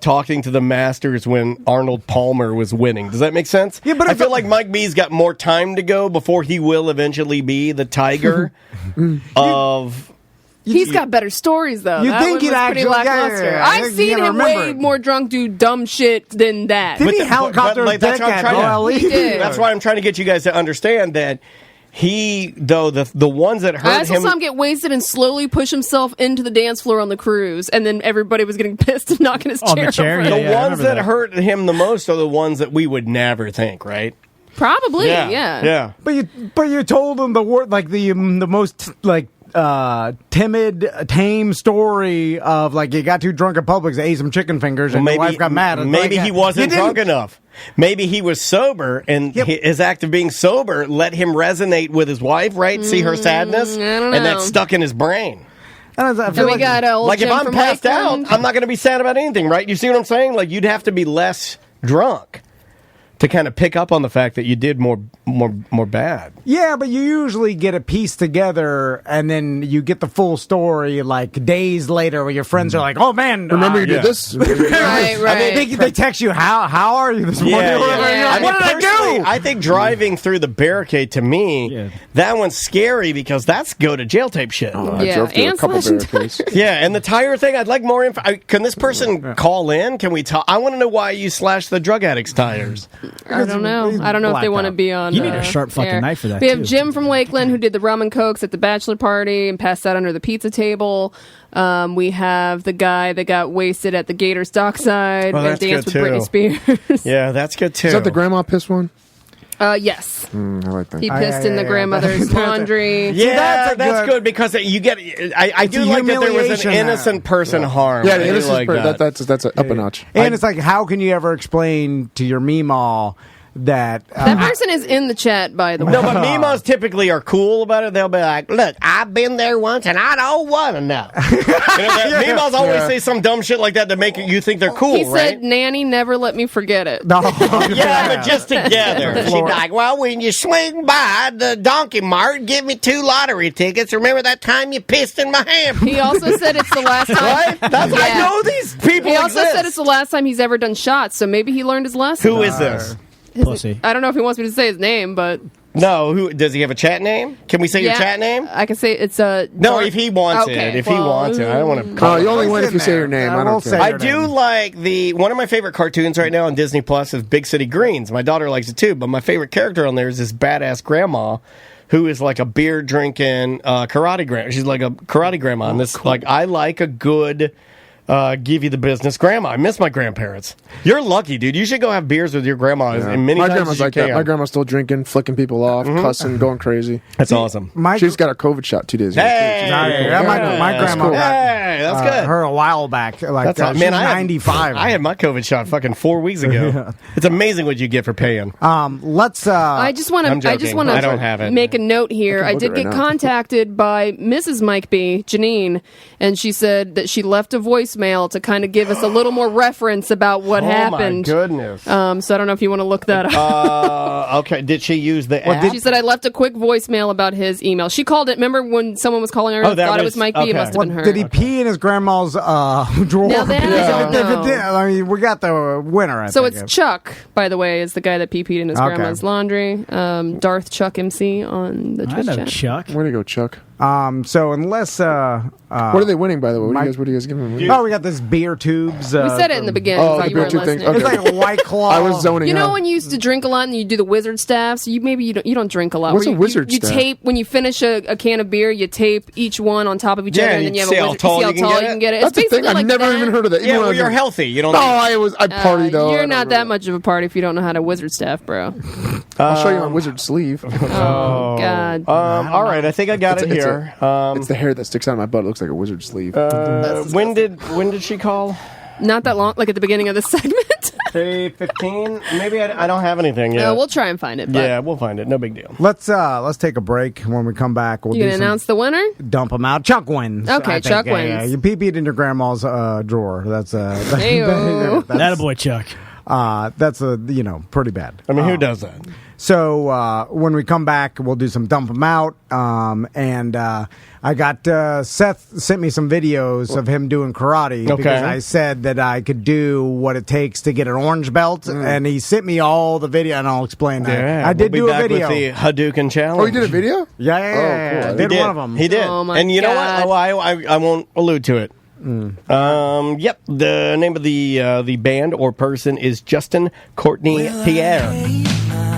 Speaker 1: Talking to the Masters when Arnold Palmer was winning. Does that make sense?
Speaker 2: Yeah, but
Speaker 1: I feel like Mike B's got more time to go before he will eventually be the Tiger of.
Speaker 6: He's got better stories, though.
Speaker 2: You'd think he'd
Speaker 6: pretty
Speaker 2: actually-
Speaker 6: lackluster.
Speaker 2: yeah.
Speaker 6: I've seen him way more drunk do dumb shit than that.
Speaker 2: Did he helicopter
Speaker 1: like, that's
Speaker 2: dick
Speaker 1: what I'm
Speaker 2: at
Speaker 1: trying
Speaker 2: OLE?
Speaker 6: He did.
Speaker 1: That's why I'm trying to get you guys to understand that he, though, the ones that
Speaker 6: I
Speaker 1: hurt
Speaker 6: also
Speaker 1: him.
Speaker 6: saw him get wasted and slowly push himself into the dance floor on the cruise, and then everybody was getting pissed and knocking his
Speaker 7: On
Speaker 6: chair
Speaker 7: the chair,
Speaker 6: over.
Speaker 7: yeah.
Speaker 1: The ones
Speaker 7: remember
Speaker 1: that
Speaker 7: that.
Speaker 1: hurt him the most are the ones that we would never think, right?
Speaker 6: Probably, yeah.
Speaker 2: But you told him the word like the most like timid, tame story of like you got too drunk at Publix, ate some chicken fingers, and your wife got mad.
Speaker 1: Maybe he wasn't drunk enough. Maybe he was sober, and his act of being sober let him resonate with his wife, right? See her sadness,
Speaker 6: I don't know.
Speaker 1: and that stuck in his brain.
Speaker 2: I feel
Speaker 6: And we got old
Speaker 1: Like
Speaker 6: Jim
Speaker 1: if I'm
Speaker 6: from
Speaker 1: passed
Speaker 6: Lakeland.
Speaker 1: out, I'm not going to be sad about anything, right? You see what I'm saying? Like you'd have to be less drunk to kind of pick up on the fact that you did more bad.
Speaker 2: Yeah, but you usually get a piece together, and then you get the full story like days later, where your friends are like, "Oh man,
Speaker 8: Remember you did this?
Speaker 6: Right.
Speaker 2: I mean, they text you, "How are you this morning?"
Speaker 1: Yeah.
Speaker 2: You're like, what did I do?
Speaker 1: I think driving through the barricade to me, that one's scary because that's go to jail type shit.
Speaker 8: I drove through a
Speaker 6: and
Speaker 8: couple
Speaker 6: slashing
Speaker 8: barricades.
Speaker 1: Yeah, and the tire thing, I'd like more info. Can this person call in? Can we talk? I want to know why you slashed the drug addict's tires.
Speaker 6: I don't know. I don't know if they want to be on.
Speaker 7: You need a sharp fucking
Speaker 6: air.
Speaker 7: knife for that,
Speaker 6: We have
Speaker 7: too.
Speaker 6: Jim from Lakeland who did the rum and cokes at the bachelor party and passed out under the pizza table. We have the guy that got wasted at the Gators dockside and
Speaker 1: that's
Speaker 6: danced with
Speaker 1: good,
Speaker 6: Britney
Speaker 1: too.
Speaker 6: Spears.
Speaker 1: Yeah, that's good too.
Speaker 8: Is that the grandma piss one?
Speaker 6: Yes.
Speaker 8: I like that.
Speaker 6: He pissed in the
Speaker 2: yeah.
Speaker 6: grandmother's laundry.
Speaker 1: Yeah,
Speaker 2: that's
Speaker 1: that's good because you get. I do
Speaker 2: a
Speaker 1: like that there was an
Speaker 2: humiliation
Speaker 1: innocent person harmed.
Speaker 8: Yeah,
Speaker 1: I do
Speaker 8: this
Speaker 1: like
Speaker 8: is
Speaker 1: that.
Speaker 8: that's up a notch.
Speaker 2: And it's like, how can you ever explain to your meemaw that
Speaker 6: That person is in the chat, by the way.
Speaker 1: No, but Mimas typically are cool about it. They'll be like, look, I've been there once and I don't want to know. Mimas always say some dumb shit like that to make you think they're cool,
Speaker 6: He
Speaker 1: right?
Speaker 6: said, Nanny, never let me forget it.
Speaker 2: No.
Speaker 1: Yeah, but just together. She'd be like, well, when you swing by the donkey mart, give me 2 lottery tickets. Remember that time you pissed in my hand?
Speaker 6: He also said it's the last time.
Speaker 1: Right? That's I know these people
Speaker 6: He also
Speaker 1: exist.
Speaker 6: said it's the last time he's ever done shots, so maybe he learned his lesson.
Speaker 1: Who is this?
Speaker 7: Pussy.
Speaker 6: I don't know if he wants me to say his name, but
Speaker 1: No, who does he have a chat name? Can we say your chat name?
Speaker 6: I can say it's a.
Speaker 1: No, if he wants it. If he wants it. I don't want to call
Speaker 8: you only
Speaker 1: it.
Speaker 8: win if you say your name. I don't care.
Speaker 1: I do like one of my favorite cartoons right now on Disney Plus is Big City Greens. My daughter likes it too, but my favorite character on there is this badass grandma who is like a beer drinking karate grandma. She's like a karate grandma. And this like I like a good give you the business. Grandma, I miss my grandparents. You're lucky, dude. You should go have beers with your grandma and many
Speaker 8: My
Speaker 1: times
Speaker 8: grandma's
Speaker 1: as you
Speaker 8: like
Speaker 1: can.
Speaker 8: that. My grandma's still drinking, flicking people off, cussing, going crazy.
Speaker 1: That's awesome.
Speaker 8: She just got her COVID shot 2 days ago.
Speaker 1: Hey,
Speaker 2: my grandma got
Speaker 1: that's good.
Speaker 2: her a while back. Like
Speaker 1: That's
Speaker 2: she's
Speaker 1: man,
Speaker 2: 95.
Speaker 1: I had my COVID shot fucking 4 weeks ago. It's amazing what you get for paying.
Speaker 2: Let's.
Speaker 6: I just want
Speaker 1: I'm
Speaker 6: to. I just
Speaker 1: joking.
Speaker 6: want
Speaker 1: I don't have
Speaker 6: to
Speaker 1: it.
Speaker 6: make a note here. I
Speaker 8: look
Speaker 6: did
Speaker 8: at it
Speaker 6: get
Speaker 8: right now.
Speaker 6: contacted by Mrs. Mike B, Janine, and she said that she left a voicemail to kind of give us a little more reference about what happened.
Speaker 1: Oh my goodness.
Speaker 6: So I don't know if you want to look that up.
Speaker 1: Okay, did she use the app?
Speaker 6: She said I left a quick voicemail about his email. She called it. Remember when someone was calling her?
Speaker 1: Oh, that
Speaker 6: thought it
Speaker 1: was-
Speaker 6: was Mike B.
Speaker 1: okay.
Speaker 6: It must have
Speaker 2: Well,
Speaker 6: been her.
Speaker 2: did he pee in his grandma's drawer?
Speaker 6: Now that I don't
Speaker 2: If it
Speaker 6: know.
Speaker 2: did, I mean, we got the winner. I
Speaker 6: So
Speaker 2: think.
Speaker 6: it's Chuck, by the way, is the guy that Peepeed in his
Speaker 2: Okay.
Speaker 6: grandma's laundry. Darth Chuck MC on the
Speaker 7: I
Speaker 6: Twitch
Speaker 7: know
Speaker 6: chat.
Speaker 7: Chuck.
Speaker 8: Way to go, Chuck.
Speaker 2: So unless
Speaker 8: What are they winning, by the way? What do you guys giving them?
Speaker 2: oh, we got this beer tubes.
Speaker 6: We said it in the beginning.
Speaker 8: Oh,
Speaker 6: thought
Speaker 8: the
Speaker 6: you
Speaker 8: beer
Speaker 6: weren't
Speaker 8: tube thing.
Speaker 6: listening.
Speaker 8: Okay.
Speaker 2: It's like a White Claw.
Speaker 8: I was zoning
Speaker 6: You know
Speaker 8: out.
Speaker 6: when you used to drink a lot and you do the wizard staff? So you don't drink a lot.
Speaker 8: What's
Speaker 6: Where
Speaker 8: a wizard
Speaker 6: you
Speaker 8: staff?
Speaker 6: tape when you finish a can of beer, you tape each one on top of each
Speaker 1: Yeah,
Speaker 6: other, and
Speaker 1: and
Speaker 6: then you
Speaker 1: you
Speaker 6: have
Speaker 1: see
Speaker 6: a
Speaker 1: how
Speaker 6: wizard.
Speaker 1: tall
Speaker 6: see how
Speaker 1: you can
Speaker 6: tall
Speaker 1: get
Speaker 6: you
Speaker 1: it?
Speaker 6: can get it.
Speaker 8: That's
Speaker 6: It's
Speaker 8: the thing.
Speaker 6: basically
Speaker 8: I've
Speaker 6: like
Speaker 8: never
Speaker 6: that.
Speaker 8: even heard of that.
Speaker 1: Yeah,
Speaker 8: Even when I
Speaker 1: well,
Speaker 8: was
Speaker 1: you're
Speaker 8: young.
Speaker 1: healthy. You don't.
Speaker 8: No, I party though.
Speaker 6: You're
Speaker 8: I
Speaker 6: not
Speaker 8: don't
Speaker 6: that
Speaker 8: really-
Speaker 6: much of a party if you don't know how to wizard staff, bro.
Speaker 8: I'll show you my wizard sleeve.
Speaker 6: Oh God.
Speaker 1: all right, I think I got it here.
Speaker 8: It's the hair that sticks out of my butt. It looks like a wizard sleeve.
Speaker 1: When did she call?
Speaker 6: Not that long, like at the beginning of the segment.
Speaker 1: 3:15. Maybe I don't have anything yet.
Speaker 6: We'll try and find it. But
Speaker 1: Yeah, we'll find it. No big deal.
Speaker 2: Let's take a break. When we come back, we'll
Speaker 6: you
Speaker 2: do
Speaker 6: gonna
Speaker 2: some
Speaker 6: announce the winner?
Speaker 2: dump them out. Chuck wins.
Speaker 6: Okay,
Speaker 2: I think.
Speaker 6: Chuck
Speaker 2: Yeah,
Speaker 6: wins.
Speaker 2: Yeah. You pee-peed in your grandma's drawer. That's
Speaker 6: Heyo.
Speaker 7: That a boy, Chuck.
Speaker 2: that's pretty bad.
Speaker 1: I mean, who does that?
Speaker 2: So when we come back, we'll do some dump them out. And I got Seth sent me some videos of him doing karate because I said that I could do what it takes to get an orange belt, and he sent me all the video, and I'll explain that.
Speaker 1: Yeah,
Speaker 2: I did
Speaker 1: we'll
Speaker 2: do
Speaker 1: be
Speaker 2: a
Speaker 1: back
Speaker 2: video.
Speaker 1: with the Hadouken challenge.
Speaker 8: Oh, you did a video?
Speaker 2: Yeah,
Speaker 8: Oh, cool.
Speaker 2: I did
Speaker 1: He
Speaker 2: one of them.
Speaker 1: He did.
Speaker 6: Oh, my
Speaker 1: and you know
Speaker 6: God.
Speaker 1: what? I won't allude to it. Yep. The name of the band or person is Justin Courtney Pierre.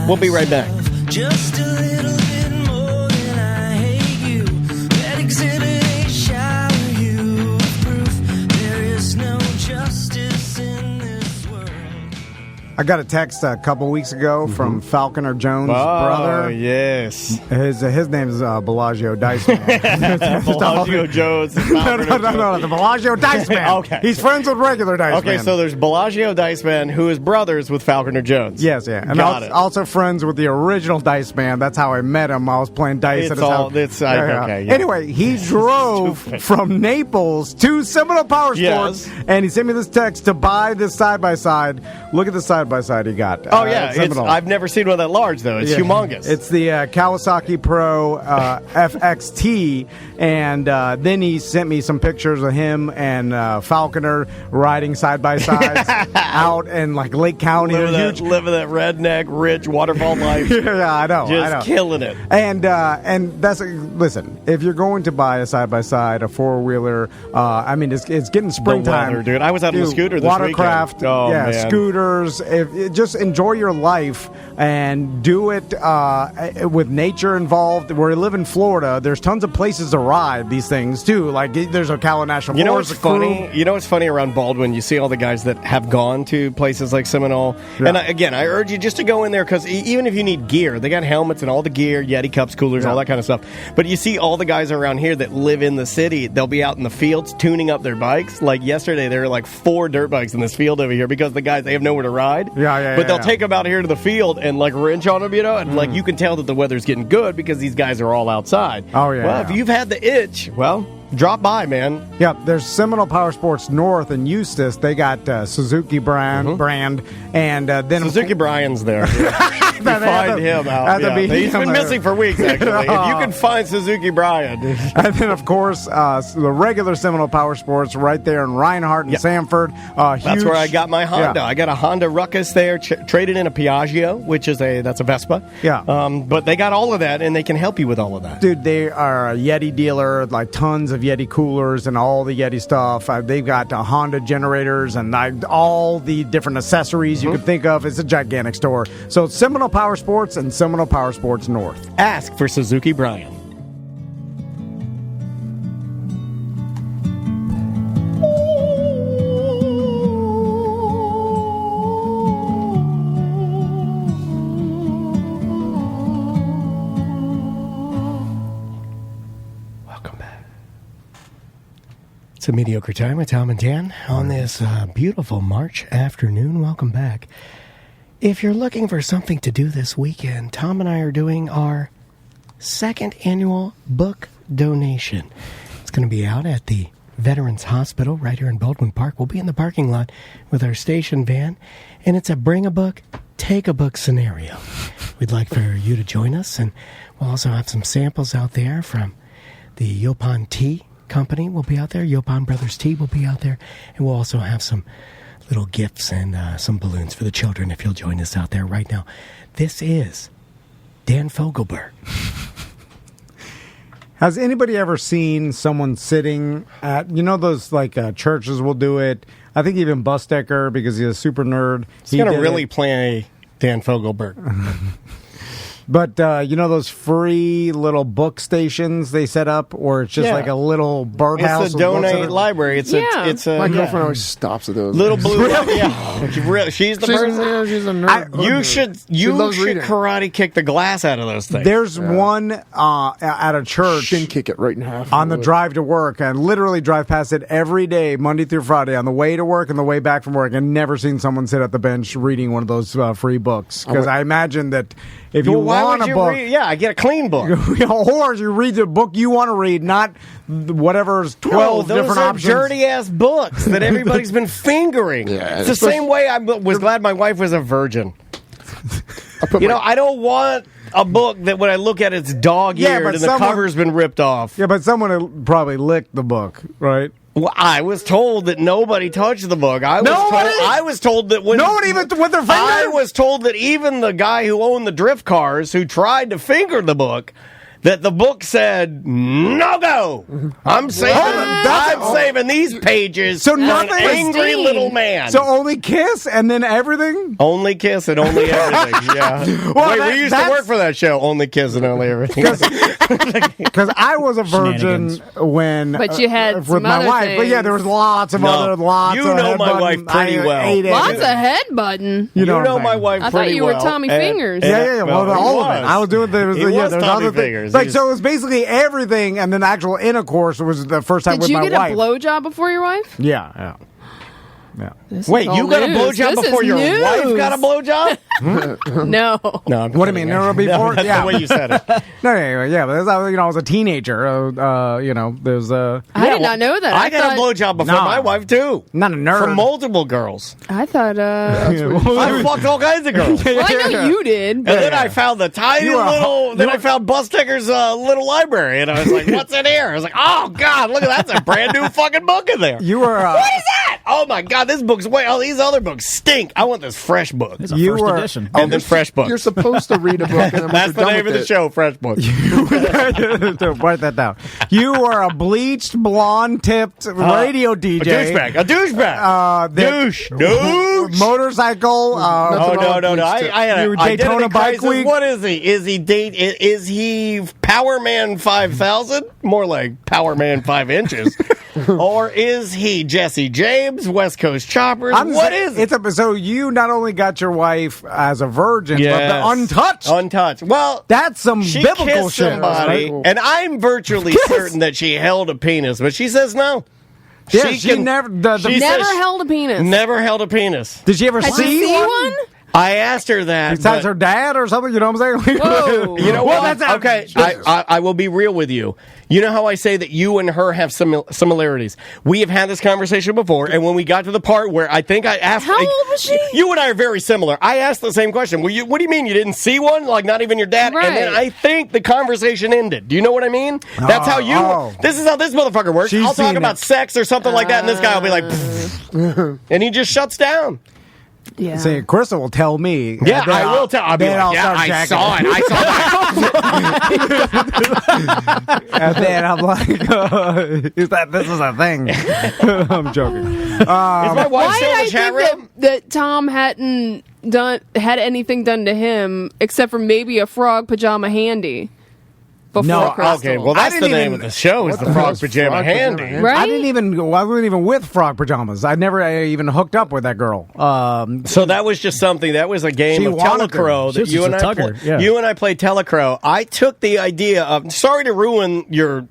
Speaker 1: We'll be right back.
Speaker 10: Just a little bit more than I hate you. That exhibit A shower you with proof. There is no justice in this world.
Speaker 2: I got a text a couple weeks ago from Falconer Jones' brother.
Speaker 1: Yes.
Speaker 2: His name is Bellagio Dice Man.
Speaker 1: Bellagio Jones.
Speaker 2: No, the Bellagio Dice Man.
Speaker 1: Okay.
Speaker 2: He's friends with regular Dice
Speaker 1: Okay,
Speaker 2: Man.
Speaker 1: so there's Bellagio Dice Man, who is brothers with Falconer Jones.
Speaker 2: Yes, yeah. And
Speaker 1: Got it.
Speaker 2: also friends with the original Dice Man. That's how I met him. I was playing dice at his house.
Speaker 1: Okay, yeah.
Speaker 2: Anyway, he drove from Naples to Seminole Power Sports,
Speaker 1: Yes.
Speaker 2: and he sent me this text to buy this side-by-side. Look at the side-by-side he got.
Speaker 1: Oh, yeah.
Speaker 2: Seminole.
Speaker 1: I've never seen one that large, though. It's
Speaker 2: Yeah.
Speaker 1: humongous.
Speaker 2: It's the Kawasaki Pro FXT, and then he sent me some pictures of him and Falconer riding side by side out in like Lake County.
Speaker 1: living
Speaker 2: Huge-
Speaker 1: that redneck, rich waterfall life.
Speaker 2: yeah, I know.
Speaker 1: Just killing it.
Speaker 2: And that's listen. If you're going to buy a side by side, a 4-wheeler, I mean it's getting springtime,
Speaker 1: weather, dude. I was out on a scooter this
Speaker 2: watercraft,
Speaker 1: weekend. Oh, man.
Speaker 2: scooters. Just enjoy your life and do it with nature involved. Where we live in Florida, there's tons of places to ride these things too. Like there's Ocala National
Speaker 1: You know
Speaker 2: Forest.
Speaker 1: what's funny? You know what's funny around Baldwin? You see all the guys that have gone to places like Seminole.
Speaker 2: Yeah.
Speaker 1: And I urge you just to go in there because even if you need gear, they got helmets and all the gear, Yeti cups, coolers, all that kind of stuff. But you see all the guys around here that live in the city, they'll be out in the fields tuning up their bikes. Like yesterday, there were like 4 dirt bikes in this field over here because the guys, they have nowhere to ride. But they'll take them out here to the field and like wrench on them, and like you can tell that the weather's getting good because these guys are all outside.
Speaker 2: Oh, yeah.
Speaker 1: Well, if you've had the itch, well, drop by, man.
Speaker 2: Yep, there's Seminole Power Sports North in Eustis. They got Suzuki brand, and then
Speaker 1: Suzuki Brian's there. You find him out. Yeah. He's been missing for weeks, actually. If you can find Suzuki Brian.
Speaker 2: And then, of course, the regular Seminole Power Sports right there in Reinhardt and Sanford.
Speaker 1: That's where I got my Honda.
Speaker 2: Yeah.
Speaker 1: I got a Honda Ruckus there, traded in a Piaggio, which is that's a Vespa.
Speaker 2: Yeah.
Speaker 1: But they got all of that, and they can help you with all of that.
Speaker 2: Dude, they are a Yeti dealer, like tons of Yeti coolers and all the Yeti stuff. They've got Honda generators and all the different accessories you could think of. It's a gigantic store. So Seminole Power Sports and Seminole Power Sports North.
Speaker 1: Ask for Suzuki Brian. It's a mediocre time with Tom and Dan on this beautiful March afternoon. Welcome back. If you're looking for something to do this weekend, Tom and I are doing our second annual book donation. It's going to be out at the Veterans Hospital right here in Baldwin Park. We'll be in the parking lot with our station van, and it's a bring a book, take a book scenario. We'd like for you to join us, and we'll also have some samples out there from the Yopan Tea Company. Will be out there. Yopan Brothers Tea will be out there, and we'll also have some little gifts and some balloons for the children if you'll join us out there right now. This is Dan Fogelberg.
Speaker 2: Has anybody ever seen someone sitting at, those churches will do it? I think even Bustecker, because he's a super nerd.
Speaker 1: He's going to really play Dan Fogelberg.
Speaker 2: But, those free little book stations they set up, or it's just like a little birdhouse?
Speaker 1: It's a donate library. It's a
Speaker 8: My girlfriend always stops at those.
Speaker 1: Little blue. She's the person.
Speaker 8: She's a nerd.
Speaker 1: You should karate kick the glass out of those things.
Speaker 2: There's one at a church.
Speaker 8: Shin kick it right in half.
Speaker 2: On the drive to work. I literally drive past it every day, Monday through Friday, on the way to work and the way back from work. I've never seen someone sit at the bench reading one of those free books. Because I imagine that if you want a book,
Speaker 1: I get a clean book.
Speaker 2: Or you read the book you want to read, not whatever's 12 different options.
Speaker 1: Those are dirty-ass books that everybody's been fingering.
Speaker 8: Yeah,
Speaker 1: it's the same way I was glad my wife was a virgin. I don't want a book that when I look at it's dog-eared and the cover's been ripped off.
Speaker 2: Yeah, but someone will probably licked the book, right?
Speaker 1: Well, I was told that nobody touched the book. I was told that when
Speaker 2: nobody even with their finger.
Speaker 1: I was told that even the guy who owned the drift cars, who tried to finger the book, that the book said no go. I'm saving these pages. So nothing. An angry little man.
Speaker 2: So only kiss and then everything.
Speaker 1: Only kiss and only everything. Yeah. Well, we used to work for that show. Only kiss and only everything.
Speaker 2: Because I was a virgin when,
Speaker 6: but you had
Speaker 2: with my wife.
Speaker 6: things.
Speaker 2: But yeah, there was lots of other
Speaker 1: You know my wife pretty well.
Speaker 6: Lots of head button.
Speaker 1: You know my wife pretty well.
Speaker 6: I thought you were Tommy Fingers.
Speaker 2: Yeah. Well, all of it. I was doing there was
Speaker 1: Tommy Fingers.
Speaker 2: So it was basically everything, and then the actual intercourse was the first time with my wife.
Speaker 6: Did you get a blowjob before your wife?
Speaker 2: Yeah.
Speaker 1: Wait, you got a blowjob before your wife got a blowjob?
Speaker 6: No.
Speaker 1: No.
Speaker 2: What do you mean? No, before?
Speaker 1: That's the way you said it.
Speaker 2: No, but I was a teenager. There's
Speaker 6: I did not know that.
Speaker 1: I got a blowjob before my wife too.
Speaker 2: Not a nerd.
Speaker 1: From multiple girls.
Speaker 6: I thought.
Speaker 1: I fucked all kinds of girls.
Speaker 6: Well, I know you did.
Speaker 1: And then I found the tiny little. Then I found Busticker's little library, and I was like, "What's in here?" I was like, "Oh God, look at that! That's a brand new fucking book in there."
Speaker 2: You were.
Speaker 1: What is that? Oh my God, this book's all these other books stink. I want this fresh book.
Speaker 7: It's a first edition.
Speaker 1: And this fresh book.
Speaker 8: You're supposed to read a book. And
Speaker 1: that's the name of the show, Fresh Book.
Speaker 2: Write that down. You were a bleached, blonde-tipped radio DJ.
Speaker 1: A douchebag. Douche.
Speaker 2: Motorcycle.
Speaker 1: No. I had a
Speaker 2: Daytona Bike Week.
Speaker 1: What is he? Is he Power Man 5000? More like Power Man 5 inches. Or is he Jesse James, West Coast Choppers? What is it?
Speaker 2: So you not only got your wife as a virgin, but the untouched.
Speaker 1: Untouched. Well,
Speaker 2: that's some biblical
Speaker 1: kissed
Speaker 2: shit.
Speaker 1: Somebody,
Speaker 2: Right?
Speaker 1: and I'm virtually certain that she held a penis, but she says no.
Speaker 2: Yeah, she never
Speaker 6: held a penis.
Speaker 1: Never held a penis.
Speaker 2: Did she ever see one?
Speaker 1: I asked her that.
Speaker 2: Besides her dad or something, you know what I'm saying?
Speaker 6: Whoa.
Speaker 1: You know what? Okay, I will be real with you. You know how I say that you and her have similarities? We have had this conversation before, and when we got to the part where I think I asked...
Speaker 6: How old was she?
Speaker 1: You and I are very similar. I asked the same question. What do you mean you didn't see one? Like, not even your dad?
Speaker 6: Right.
Speaker 1: And then I think the conversation ended. Do you know what I mean? That's how you... This is how this motherfucker works. I'll talk about sex or something like that, and this guy will be like... and he just shuts down.
Speaker 6: Yeah.
Speaker 2: See, Crystal will tell me.
Speaker 1: Yeah, I will tell. I'll be like, I saw it.
Speaker 2: And then I'm like, this is a thing. I'm joking.
Speaker 1: Is my wife
Speaker 6: why
Speaker 1: still in
Speaker 6: did
Speaker 1: the chat
Speaker 6: I think
Speaker 1: room?
Speaker 6: that Tom hadn't had anything done to him except for maybe a frog pajama handy? before Crystal.
Speaker 1: Okay, well, that's the name of the show is the Frog Pajama Handy.
Speaker 6: Right?
Speaker 2: I wasn't even with frog pajamas. I never even hooked up with that girl.
Speaker 1: So that was just something. That was a game of Telecrow that you and I played.
Speaker 7: Yeah.
Speaker 1: You and I played Telecrow. I took the idea of. Sorry to ruin your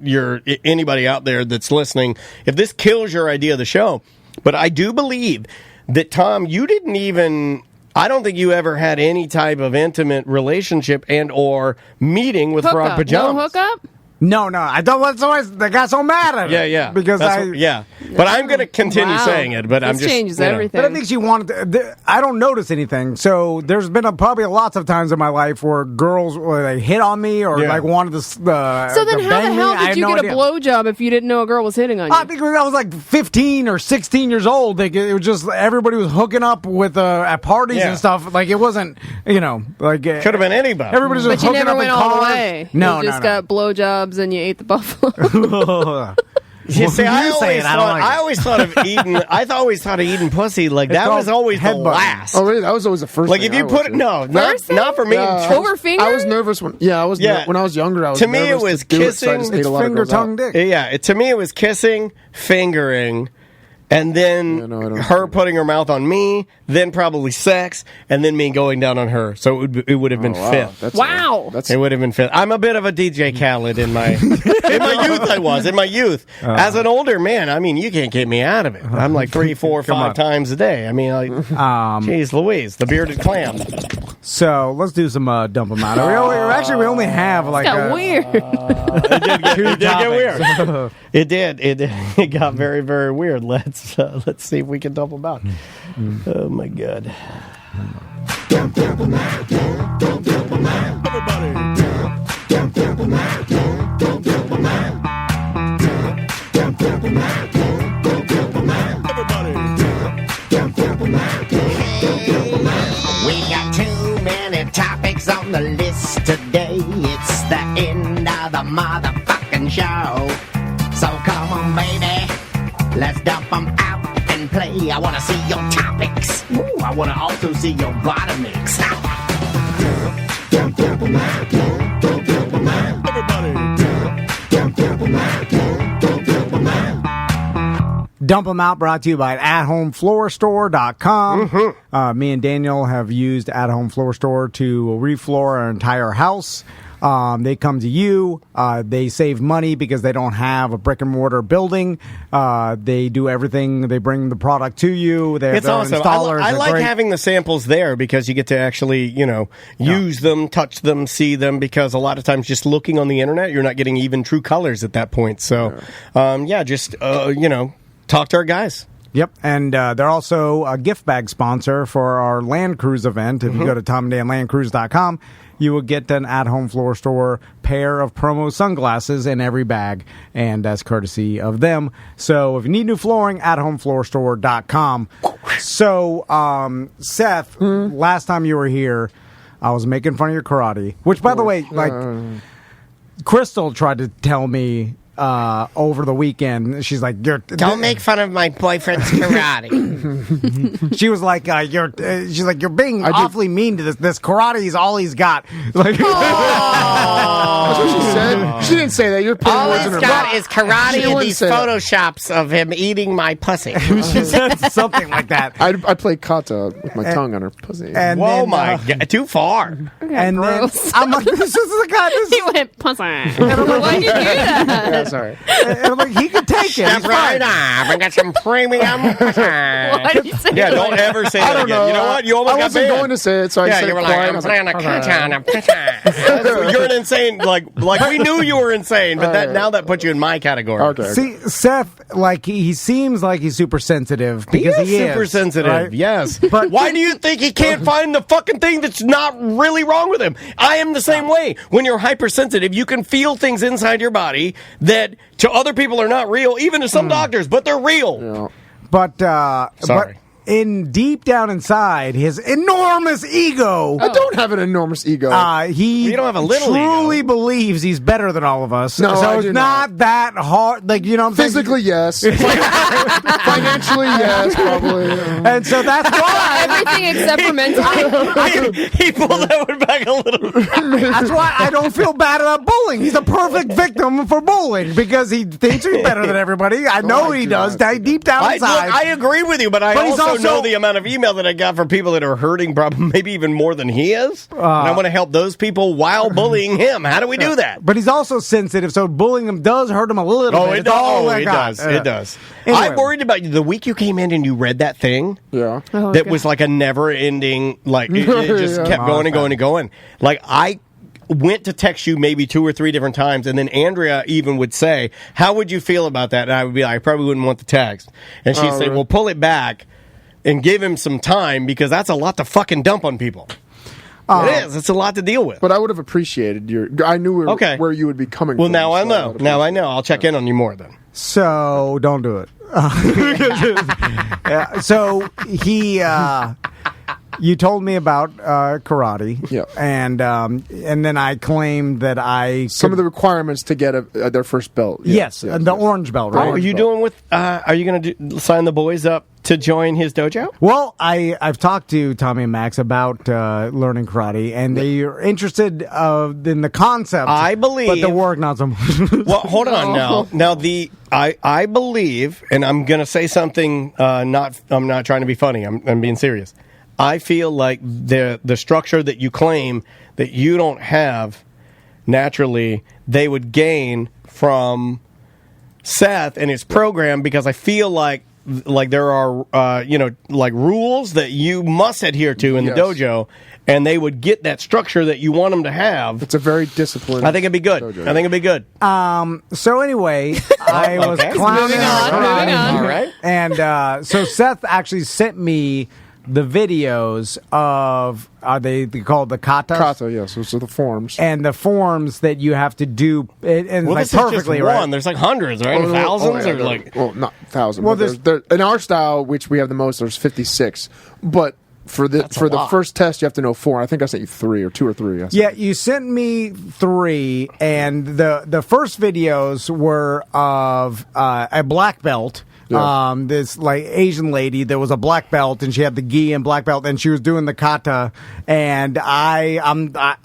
Speaker 1: anybody out there that's listening. If this kills your idea of the show, but I do believe that Tom, you didn't even. I don't think you ever had any type of intimate relationship and or meeting with frog pajamas.
Speaker 6: No hookup?
Speaker 2: No, I don't. That's always they got so mad at her.
Speaker 1: Yeah.
Speaker 2: Because
Speaker 1: But I'm going to continue saying it. But I'm
Speaker 6: this
Speaker 1: just
Speaker 6: changes
Speaker 1: you know.
Speaker 6: everything.
Speaker 2: But I think she wanted. I don't notice anything. So there's been probably lots of times in my life where girls they hit on me or like wanted to.
Speaker 6: So then, how the hell did you get a blowjob if you didn't know a girl was hitting on you?
Speaker 2: I think when I was like 15 or 16 years old. Like, it was just everybody was hooking up with at parties and stuff. Like it wasn't, like
Speaker 1: could have been anybody.
Speaker 2: Everybody's just
Speaker 6: but you
Speaker 2: hooking
Speaker 6: never
Speaker 2: up
Speaker 6: went
Speaker 2: in
Speaker 6: all the
Speaker 2: cars.
Speaker 6: way.
Speaker 2: No,
Speaker 6: you just got blowjobs and you ate the buffalo.
Speaker 1: You see, I always thought of eating. I always thought of eating pussy like that was always the last.
Speaker 8: Oh, really? That was always the first.
Speaker 1: Like
Speaker 8: thing
Speaker 1: if you
Speaker 8: I
Speaker 1: put it,
Speaker 8: was
Speaker 1: not for me.
Speaker 6: Over finger?
Speaker 8: I was nervous when when I was younger. I was
Speaker 1: to me
Speaker 8: nervous
Speaker 1: it was
Speaker 8: to do
Speaker 1: kissing.
Speaker 8: so I just ate a lot of
Speaker 2: finger
Speaker 8: girls out.
Speaker 2: tongue dick.
Speaker 1: Yeah, to me it was kissing, fingering, and then her putting her mouth on me, then probably sex, and then me going down on her. So it would have been fifth. It would have been fifth. I'm a bit of a DJ Khaled in my youth. I was in my youth. As an older man, I mean, you can't get me out of it. I'm like 3, 4, 5 times a day. I mean, jeez Louise, the bearded clam.
Speaker 2: So let's do some dump them out. We only have like.
Speaker 6: Got weird.
Speaker 1: It did get weird. It did. It got very, very weird. Let's see if we can dump them out. Oh my God.
Speaker 11: We got too many topics on the list today. It's the end of the motherfucking show. So come on, baby, let's dump them out and play. I want to see your topics. Ooh, I want to also see your bottom mix.
Speaker 2: Dump them out brought to you by AtHomeFloorStore.com. Me and Daniel have used At Home Floor Store to refloor our entire house. They come to you. They save money because they don't have a brick and mortar building. They do everything. They bring the product to you.
Speaker 1: It's awesome. I like having the samples there because you get to actually, use them, touch them, see them. Because a lot of times, just looking on the internet, you're not getting even true colors at that point. So, talk to our guys.
Speaker 2: Yep, and they're also a gift bag sponsor for our Land Cruise event. If you go to TomandDanLandCruise.com, you will get an At Home Floor Store pair of promo sunglasses in every bag, and that's courtesy of them. So if you need new flooring, AtHomeFloorStore.com. So, Seth, last time you were here, I was making fun of your karate, which, by the way, Crystal tried to tell me over the weekend. She's like,
Speaker 11: don't make fun of my boyfriend's karate.
Speaker 2: She was like, you're being awfully mean to this karate is all he's got. Like,
Speaker 8: that's what she said. She didn't say that. You're putting
Speaker 11: all
Speaker 8: words in
Speaker 11: he's
Speaker 8: her
Speaker 11: got
Speaker 8: mouth.
Speaker 11: is karate and these photoshops of him eating my pussy.
Speaker 2: She said something like that.
Speaker 8: I play kata with my tongue on her pussy.
Speaker 2: And
Speaker 1: Whoa,
Speaker 2: then,
Speaker 1: my God, too far.
Speaker 2: And then
Speaker 6: Gross.
Speaker 2: I'm like, this is the guy.
Speaker 6: He went pussy. And I'm like, why'd you do that?
Speaker 8: Yeah, sorry.
Speaker 2: And I'm like, he could take it.
Speaker 11: Step
Speaker 2: He's
Speaker 11: right
Speaker 2: fine.
Speaker 11: up and got some premium pussy.
Speaker 6: Why did you say
Speaker 1: Yeah,
Speaker 6: that?
Speaker 1: don't ever say
Speaker 8: I
Speaker 1: that
Speaker 8: don't
Speaker 1: again.
Speaker 8: know.
Speaker 1: You know what? You almost
Speaker 8: I
Speaker 1: got
Speaker 8: wasn't
Speaker 1: banned.
Speaker 8: going to say it, so I
Speaker 1: Yeah,
Speaker 8: said
Speaker 1: you were
Speaker 8: it
Speaker 1: like,
Speaker 8: quiet. I
Speaker 11: I'm
Speaker 8: was
Speaker 11: playing a
Speaker 8: like,
Speaker 11: kata and a pussy.
Speaker 1: You're an insane. Like we knew you were insane, but that put you in my category.
Speaker 8: Okay.
Speaker 2: See, Seth, like he seems like he's super sensitive because
Speaker 1: He is super sensitive,
Speaker 2: right?
Speaker 1: yes.
Speaker 2: But
Speaker 1: why do you think he can't find the fucking thing that's not really wrong with him? I am the same way. When you're hypersensitive, you can feel things inside your body that to other people are not real, even to some doctors, but they're real.
Speaker 8: Yeah.
Speaker 2: But
Speaker 1: Sorry.
Speaker 2: in deep down inside his enormous ego.
Speaker 8: I don't have an enormous ego.
Speaker 2: He
Speaker 1: You don't have a little
Speaker 2: truly
Speaker 1: ego.
Speaker 2: believes he's better than all of us.
Speaker 8: No,
Speaker 2: so
Speaker 8: I
Speaker 2: it's
Speaker 8: do
Speaker 2: not that hard. Like, you know what I'm saying?
Speaker 8: Physically, yes. Financially, yes, probably.
Speaker 2: And so that's why.
Speaker 6: Everything except for mentally.
Speaker 1: He pulled that one back a little.
Speaker 2: That's why I don't feel bad about bullying. He's a perfect victim for bullying because he thinks he's better than everybody. I know he does. Deep down inside.
Speaker 1: I agree with you, but I
Speaker 2: he's
Speaker 1: also know the amount of email that I got from people that are hurting, probably maybe even more than he is. And I want to help those people while bullying him. How do we do that?
Speaker 2: But he's also sensitive, so bullying him does hurt him a little bit.
Speaker 1: It does. It does.
Speaker 2: Anyway.
Speaker 1: I worried about you the week you came in and you read that thing.
Speaker 8: Yeah.
Speaker 1: That was like a never-ending, like, it just kept going and going and going. Like, I went to text you maybe 2 or 3 different times, and then Andrea even would say, how would you feel about that? And I would be like, I probably wouldn't want the text. And she'd say, well, pull it back and give him some time, because that's a lot to fucking dump on people. It is. It's a lot to deal with.
Speaker 8: But I would have appreciated I knew where you would be coming
Speaker 1: well,
Speaker 8: from.
Speaker 1: now I know. Now I know. I'll check in on you more then.
Speaker 2: So don't do it. So you told me about karate.
Speaker 8: Yeah.
Speaker 2: And then I claimed that
Speaker 8: some of the requirements to get their first belt.
Speaker 2: Yes, the orange belt, right?
Speaker 1: Are you doing with? Are you going to sign the boys up to join his dojo?
Speaker 2: Well, I've talked to Tommy and Max about learning karate, and they are interested in the concept.
Speaker 1: I believe,
Speaker 2: but the work not so much.
Speaker 1: Well, hold on now. Now I believe, and I'm going to say something. I'm not trying to be funny. I'm being serious. I feel like the structure that you claim that you don't have naturally, they would gain from Seth and his program, because I feel like there are like rules that you must adhere to in the dojo, and they would get that structure that you want them to have.
Speaker 8: It's a very disciplined.
Speaker 1: I think it'd be good.
Speaker 8: Dojo.
Speaker 1: I think it'd be good.
Speaker 2: So anyway, I was clowning
Speaker 6: Moving on.
Speaker 1: All right.
Speaker 2: And so Seth actually sent me the videos of they call it the kata.
Speaker 8: Kata, yes. So the forms.
Speaker 2: And the forms that you have to do, and
Speaker 1: Well,
Speaker 2: like
Speaker 1: this is
Speaker 2: perfectly
Speaker 1: just
Speaker 2: right.
Speaker 1: one. There's like hundreds, right? Thousands, or like.
Speaker 8: Well, not thousands.
Speaker 2: Well,
Speaker 8: Well, in our style, which we have the most, there's 56. But for the first test, you have to know 4. I think I sent you 3 or 2 or 3.
Speaker 2: Yeah, you sent me 3, and the first videos were of a black belt.
Speaker 8: Yeah.
Speaker 2: This like Asian lady that was a black belt, and she had the gi and black belt, and she was doing the kata. And I'm not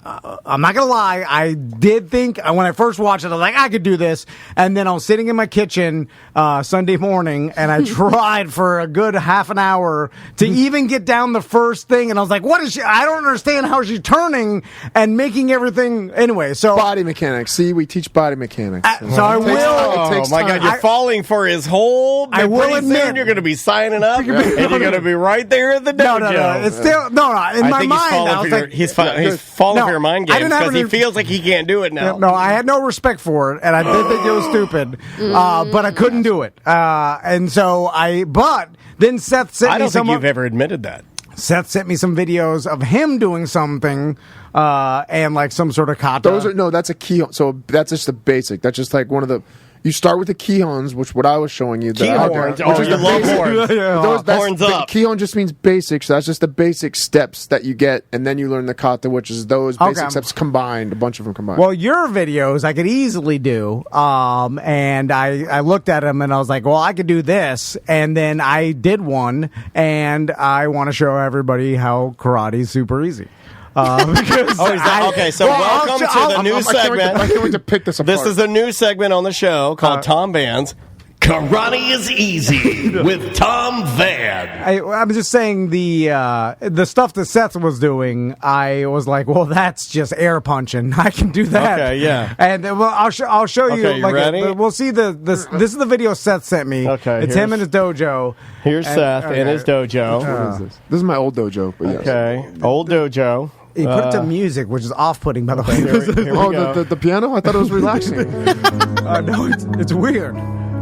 Speaker 2: gonna lie, I did think when I first watched it, I was like, I could do this. And then I was sitting in my kitchen Sunday morning, and I tried for a good half an hour to even get down the first thing, and I was like, what is she? I don't understand how she's turning and making everything anyway. So
Speaker 8: body mechanics. See, we teach body mechanics.
Speaker 2: So I will.
Speaker 1: Oh my God! You're falling for his whole.
Speaker 2: I will
Speaker 1: pretty
Speaker 2: admit
Speaker 1: soon you're going to be signing up, and you're going to be right there at the dojo.
Speaker 2: No. It's still in my mind. I was like,
Speaker 1: he's falling for your mind games because he feels like he can't do it now.
Speaker 2: No, I had no respect for it, and I did think it was stupid, but I couldn't do it. And so but then Seth sent me
Speaker 1: I don't think you've ever admitted that.
Speaker 2: Seth sent me some videos of him doing something, and like some sort of kata.
Speaker 8: That's a kihon. So that's just the basic. That's just like one of the. You start with the kihons, which what I was showing you.
Speaker 1: Kihons. Oh, you love horns. Horns up.
Speaker 8: Kihon just means basic, so that's just the basic steps that you get, and then you learn the kata, which is those basic steps combined, a bunch of them combined.
Speaker 2: Well, your videos I could easily do, and I looked at them and I was like, well, I could do this, and then I did one, and I want to show everybody how karate is super easy.
Speaker 1: Okay, so welcome to the new segment.
Speaker 8: I can't wait to pick this apart.
Speaker 1: This is a new segment on the show called Tom Van's Karate is Easy with Tom Van.
Speaker 2: I'm just saying the stuff that Seth was doing, I was like, well, that's just air punching. I can do that.
Speaker 1: Okay, yeah.
Speaker 2: And I'll show you.
Speaker 1: Okay, you ready?
Speaker 2: We'll see this is the video Seth sent me.
Speaker 1: Okay,
Speaker 2: it's him in his dojo.
Speaker 1: Here's Seth in his dojo.
Speaker 8: What is this? This is my old dojo. But yes.
Speaker 1: Okay, old dojo.
Speaker 2: He put it to music, which is off-putting, by the way.
Speaker 1: Here we go.
Speaker 8: The piano? I thought it was relaxing.
Speaker 2: No, it's weird.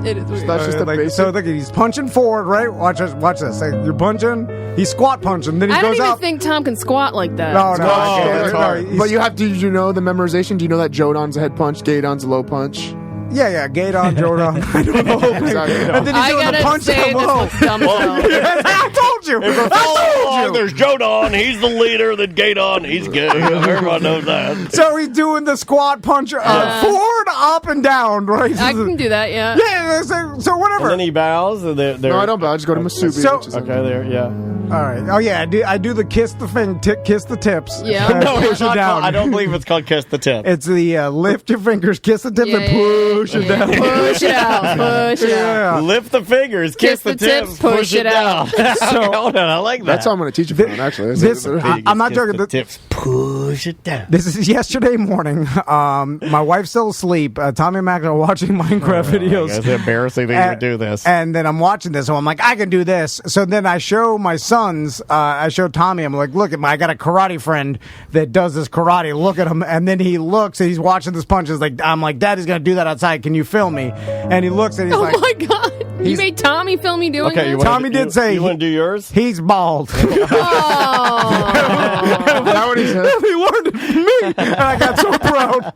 Speaker 6: It is weird.
Speaker 8: That's just a basic.
Speaker 2: So look, he's punching forward, right? Watch this. Like, you're punching. He's squat punching. Then he
Speaker 6: I
Speaker 2: goes
Speaker 6: don't even
Speaker 2: up.
Speaker 6: think Tom can squat like that.
Speaker 2: No,
Speaker 1: that's hard.
Speaker 8: But you have to. Did you know the memorization? Do you know that Jodan's a head punch, Gaidon's a low punch?
Speaker 2: Yeah, Gaidon, Jodan. I don't know.
Speaker 8: Exactly.
Speaker 2: And then he's
Speaker 6: I
Speaker 2: doing the
Speaker 6: gotta
Speaker 2: punch
Speaker 6: say
Speaker 2: down
Speaker 6: this
Speaker 2: low.
Speaker 6: looks dumb as hell.
Speaker 2: I told you.
Speaker 1: If we're following along, there's Joe Don. He's the leader. Then Gaydon. He's good. Everyone knows that.
Speaker 2: So he's doing the squat punch forward, up, and down, right?
Speaker 6: I can do that, yeah.
Speaker 2: Yeah, so whatever.
Speaker 1: And then he bows. And
Speaker 8: No, I don't bow. I just go to Masubi.
Speaker 2: So-
Speaker 8: which is
Speaker 1: Okay, there, yeah.
Speaker 2: All right. Oh yeah, I do the kiss the kiss the tips.
Speaker 6: Yeah.
Speaker 2: and
Speaker 1: No,
Speaker 2: push
Speaker 1: it's
Speaker 2: it
Speaker 1: not
Speaker 2: down.
Speaker 1: called, I don't believe it's called kiss the tip.
Speaker 2: It's the lift your fingers, kiss the tips,
Speaker 6: Yeah,
Speaker 2: and push it down.
Speaker 6: Push it out. Push it out.
Speaker 2: Yeah.
Speaker 1: Lift the fingers, kiss the tips, push it out. Hold on, I like that.
Speaker 8: That's how I'm going to teach it from, actually.
Speaker 2: I'm not joking.
Speaker 1: The tips, push it down.
Speaker 2: This is yesterday morning. My wife's still asleep. Tommy and Mac are watching Minecraft videos.
Speaker 1: It's embarrassing that you would do this.
Speaker 2: And then I'm watching this, so I'm like, I can do this. So then I show my sons, I show Tommy, I'm like, look, I got a karate friend that does this karate. Look at him. And then he looks and he's watching this punch. I'm like, Daddy's going to do that outside. Can you film me? And he looks and he's like,
Speaker 6: Oh my God. You made Tommy film me doing
Speaker 1: Okay,
Speaker 6: this?
Speaker 2: Tommy did say
Speaker 1: you want to do yours?
Speaker 2: he's bald.
Speaker 6: Oh.
Speaker 8: Is that what he said?
Speaker 2: He learned it from me. And I got so proud.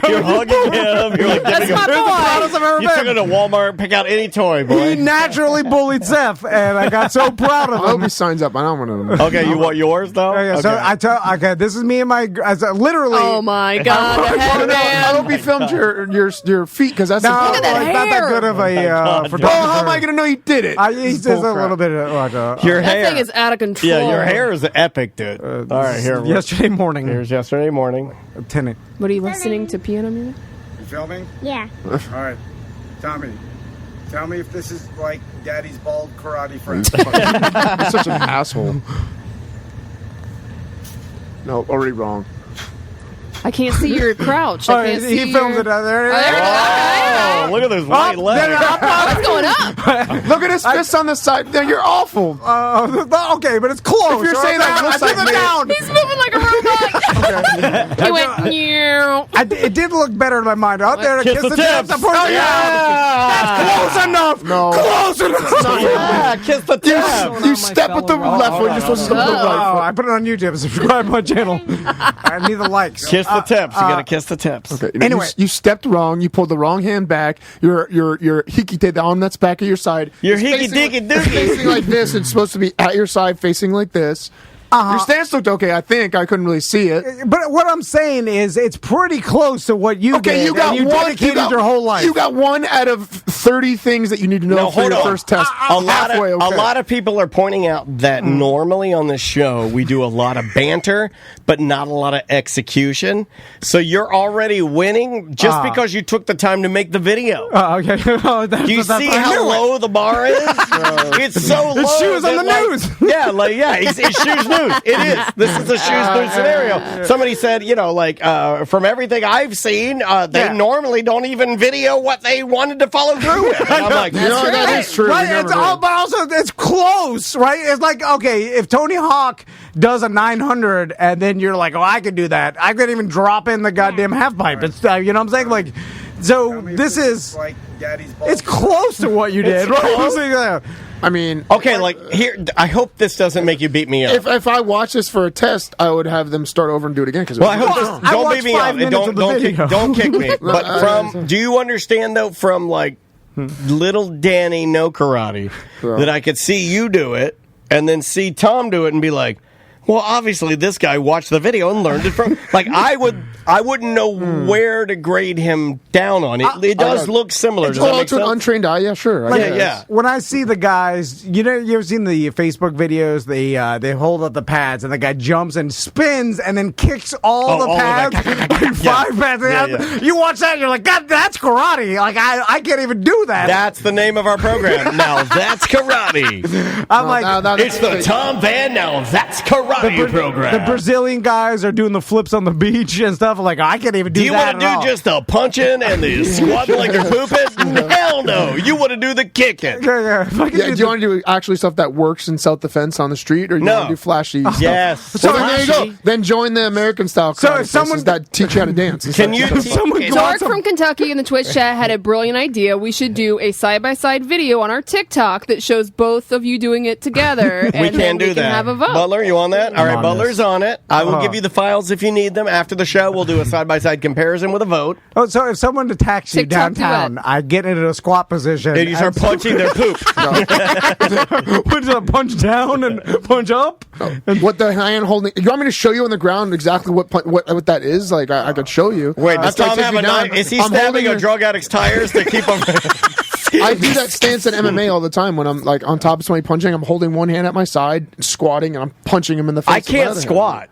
Speaker 1: You're hugging him. You're like
Speaker 6: That's
Speaker 1: giving
Speaker 6: my
Speaker 1: him.
Speaker 6: boy.
Speaker 2: Proudest I've ever
Speaker 1: You took
Speaker 2: been.
Speaker 1: him to Walmart, pick out any toy,
Speaker 2: He
Speaker 1: boy.
Speaker 2: naturally bullied Seth, and I got so proud
Speaker 8: I
Speaker 2: of
Speaker 8: hope
Speaker 2: him.
Speaker 8: he signs up. I don't want to.
Speaker 1: Okay, you want yours though?
Speaker 2: Okay, so I tell. Okay, this is me and my. Literally.
Speaker 6: Oh my God. The
Speaker 8: I
Speaker 6: headband.
Speaker 8: hope he filmed your feet because that's
Speaker 2: No,
Speaker 8: important.
Speaker 6: Look at that
Speaker 2: it's not that
Speaker 6: hair.
Speaker 2: good of a
Speaker 8: Oh, how am I going to know you did it?
Speaker 2: He says a little bit of like
Speaker 1: Your
Speaker 6: That
Speaker 1: hair.
Speaker 6: thing is out of control.
Speaker 1: Yeah, your hair is epic, dude. All right, here.
Speaker 2: yesterday morning.
Speaker 1: Here's yesterday morning.
Speaker 2: Tenant.
Speaker 6: What are you listening to piano music?
Speaker 2: You filming?
Speaker 12: Yeah.
Speaker 2: All right, Tommy. Tell me if this is like Daddy's bald karate friend.
Speaker 8: You're such an asshole. No, already wrong.
Speaker 6: I can't see your crouch. I can't see
Speaker 2: he filmed
Speaker 6: your...
Speaker 2: it out there.
Speaker 6: Oh, there it is.
Speaker 1: Oh, look at those white legs.
Speaker 6: What's going up?
Speaker 8: Look at his fist on the side. Then you're awful.
Speaker 2: Okay, but it's close.
Speaker 8: If you're saying that, looks like me.
Speaker 2: down.
Speaker 6: He's moving like a robot. He went, meow.
Speaker 2: It did look better in my mind. Out there,
Speaker 1: Kiss the tips.
Speaker 2: I put it down. That's close enough.
Speaker 8: No.
Speaker 2: Close enough.
Speaker 1: Yeah, kiss the tip.
Speaker 8: You step with the left foot. You're supposed to step with the right
Speaker 2: Oh,
Speaker 8: foot.
Speaker 2: I put it on YouTube. Subscribe to my channel. I need the likes.
Speaker 1: Kiss the tips. You gotta kiss the tips.
Speaker 8: Okay.
Speaker 2: Anyway.
Speaker 8: You stepped wrong. You pulled the wrong hand back. Your hiki, the arm that's back at your side.
Speaker 1: Your
Speaker 8: is
Speaker 1: hickey
Speaker 8: facing
Speaker 1: dicky
Speaker 8: like- facing like this. It's supposed to be at your side, facing like this. Your stance looked okay. I think I couldn't really see it.
Speaker 2: But what I'm saying is, it's pretty close to what you
Speaker 8: Okay,
Speaker 2: did.
Speaker 8: you got
Speaker 2: and you
Speaker 8: one.
Speaker 2: dedicated your whole life.
Speaker 8: You got 1 out of 30 things that you need to know
Speaker 1: No,
Speaker 8: for
Speaker 1: hold
Speaker 8: your
Speaker 1: on.
Speaker 8: first test.
Speaker 1: A lot
Speaker 8: Halfway, okay.
Speaker 1: a lot of people are pointing out that normally on this show we do a lot of banter, but not a lot of execution. So you're already winning just because you took the time to make the video.
Speaker 2: Okay.
Speaker 1: Do you see how low the bar is? It's so low.
Speaker 2: His shoes on
Speaker 1: that,
Speaker 2: the
Speaker 1: like-
Speaker 2: news.
Speaker 1: Yeah, it's shoes news. It is. This is a shoes news scenario. Somebody said, from everything I've seen, they normally don't even video what they wanted to follow through with. And I'm like,
Speaker 8: that is true.
Speaker 2: Right,
Speaker 8: We never
Speaker 2: it's
Speaker 8: know.
Speaker 2: but also it's close, right? It's like, okay, if Tony Hawk does a 900 and then you're like, oh, I could do that. I couldn't even drop in the goddamn half pipe. It's, you know what I'm saying? Like, so this is,
Speaker 13: like Daddy's bald.
Speaker 2: it's close to what you did, right?
Speaker 8: I mean,
Speaker 1: okay, like here. I hope this doesn't make you beat me up.
Speaker 8: if I watch this for a test, I would have them start over and do it again.
Speaker 1: Well, I hope this,
Speaker 2: I
Speaker 1: don't
Speaker 2: watched
Speaker 1: beat me up.
Speaker 2: 5 minutes of the video.
Speaker 1: Don't kick me. But do you understand though? From like little Danny no karate, that I could see you do it, and then see Tom do it, and be like, well, obviously this guy watched the video and learned it from. Like I wouldn't know where to grade him down on it. It does look similar. Does that make
Speaker 8: to an
Speaker 1: sense?
Speaker 8: untrained eye, yeah, sure. I
Speaker 2: Like,
Speaker 8: guess.
Speaker 1: yeah.
Speaker 2: When I see the guys, you ever seen the Facebook videos? They hold up the pads and the guy jumps and spins and then kicks all the
Speaker 1: all of
Speaker 2: pads,
Speaker 1: that.
Speaker 2: like 5 pads.
Speaker 1: Yeah.
Speaker 2: You watch that, and you're like, God, that's karate. Like I can't even do that.
Speaker 1: That's the name of our program. Now that's karate.
Speaker 2: I'm like,
Speaker 1: It's the Tom Van Now That's Karate program.
Speaker 2: the Brazilian guys are doing the flips on the beach and stuff. Like I can't even do
Speaker 1: Do you
Speaker 2: that.
Speaker 1: want to do just the punching and the squatting like you're pooping? Hell no. You want to do the kicking.
Speaker 8: Yeah, do you want to do actually stuff that works in self-defense on the street, or you
Speaker 1: No.
Speaker 8: want to do flashy stuff?
Speaker 1: Yes.
Speaker 8: So there you go. Then join the American style
Speaker 2: So
Speaker 8: karate
Speaker 2: if someone-
Speaker 8: places that teach you how to dance. and
Speaker 1: Can
Speaker 8: stuff.
Speaker 1: you
Speaker 2: someone go
Speaker 6: Dark
Speaker 2: on some-
Speaker 6: from Kentucky in the Twitch chat had a brilliant idea. We should do a side-by-side video on our TikTok that shows both of you doing it together.
Speaker 1: We
Speaker 6: and
Speaker 1: can
Speaker 6: then
Speaker 1: do
Speaker 6: we can
Speaker 1: that.
Speaker 6: have a vote.
Speaker 1: Butler, you on that? it. All right,
Speaker 7: on
Speaker 1: Butler's
Speaker 7: this.
Speaker 1: on it. I will give you the files if you need them. After the show, we'll do a side-by-side comparison with a vote.
Speaker 2: Oh, so if someone attacks you
Speaker 6: TikTok
Speaker 2: downtown,
Speaker 6: duet.
Speaker 2: I get into a squat position.
Speaker 1: And you start punching their poop.
Speaker 2: What is it, punch down and punch up?
Speaker 8: What the hand holding? You want me to show you on the ground exactly what that is? Like I could show you.
Speaker 1: Wait, does
Speaker 8: After I
Speaker 1: Tom
Speaker 8: take
Speaker 1: have
Speaker 8: you
Speaker 1: a
Speaker 8: down,
Speaker 1: knife? Is he
Speaker 8: I'm
Speaker 1: stabbing
Speaker 8: holding
Speaker 1: a
Speaker 8: your-
Speaker 1: drug addict's tires to keep him...
Speaker 8: I do that stance in MMA all the time when I'm like on top of somebody punching. I'm holding one hand at my side, squatting, and I'm punching him in the face.
Speaker 1: I
Speaker 8: with my
Speaker 1: can't
Speaker 8: other hand.
Speaker 1: squat.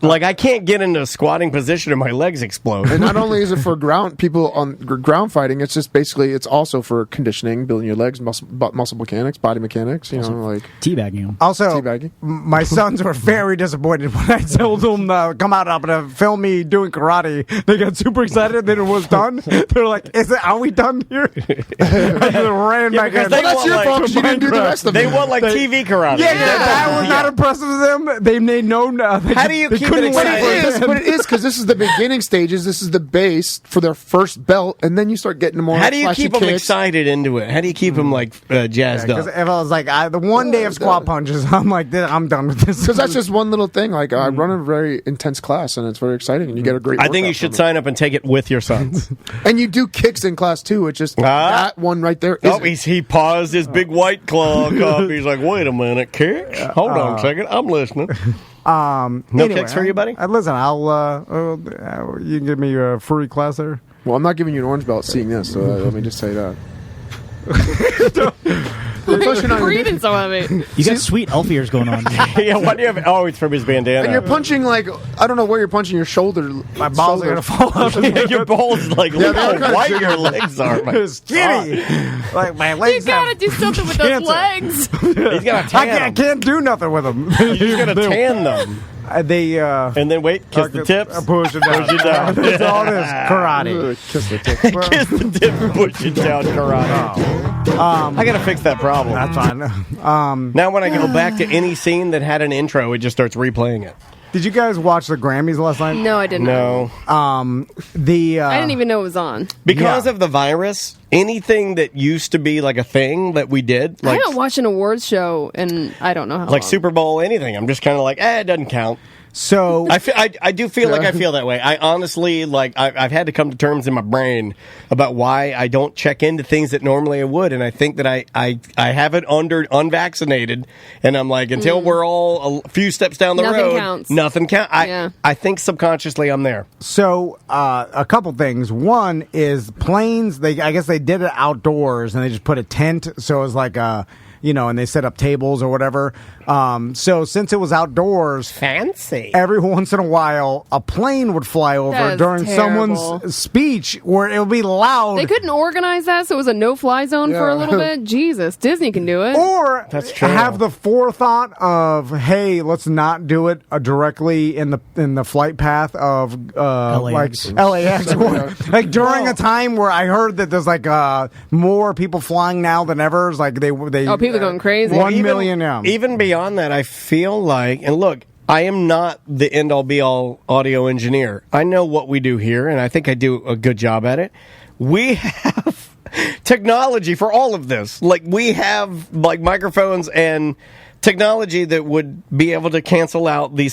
Speaker 1: Like, I can't get into a squatting position and my legs explode.
Speaker 8: And not only is it for ground on ground fighting, it's just basically it's also for conditioning, building your legs, muscle mechanics, body mechanics. You know, like
Speaker 7: Teabagging them.
Speaker 2: Also,
Speaker 8: Teabagging.
Speaker 2: my sons were very disappointed when I told them, come out, I'm going to film me doing karate. They got super excited that it was done. They're like, are we done here? They ran back
Speaker 1: because
Speaker 2: in.
Speaker 1: they
Speaker 8: that's
Speaker 1: want,
Speaker 8: your
Speaker 1: like,
Speaker 8: fault 'cause you didn't do the rest of
Speaker 1: They
Speaker 8: it.
Speaker 1: want, like, TV karate.
Speaker 2: Yeah, that was not impressive to them. They made no...
Speaker 1: How do you
Speaker 2: they
Speaker 1: keep
Speaker 2: couldn't
Speaker 1: it
Speaker 2: wait
Speaker 1: exciting?
Speaker 2: for
Speaker 8: But it is because this is the beginning stages. This is the base for their first belt, and then you start getting more.
Speaker 1: How do you
Speaker 8: flashy
Speaker 1: keep them
Speaker 8: kicks.
Speaker 1: excited into it? How do you keep them, like, jazzed
Speaker 2: Because
Speaker 1: up?
Speaker 2: if I was like, the one day of squat punches, I'm like, I'm done with this.
Speaker 8: Because that's just one little thing. Like I run a very intense class, and it's very exciting, and you get a great.
Speaker 1: I think you
Speaker 8: workout
Speaker 1: should
Speaker 8: from it.
Speaker 1: sign up and take it with your sons.
Speaker 8: And you do kicks in class too. It's just that one right there.
Speaker 1: Oh, he paused his big white claw cup. He's like, wait a minute, kicks? Hold on a second. I'm listening. No
Speaker 2: anyway,
Speaker 1: kicks for you, buddy?
Speaker 2: Listen, you can give me a free class there.
Speaker 8: Well, I'm not giving you an orange belt seeing this, so let me just say that.
Speaker 6: Plus, you're not breathing so heavy.
Speaker 7: You got sweet elf ears going on.
Speaker 1: Yeah, why do you have... Oh, it's from his bandana.
Speaker 8: And you're punching like I don't know where you're punching your shoulder.
Speaker 2: My balls are gonna fall out.
Speaker 1: Yeah, your balls, like, look
Speaker 8: they're
Speaker 1: how
Speaker 8: kinda
Speaker 1: white
Speaker 8: skinny.
Speaker 1: your legs are. My
Speaker 2: Skinny. Like my
Speaker 6: You
Speaker 2: legs.
Speaker 6: gotta do something with those
Speaker 2: cancer.
Speaker 6: legs.
Speaker 1: He's got to
Speaker 2: I
Speaker 1: tan them.
Speaker 2: can't do nothing with them.
Speaker 1: You just got to tan them.
Speaker 2: They
Speaker 1: And then wait, kiss the tips.
Speaker 2: push it down.
Speaker 1: Push it down.
Speaker 2: That's all it is. Karate.
Speaker 8: Kiss the tip.
Speaker 1: Kiss the tip, push it down, karate. I got to fix that problem.
Speaker 2: That's fine.
Speaker 1: Now when I go back to any scene that had an intro, it just starts replaying it.
Speaker 2: Did you guys watch the Grammys last night?
Speaker 6: No, I didn't.
Speaker 1: No.
Speaker 6: I didn't even know it was on.
Speaker 1: Because of the virus, anything that used to be like a thing that we did,
Speaker 6: I
Speaker 1: like
Speaker 6: haven't watched an awards show, and I don't know how
Speaker 1: like
Speaker 6: long.
Speaker 1: Super Bowl, anything, I'm just kind of like, it doesn't count.
Speaker 2: So
Speaker 1: I do feel like I feel that way. I honestly, like, I've had to come to terms in my brain about why I don't check into things that normally I would, and I think that I have it unvaccinated, and I'm like, until we're all a few steps down the
Speaker 6: Nothing
Speaker 1: road,
Speaker 6: counts.
Speaker 1: nothing counts.
Speaker 6: Yeah.
Speaker 1: I think subconsciously I'm there.
Speaker 2: So, a couple things. One is planes. I guess they did it outdoors, and they just put a tent, so it was like and they set up tables or whatever. So since it was outdoors,
Speaker 1: Fancy.
Speaker 2: every once in a while, a plane would fly over
Speaker 6: That is
Speaker 2: during
Speaker 6: terrible.
Speaker 2: someone's speech where it would be loud.
Speaker 6: They couldn't organize that, so it was a no-fly zone for a little bit. Jesus, Disney can do it.
Speaker 2: Or
Speaker 1: That's true.
Speaker 2: have the forethought of, hey, let's not do it directly in the flight path of
Speaker 7: LAX.
Speaker 2: LAX. Like during a time where I heard that there's like more people flying now than ever. It's like they
Speaker 6: people are going crazy.
Speaker 2: 1 million now.
Speaker 1: Even beyond that, I feel like, and look, I am not the end-all be-all audio engineer. I know what we do here, and I think I do a good job at it. We have technology for all of this. Like, we have like microphones and technology that would be able to cancel out the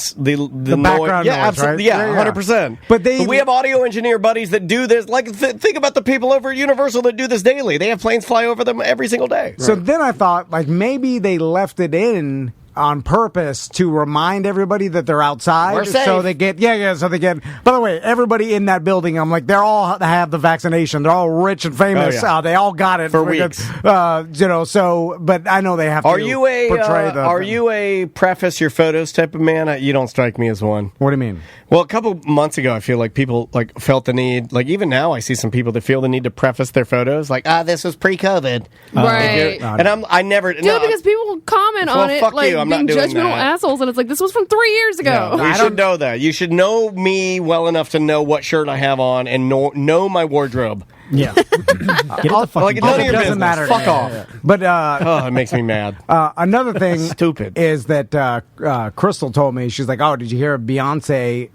Speaker 2: background
Speaker 1: Yeah,
Speaker 2: noise,
Speaker 1: absolutely.
Speaker 2: right?
Speaker 1: Yeah,
Speaker 2: Yeah.
Speaker 1: 100%.
Speaker 2: But
Speaker 1: we have audio engineer buddies that do this. Like, think about the people over at Universal that do this daily. They have planes fly over them every single day.
Speaker 2: So then I thought, like, maybe they left it in on purpose to remind everybody that they're outside.
Speaker 1: We're safe.
Speaker 2: So they get, so they get, by the way, everybody in that building, I'm like, they're all have the vaccination. They're all rich and famous.
Speaker 1: Oh, yeah.
Speaker 2: They all got it.
Speaker 1: For
Speaker 2: because,
Speaker 1: weeks.
Speaker 2: But I know they have to
Speaker 1: Are you a preface your photos type of man? You don't strike me as one.
Speaker 2: What do you mean?
Speaker 1: Well, a couple months ago, I feel like people like felt the need. Like even now, I see some people that feel the need to preface their photos, like, this was pre-COVID,
Speaker 6: Right.
Speaker 1: And I never
Speaker 6: Dude, because people comment on it
Speaker 1: fuck
Speaker 6: like
Speaker 1: you, I'm
Speaker 6: being
Speaker 1: not doing
Speaker 6: judgmental
Speaker 1: that.
Speaker 6: assholes, and it's like, this was from 3 years ago.
Speaker 1: You should know that. You should know me well enough to know what shirt I have on and know my wardrobe.
Speaker 7: Yeah. Get it the fuck
Speaker 1: Like, none of your
Speaker 2: doesn't
Speaker 1: business.
Speaker 2: matter.
Speaker 1: Fuck
Speaker 2: Yeah,
Speaker 1: off.
Speaker 2: yeah. But
Speaker 1: It makes me mad.
Speaker 2: another thing
Speaker 1: Stupid.
Speaker 2: is that Crystal told me, she's like, oh, did you hear Beyonce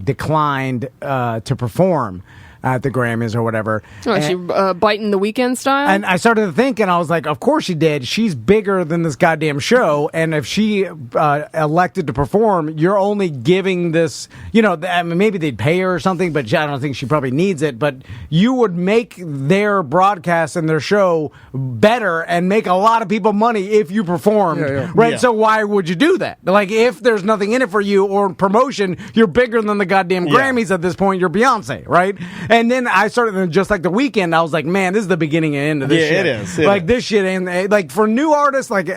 Speaker 2: declined to perform? at the Grammys or whatever.
Speaker 6: Oh, she biting the Weekend style?
Speaker 2: And I started to think, and I was like, of course she did. She's bigger than this goddamn show, and if she elected to perform, you're only giving this, I mean, maybe they'd pay her or something, but I don't think she probably needs it, but you would make their broadcast and their show better and make a lot of people money if you performed, right?
Speaker 8: Yeah.
Speaker 2: So why would you do that? Like, if there's nothing in it for you or promotion, you're bigger than the goddamn Grammys at this point. You're Beyonce, right? And then I started, just like the Weekend, I was like, man, this is the beginning and end of this shit.
Speaker 1: It is.
Speaker 2: This shit, and like for new artists, and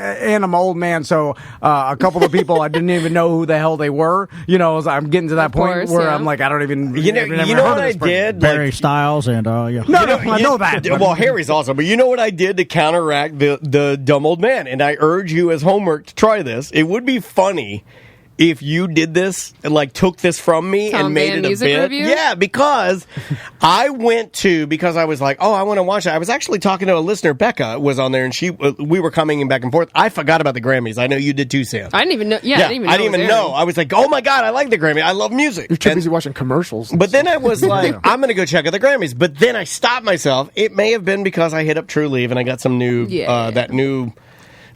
Speaker 2: I'm an old man, so a couple of people I didn't even know who the hell they were. I'm getting to that point where I'm like, I don't even.
Speaker 1: You know what I did?
Speaker 7: Harry Styles and
Speaker 2: I know that.
Speaker 1: Well, Harry's awesome, but you know what I did to counteract the dumb old man? And I urge you as homework to try this. It would be funny if you did this, like took this from me and made it a bit.
Speaker 6: Review?
Speaker 1: Yeah, because I was like, I want to watch it. I was actually talking to a listener, Becca, was on there, and we were coming back and forth. I forgot about the Grammys. I know you did too, Sam.
Speaker 6: I didn't even know. Yeah, I didn't even know.
Speaker 1: I was like, oh my God, I like the Grammy. I love music.
Speaker 8: You're too busy watching commercials.
Speaker 1: But then I was like, I'm going to go check out the Grammys. But then I stopped myself. It may have been because I hit up True Leave and I got some new,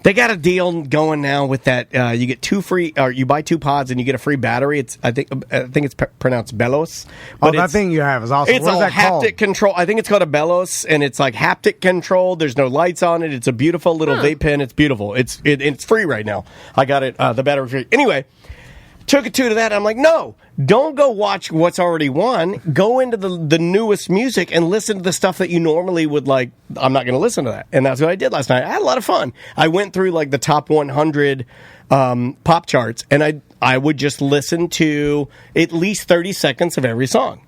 Speaker 1: they got a deal going now with that. You get 2 free, or you buy 2 pods and you get a free battery. I think it's pronounced Belos.
Speaker 2: But that thing you have is awesome.
Speaker 1: It's all haptic control. I think it's called a Belos, and it's like haptic control. There's no lights on it. It's a beautiful little vape pen. It's beautiful. It's free right now. I got it. The battery free. Anyway, took it to that. I'm like, no, don't go watch what's already won. Go into the newest music and listen to the stuff that you normally would like. I'm not going to listen to that. And that's what I did last night. I had a lot of fun. I went through like the top 100 pop charts, and I would just listen to at least 30 seconds of every song.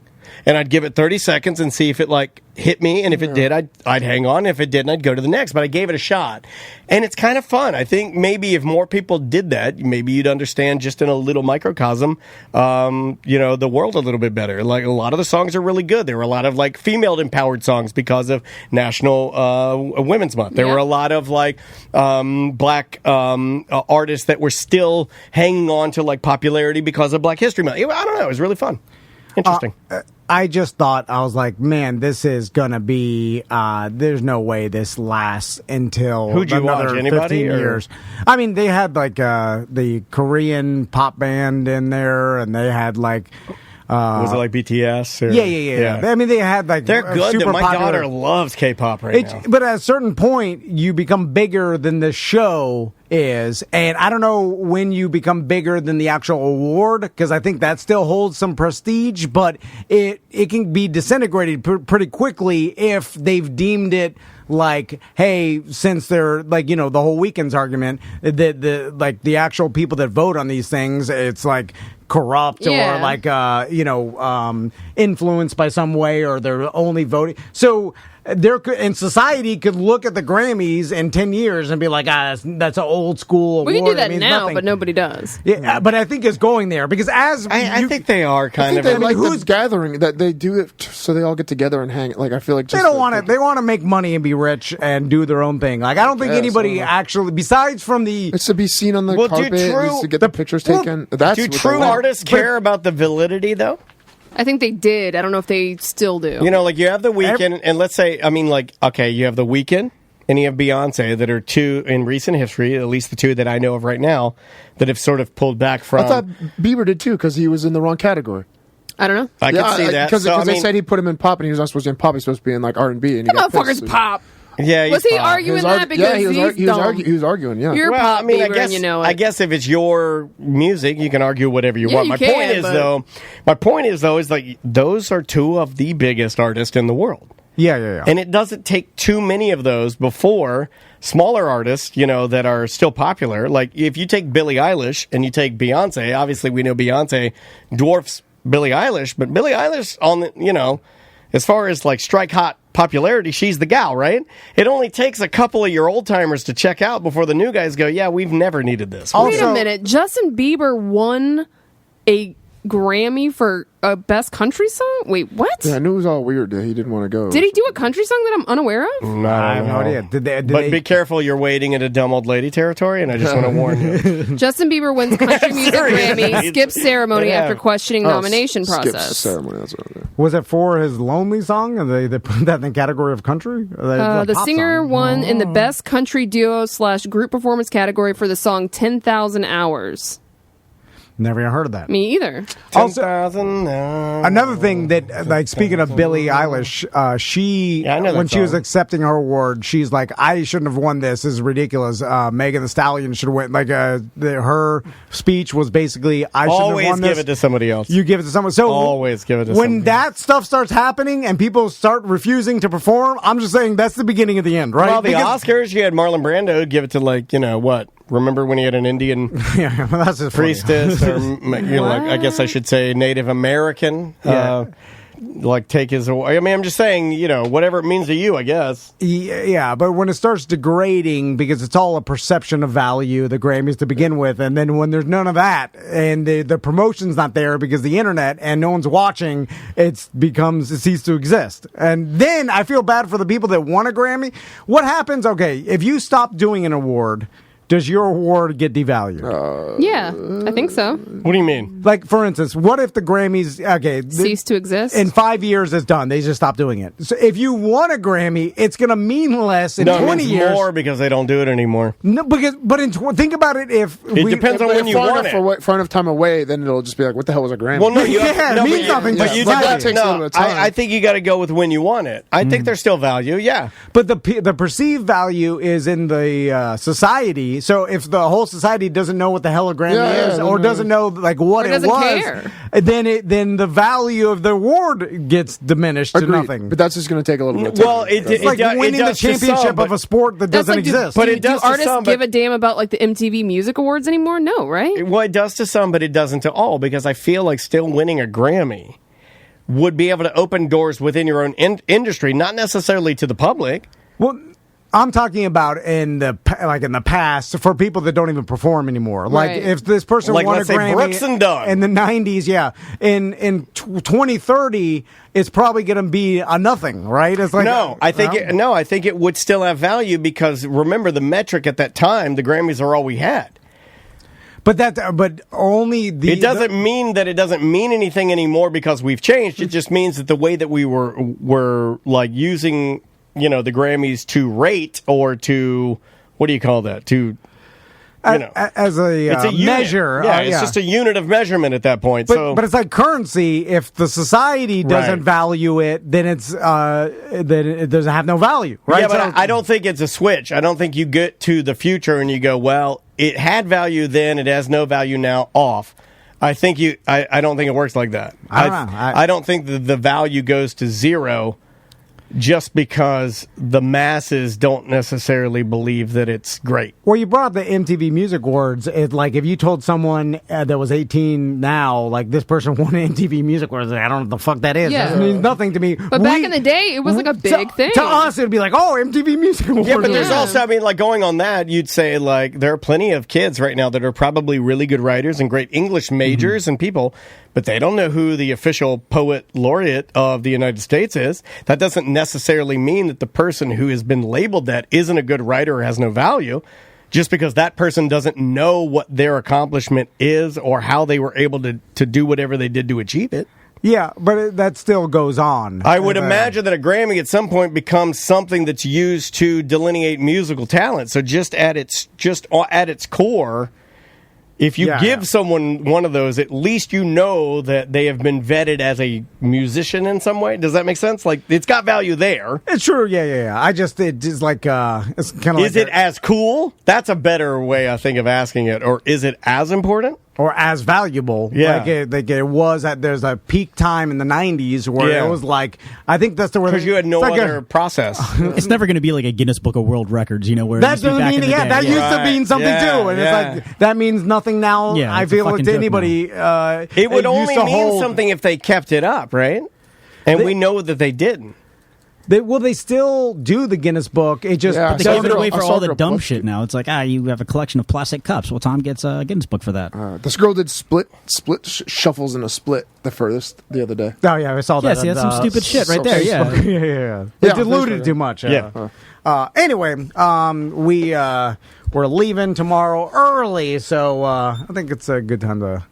Speaker 1: And I'd give it 30 seconds and see if it like hit me, and if it did, I'd hang on. If it didn't, I'd go to the next. But I gave it a shot, and it's kind of fun. I think maybe if more people did that, maybe you'd understand just in a little microcosm, the world a little bit better. Like a lot of the songs are really good. There were a lot of like female empowered songs because of National Women's Month. There were a lot of like black artists that were still hanging on to like popularity because of Black History Month. I don't know. It was really fun. Interesting.
Speaker 2: I just thought, I was like, man, this is going to be, there's no way this lasts until
Speaker 1: Who'd you
Speaker 2: another
Speaker 1: watch? Anybody,
Speaker 2: 15 years. I mean, they had like the Korean pop band in there, and they had like...
Speaker 1: was it like BTS? Or?
Speaker 2: Yeah. I mean, they had like
Speaker 1: they're good.
Speaker 2: Super
Speaker 1: My
Speaker 2: popular,
Speaker 1: daughter loves K-pop now.
Speaker 2: But at a certain point, you become bigger than the show is, and I don't know when you become bigger than the actual award, because I think that still holds some prestige, but it can be disintegrated pretty quickly if they've deemed it like, hey, since they're like, the whole Weekend's argument that the actual people that vote on these things, it's like corrupt or like influenced by some way, or they're only voting. So and society could look at the Grammys in 10 years and be like, that's an old school award.
Speaker 6: We can do that now,
Speaker 2: nothing.
Speaker 6: but nobody does.
Speaker 2: Yeah, but I think it's going there because
Speaker 1: I think they are kind of.
Speaker 8: They like who's gathering that they do it so they all get together and hang. Like I feel like
Speaker 2: they don't want it. They want to make money and be rich and do their own thing. Like I don't think anybody actually, besides from the,
Speaker 8: it's to be seen on the carpet, to get the pictures taken.
Speaker 1: Do true artists care about the validity though?
Speaker 6: I think they did. I don't know if they still do.
Speaker 1: Like you have the Weekend, and let's say, you have the Weekend and you have Beyonce that are two in recent history, at least the two that I know of right now, that have sort of pulled back from.
Speaker 8: I thought Bieber did too because he was in the wrong category.
Speaker 6: I don't know.
Speaker 1: I could see that
Speaker 8: because they said he put him in pop, and he was not supposed to be in pop. He's supposed to be in like R&B. And
Speaker 6: that motherfucker's pop.
Speaker 1: Yeah,
Speaker 6: was he arguing that because
Speaker 8: he was arguing. Yeah.
Speaker 6: You're
Speaker 1: well,
Speaker 6: pop
Speaker 1: I mean,
Speaker 6: Bieber, and you know it.
Speaker 1: I guess if it's your music, you can argue whatever you want. My point is though, is like those are two of the biggest artists in the world.
Speaker 2: Yeah.
Speaker 1: And it doesn't take too many of those before smaller artists, that are still popular. Like if you take Billie Eilish and you take Beyonce, obviously we know Beyonce dwarfs Billie Eilish, but Billie Eilish as far as like strike hot popularity, she's the gal, right? It only takes a couple of your old timers to check out before the new guys go, yeah, we've never needed this.
Speaker 6: Wait a minute. Justin Bieber won a Grammy for a best country song? Wait, what?
Speaker 8: Yeah, I knew it was all weird that he didn't want to go.
Speaker 6: Did he do a country song that I'm unaware of?
Speaker 2: I have no idea.
Speaker 1: But be careful, you're wading into dumb old lady territory, and I just want to warn you.
Speaker 6: Justin Bieber wins Country Music Grammy, skips ceremony
Speaker 1: Yeah.
Speaker 6: after questioning nomination
Speaker 8: Skips
Speaker 6: process.
Speaker 8: ceremony. That's what it
Speaker 2: Was it for his lonely song? And they put that in the category of country?
Speaker 6: The singer won in the best country duo / group performance category for the song 10,000 Hours.
Speaker 2: Never even heard of that.
Speaker 6: Me either.
Speaker 2: Also,
Speaker 1: 10,000
Speaker 2: another thing that, like, speaking of Billie Eilish, she
Speaker 1: I know that
Speaker 2: when she was
Speaker 1: song.
Speaker 2: accepting her award, she's like, "I shouldn't have won this. This is ridiculous. Megan Thee Stallion should have won." Like, her speech was basically, "I shouldn't
Speaker 1: Always
Speaker 2: have won this."
Speaker 1: give it to somebody else.
Speaker 2: You give it to someone. So
Speaker 1: Always give it to
Speaker 2: when
Speaker 1: somebody
Speaker 2: that stuff starts happening and people start refusing to perform, I'm just saying that's the beginning of the end, right?
Speaker 1: Well, the
Speaker 2: Because-
Speaker 1: Oscars, you had Marlon Brando give it to, like, what? Remember when he had an Indian
Speaker 2: yeah, that's just funny.
Speaker 1: priestess, or like, I guess I should say Native American, like, take his away. I mean, I'm just saying, whatever it means to you, I guess.
Speaker 2: Yeah, but when it starts degrading, because it's all a perception of value, the Grammys to begin with, and then when there's none of that, and the promotion's not there because the internet and no one's watching, it ceases to exist. And then I feel bad for the people that won a Grammy. What happens, okay, if you stop doing an award, does your award get devalued?
Speaker 6: Yeah, I think so.
Speaker 1: What do you mean?
Speaker 2: Like, for instance, what if the Grammys
Speaker 6: cease to exist?
Speaker 2: In 5 years, it's done. They just stop doing it. So if you won a Grammy, it's going to mean less in 20
Speaker 1: it means
Speaker 2: years.
Speaker 1: more because they don't do it anymore.
Speaker 2: No, think about it. If
Speaker 1: it depends on when you want it.
Speaker 8: Far enough time away, then it'll just be like, what the hell was a Grammy?
Speaker 1: Well, no, you
Speaker 2: it means nothing.
Speaker 1: But you
Speaker 8: that takes a little bit of time.
Speaker 1: I think you got to go with when you want it. I think there's still value, yeah.
Speaker 2: But the perceived value is in the society. So if the whole society doesn't know what the hell a Grammy is, or doesn't know like what
Speaker 6: or
Speaker 2: it
Speaker 6: doesn't
Speaker 2: was,
Speaker 6: care.
Speaker 2: then the value of the award gets diminished to nothing.
Speaker 8: But that's just going to take a little bit of time.
Speaker 2: Well, it's like winning the championship of a sport that doesn't exist.
Speaker 1: But it
Speaker 6: do
Speaker 1: does to
Speaker 6: artists
Speaker 1: some,
Speaker 6: give a damn about like the MTV Music Awards anymore? No, right?
Speaker 1: Well, it does to some, but it doesn't to all, because I feel like still winning a Grammy would be able to open doors within your own industry, not necessarily to the public.
Speaker 2: Well, I'm talking about in the past for people that don't even perform anymore. Like if this person
Speaker 1: like,
Speaker 2: won a
Speaker 1: let's say
Speaker 2: Grammy
Speaker 1: Brooks and Dunn
Speaker 2: in the 90s, yeah, in 2030, it's probably going to be a nothing, right? It's like
Speaker 1: I think it would still have value, because remember the metric at that time, the Grammys are all we had.
Speaker 2: But only the.
Speaker 1: It doesn't mean that it doesn't mean anything anymore because we've changed. It just means that the way that we were like using, the Grammys to rate or to, what do you call that? To,
Speaker 2: as a,
Speaker 1: it's a unit.
Speaker 2: measure.
Speaker 1: Yeah, it's just a unit of measurement at that point.
Speaker 2: But it's like currency. If the society doesn't value it, then then it doesn't have no value, right?
Speaker 1: Yeah, but I don't think it's a switch. I don't think you get to the future and you go, well, it had value then, it has no value now, off. I think I don't think it works like that. I don't think that the value goes to zero just because the masses don't necessarily believe that it's great.
Speaker 2: Well, you brought up the MTV Music Awards. Like, if you told someone that was 18 now, like, this person won an MTV Music Awards, I don't know what the fuck that is.
Speaker 6: Yeah.
Speaker 2: That means nothing to me.
Speaker 6: But back in the day, it was like a big thing.
Speaker 2: To us, it'd be like, oh, MTV Music Awards.
Speaker 1: Yeah, but there's also, I mean, like, going on that, you'd say, like, there are plenty of kids right now that are probably really good writers and great English majors and people, but they don't know who the official poet laureate of the United States is. That doesn't necessarily mean that the person who has been labeled that isn't a good writer or has no value, just because that person doesn't know what their accomplishment is or how they were able to do whatever they did to achieve it.
Speaker 2: Yeah, but that still goes on.
Speaker 1: I would imagine that a Grammy at some point becomes something that's used to delineate musical talent. So just at its core, if you give someone one of those, at least you know that they have been vetted as a musician in some way. Does that make sense? Like, it's got value there.
Speaker 2: It's true, yeah. It is like, it's kind of like...
Speaker 1: Is it as cool? That's a better way, I think, of asking it. Or is it as important?
Speaker 2: Or as valuable.
Speaker 1: Yeah.
Speaker 2: Like it was there's a peak time in the 90s where it was like, I think that's the word.
Speaker 1: Because you had no other process.
Speaker 7: It's never going to be like a Guinness Book of World Records, where
Speaker 2: that doesn't mean, that used to mean something too. And it's like, that means nothing now.
Speaker 7: Yeah,
Speaker 2: I feel like to anybody.
Speaker 1: It would only mean something if they kept it up, right? And we know that they didn't.
Speaker 2: They still do the Guinness Book. It just
Speaker 7: But they gave it away for all the dumb shit now. It's like, you have a collection of plastic cups. Well, Tom gets a Guinness Book for that.
Speaker 8: This girl did split shuffles in a split the furthest the other day.
Speaker 2: Oh yeah, I saw that.
Speaker 7: Yeah, see, that's some stupid shit right there. Yeah.
Speaker 2: yeah. They diluted it too much. Anyway, we're leaving tomorrow early, so I think it's a good time to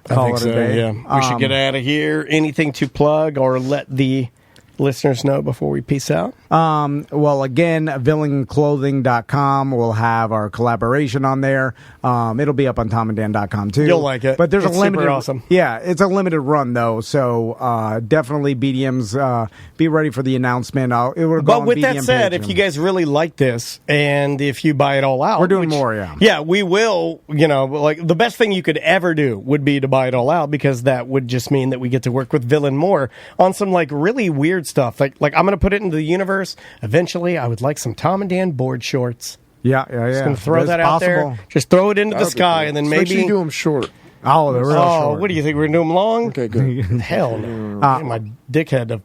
Speaker 2: call it a day.
Speaker 1: Yeah, we should get out of here. Anything to plug or let the listeners know before we peace out?
Speaker 2: Well, again, villainclothing.com will have our collaboration on there. It'll be up on tomanddan.com too.
Speaker 1: You'll like it.
Speaker 2: But there's
Speaker 1: it's
Speaker 2: a limited,
Speaker 1: super awesome.
Speaker 2: Yeah, it's a limited run though, so definitely BDMs. Be ready for the announcement.
Speaker 1: But with that said, if you guys really like this, and if you buy it all out,
Speaker 2: we're doing more. Yeah,
Speaker 1: yeah, we will. Like the best thing you could ever do would be to buy it all out, because that would just mean that we get to work with Villain more on some like really weird stuff. Like I'm going to put it into the universe. Eventually, I would like some Tom and Dan board shorts.
Speaker 2: Yeah.
Speaker 1: Just going to throw that out there. Just throw it into the sky, and then maybe
Speaker 8: make sure you do them short.
Speaker 2: Oh, they're real short.
Speaker 1: What do you think? We're going to do them long?
Speaker 8: Okay, good.
Speaker 1: Hell no. My dickhead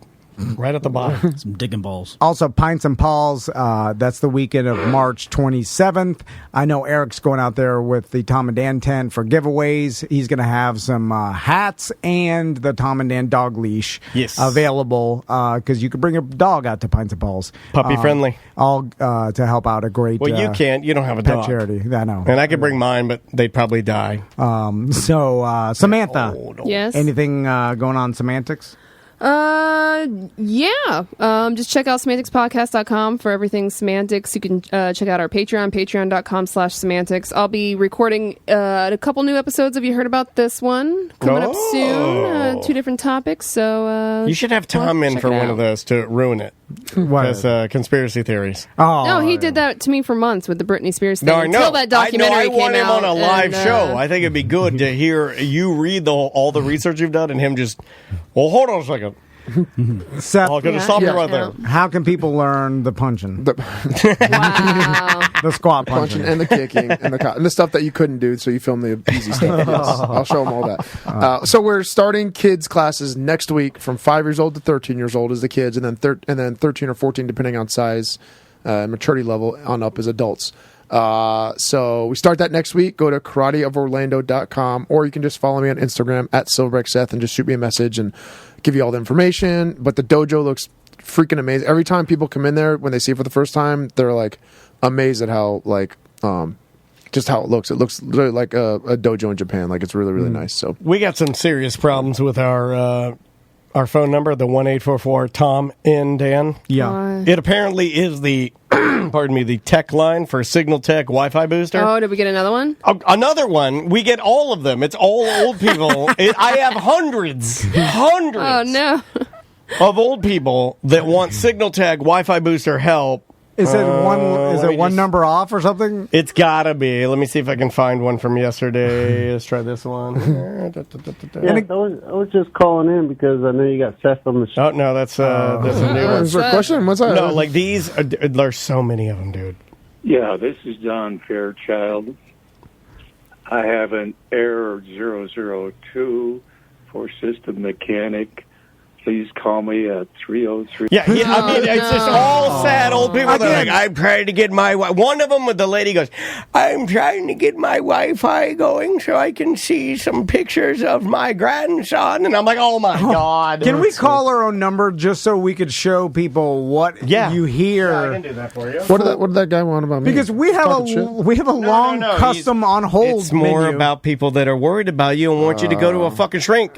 Speaker 1: right at the bottom.
Speaker 7: Some digging balls.
Speaker 2: Also, Pints and Paws, that's the weekend of March 27th. I know Eric's going out there with the Tom and Dan tent for giveaways. He's going to have some hats and the Tom and Dan dog leash available, because you can bring a dog out to Pints and Paws.
Speaker 1: Puppy friendly.
Speaker 2: All to help out a great
Speaker 1: Well, you can't. You don't have a
Speaker 2: pet
Speaker 1: dog.
Speaker 2: charity. I know.
Speaker 1: And I could bring mine, but they'd probably die.
Speaker 2: So, Samantha,
Speaker 6: Yes?
Speaker 2: anything going on semantics?
Speaker 6: Yeah. Just check out semanticspodcast.com for everything semantics. You can check out our Patreon, patreon.com/semantics. I'll be recording a couple new episodes. Have you heard about this one? Coming up soon. 2 different topics. So
Speaker 1: you should have Tom in for one of those to ruin it. Because conspiracy theories.
Speaker 6: No, he did that to me for months with the Britney Spears thing.
Speaker 1: No, I know.
Speaker 6: Until that documentary
Speaker 1: I want
Speaker 6: came
Speaker 1: him on a live
Speaker 6: and,
Speaker 1: show. I think it'd be good to hear you read all the research you've done and him just, well, hold on a second.
Speaker 2: Seth,
Speaker 1: I'm going to stop you right there.
Speaker 2: How can people learn the punching?
Speaker 6: Wow.
Speaker 2: The squat punching.
Speaker 8: And the kicking and the stuff that you couldn't do, so you film the easy stuff. Yes, I'll show them all that. So we're starting kids classes next week from 5 years old to 13 years old as the kids, and then 13 or 14, depending on size and maturity level, on up as adults. So we start that next week. Go to karateoforlando.com, or you can just follow me on Instagram at SilverbackSeth and just shoot me a message and give you all the information. But the dojo looks freaking amazing. Every time people come in there, when they see it for the first time, they're like amazed at how just how it looks. It looks literally like a dojo in Japan. Like, it's really, really nice. So
Speaker 1: we got some serious problems with our phone number, the 1-844-TOM and Dan.
Speaker 2: Yeah.
Speaker 1: It apparently is the the tech line for Signal Tech Wi-Fi booster.
Speaker 6: Oh, did we get another one?
Speaker 1: Another one. We get all of them. It's all old people. I have hundreds
Speaker 6: Oh, no.
Speaker 1: of old people that want Signal Tech Wi-Fi booster help.
Speaker 2: Is it one number off or something?
Speaker 1: It's gotta be. Let me see if I can find one from yesterday. Let's try this one.
Speaker 12: I was just calling in because I know you got Seth on the show.
Speaker 1: Oh no, that's a new one.
Speaker 8: Is there a question? What's that?
Speaker 1: No, like these. There's so many of them, dude.
Speaker 13: Yeah, this is John Fairchild. I have an error 002 for system mechanic. Please call me at 303.
Speaker 1: Yeah, I mean, it's just all sad old people. They're like, I'm trying to get my one of them with the lady goes, I'm trying to get my Wi-Fi going so I can see some pictures of my grandson. And I'm like, oh my God.
Speaker 2: Can we call our own number just so we could show people what you hear?
Speaker 1: Yeah, I can do that for you.
Speaker 8: What did that guy want about me?
Speaker 2: Because we have a long custom on hold.
Speaker 1: It's more
Speaker 2: menu.
Speaker 1: about people that are worried about you and want you to go to a fucking shrink.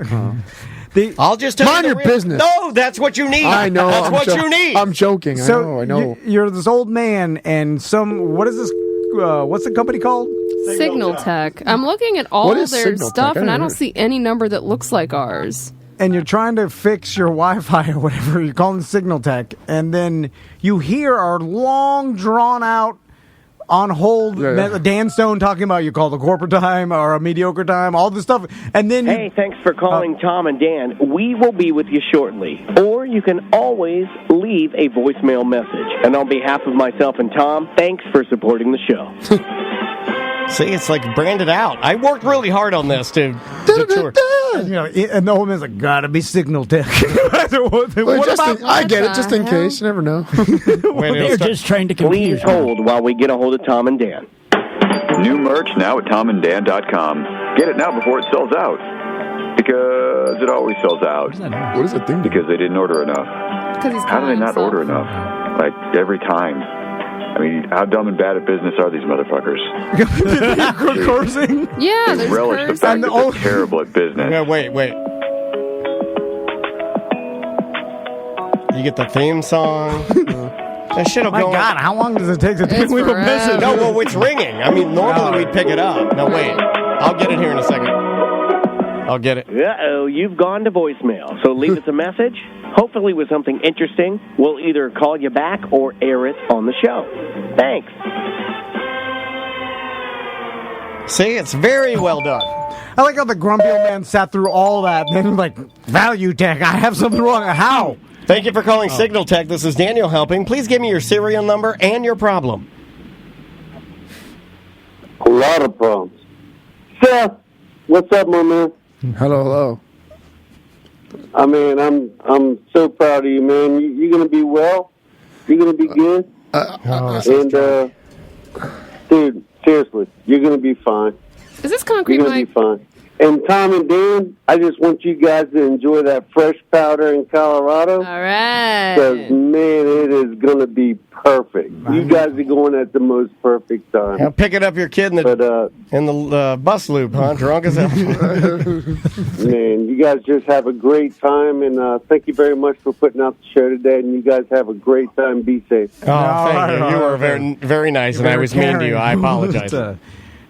Speaker 1: I'll just tell
Speaker 8: mind
Speaker 1: you
Speaker 8: your business.
Speaker 1: No, that's what you need.
Speaker 8: I know.
Speaker 1: That's what you need.
Speaker 8: I'm joking.
Speaker 2: So
Speaker 8: I know.
Speaker 2: You're this old man, and what is this? What's the company called?
Speaker 6: Signal Tech. I'm looking at all their
Speaker 8: Signal
Speaker 6: stuff,
Speaker 8: Tech?
Speaker 6: and I don't see any number that looks like ours.
Speaker 2: And you're trying to fix your Wi-Fi or whatever. You're calling Signal Tech, and then you hear our long, drawn-out, on hold, Dan Stone talking about you called a corporate time or a mediocre time, all this stuff, and then
Speaker 14: hey, thanks for calling Tom and Dan. We will be with you shortly. Or you can always leave a voicemail message. And on behalf of myself and Tom, thanks for supporting the show.
Speaker 1: See, it's like branded out. I worked really hard on this to tour.
Speaker 2: And the whole man's like, gotta be signal tech.
Speaker 8: I get it, just in case. You never know.
Speaker 7: They're just trying to confuse
Speaker 14: Please hold while we get a hold of Tom and Dan.
Speaker 15: New merch now at tomandddan.com. Get it now before it sells out. Because it always sells out.
Speaker 8: What is that thing?
Speaker 15: Because they didn't order enough.
Speaker 6: How
Speaker 15: do they not order enough? Like, every time. I mean, how dumb and bad at business are these motherfuckers?
Speaker 2: Cursing?
Speaker 6: Yeah,
Speaker 15: They relish the fact that they're terrible at business.
Speaker 1: Yeah, wait. You get the theme song. That shit'll
Speaker 2: My
Speaker 1: go.
Speaker 2: God, how long does it take to take leave a message?
Speaker 1: No, well, it's ringing. I mean, normally we'd pick it up. No, wait. I'll get it here in a second. I'll get it.
Speaker 14: Uh-oh, you've gone to voicemail. So leave us a message, hopefully with something interesting. We'll either call you back or air it on the show. Thanks.
Speaker 1: See, it's very well done.
Speaker 2: I like how the grumpy old man sat through all that and then like, value tech, I have something wrong. How?
Speaker 1: Thank you for calling Signal Tech. This is Daniel helping. Please give me your serial number and your problem.
Speaker 12: A lot of problems. Seth, what's up, my man?
Speaker 8: Hello.
Speaker 12: I mean, I'm so proud of you, man. You're gonna be well. You're gonna be good. Dude, seriously, you're gonna be fine.
Speaker 6: Is this concrete
Speaker 12: You're gonna
Speaker 6: mic?
Speaker 12: be fine. And Tom and Dan, I just want you guys to enjoy that fresh powder in Colorado.
Speaker 6: All right.
Speaker 12: Because, man, it is going to be perfect. You guys are going at the most perfect time.
Speaker 1: Now picking up your kid in the bus loop, huh? Drunk as hell.
Speaker 12: Man, you guys just have a great time, and thank you very much for putting out the show today, and you guys have a great time. Be safe.
Speaker 1: Oh, thank you. You were very, very nice, and I was mean to you. I apologize.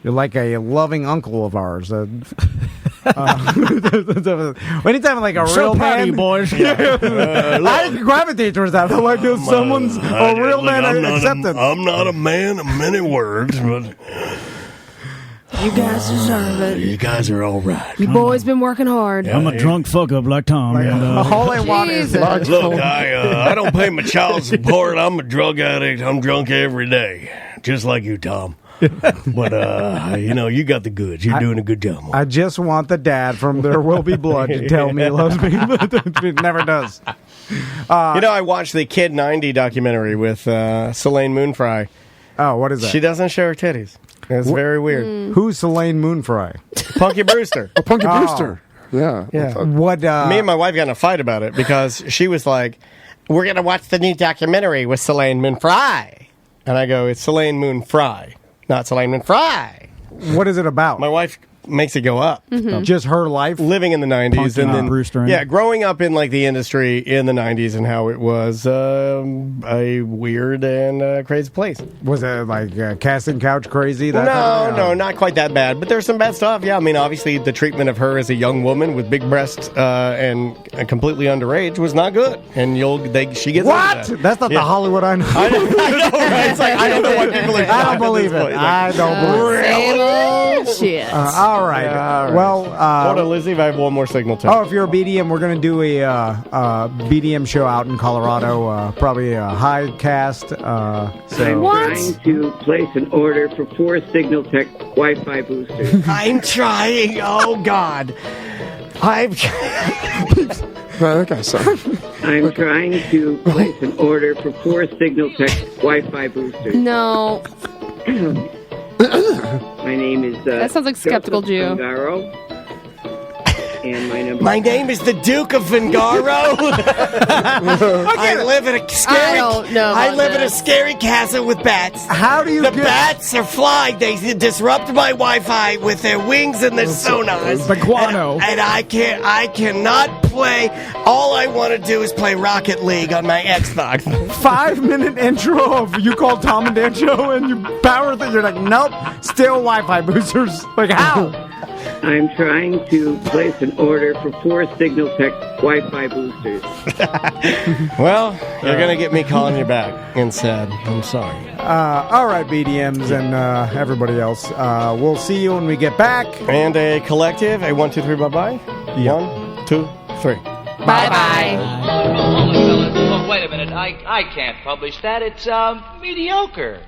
Speaker 2: You're like a loving uncle of ours. Anytime like a
Speaker 7: So
Speaker 2: real
Speaker 7: proud of
Speaker 2: man,
Speaker 7: you, boys.
Speaker 2: I gravitate towards that. I'm like, if someone's a real man, I accept it.
Speaker 16: I'm not a man of many words, but
Speaker 6: You guys deserve it.
Speaker 16: you guys are all right.
Speaker 6: You boys been working hard.
Speaker 7: I'm a drunk fuck up like Tom.
Speaker 2: All I want is
Speaker 16: Look, I don't pay my child support. I'm a drug addict. I'm drunk every day, just like you, Tom. But you got the goods. You're doing a good job.
Speaker 2: I just want the dad from There Will Be Blood to tell me he loves me. It never does.
Speaker 1: I watched the Kid 90 documentary with Soleil Moonfry.
Speaker 2: Oh, what is that?
Speaker 1: She doesn't show her titties. It's very weird.
Speaker 2: Who's Soleil Moonfry?
Speaker 1: Punky Brewster.
Speaker 8: Punky Brewster. Yeah.
Speaker 2: What?
Speaker 1: Me and my wife got in a fight about it because she was like, "We're gonna watch the new documentary with Soleil Moonfry," and I go, "It's Soleil Moonfry, not Soleil Moonfry."
Speaker 2: What is it about?
Speaker 1: My wife makes it go up.
Speaker 2: Just her life,
Speaker 1: living in the 90s,
Speaker 7: Punky
Speaker 1: and then
Speaker 7: Brewster.
Speaker 1: growing up in like the industry in the 90s and how it was a weird and crazy place.
Speaker 2: Was it like casting couch crazy? That
Speaker 1: No, not quite that bad, but there's some bad stuff. Yeah, I mean, obviously the treatment of her as a young woman with big breasts and completely underage was not good. And she gets
Speaker 2: what?
Speaker 1: Into that.
Speaker 2: That's not the Hollywood I know.
Speaker 1: I know, right? It's like I don't know why people are.
Speaker 2: I don't believe it. I don't believe it.
Speaker 6: Shit.
Speaker 2: All right. Well,
Speaker 1: hold on, Lizzie. I have one more signal too.
Speaker 2: Oh, if you're a BDM, we're going to do a BDM show out in Colorado. Probably a high cast.
Speaker 17: I'm trying to place an order for 4 Signal Tech Wi-Fi boosters.
Speaker 1: I'm trying. Oh God. I'm
Speaker 17: trying to place an order for 4 Signal Tech Wi-Fi boosters.
Speaker 6: No.
Speaker 17: My name is
Speaker 6: That sounds like Skeptical Jew.
Speaker 17: Fungaro, and my number.
Speaker 1: My name is the Duke of Vingaro. I live in a scary. I live in a scary castle with bats.
Speaker 2: How do you?
Speaker 1: The bats are flying. They disrupt my Wi-Fi with their wings and their sonars.
Speaker 2: The guano.
Speaker 1: And I cannot play. All I want to do is play Rocket League on my Xbox.
Speaker 2: 5-minute intro of you call Tom and Dan show and you power thing. You're like, nope, still Wi-Fi boosters. Like how?
Speaker 17: I'm trying to place an order for 4 Signal Tech Wi-Fi boosters.
Speaker 1: Well, you're going to get me calling you back instead. I'm sorry.
Speaker 2: All right, BDMs and everybody else. We'll see you when we get back.
Speaker 1: And a collective, a 1, 2, 3, bye-bye.
Speaker 2: Yeah.
Speaker 1: 1, 2, 3.
Speaker 6: Bye-bye.
Speaker 18: Look, wait a minute. I can't publish that. It's mediocre.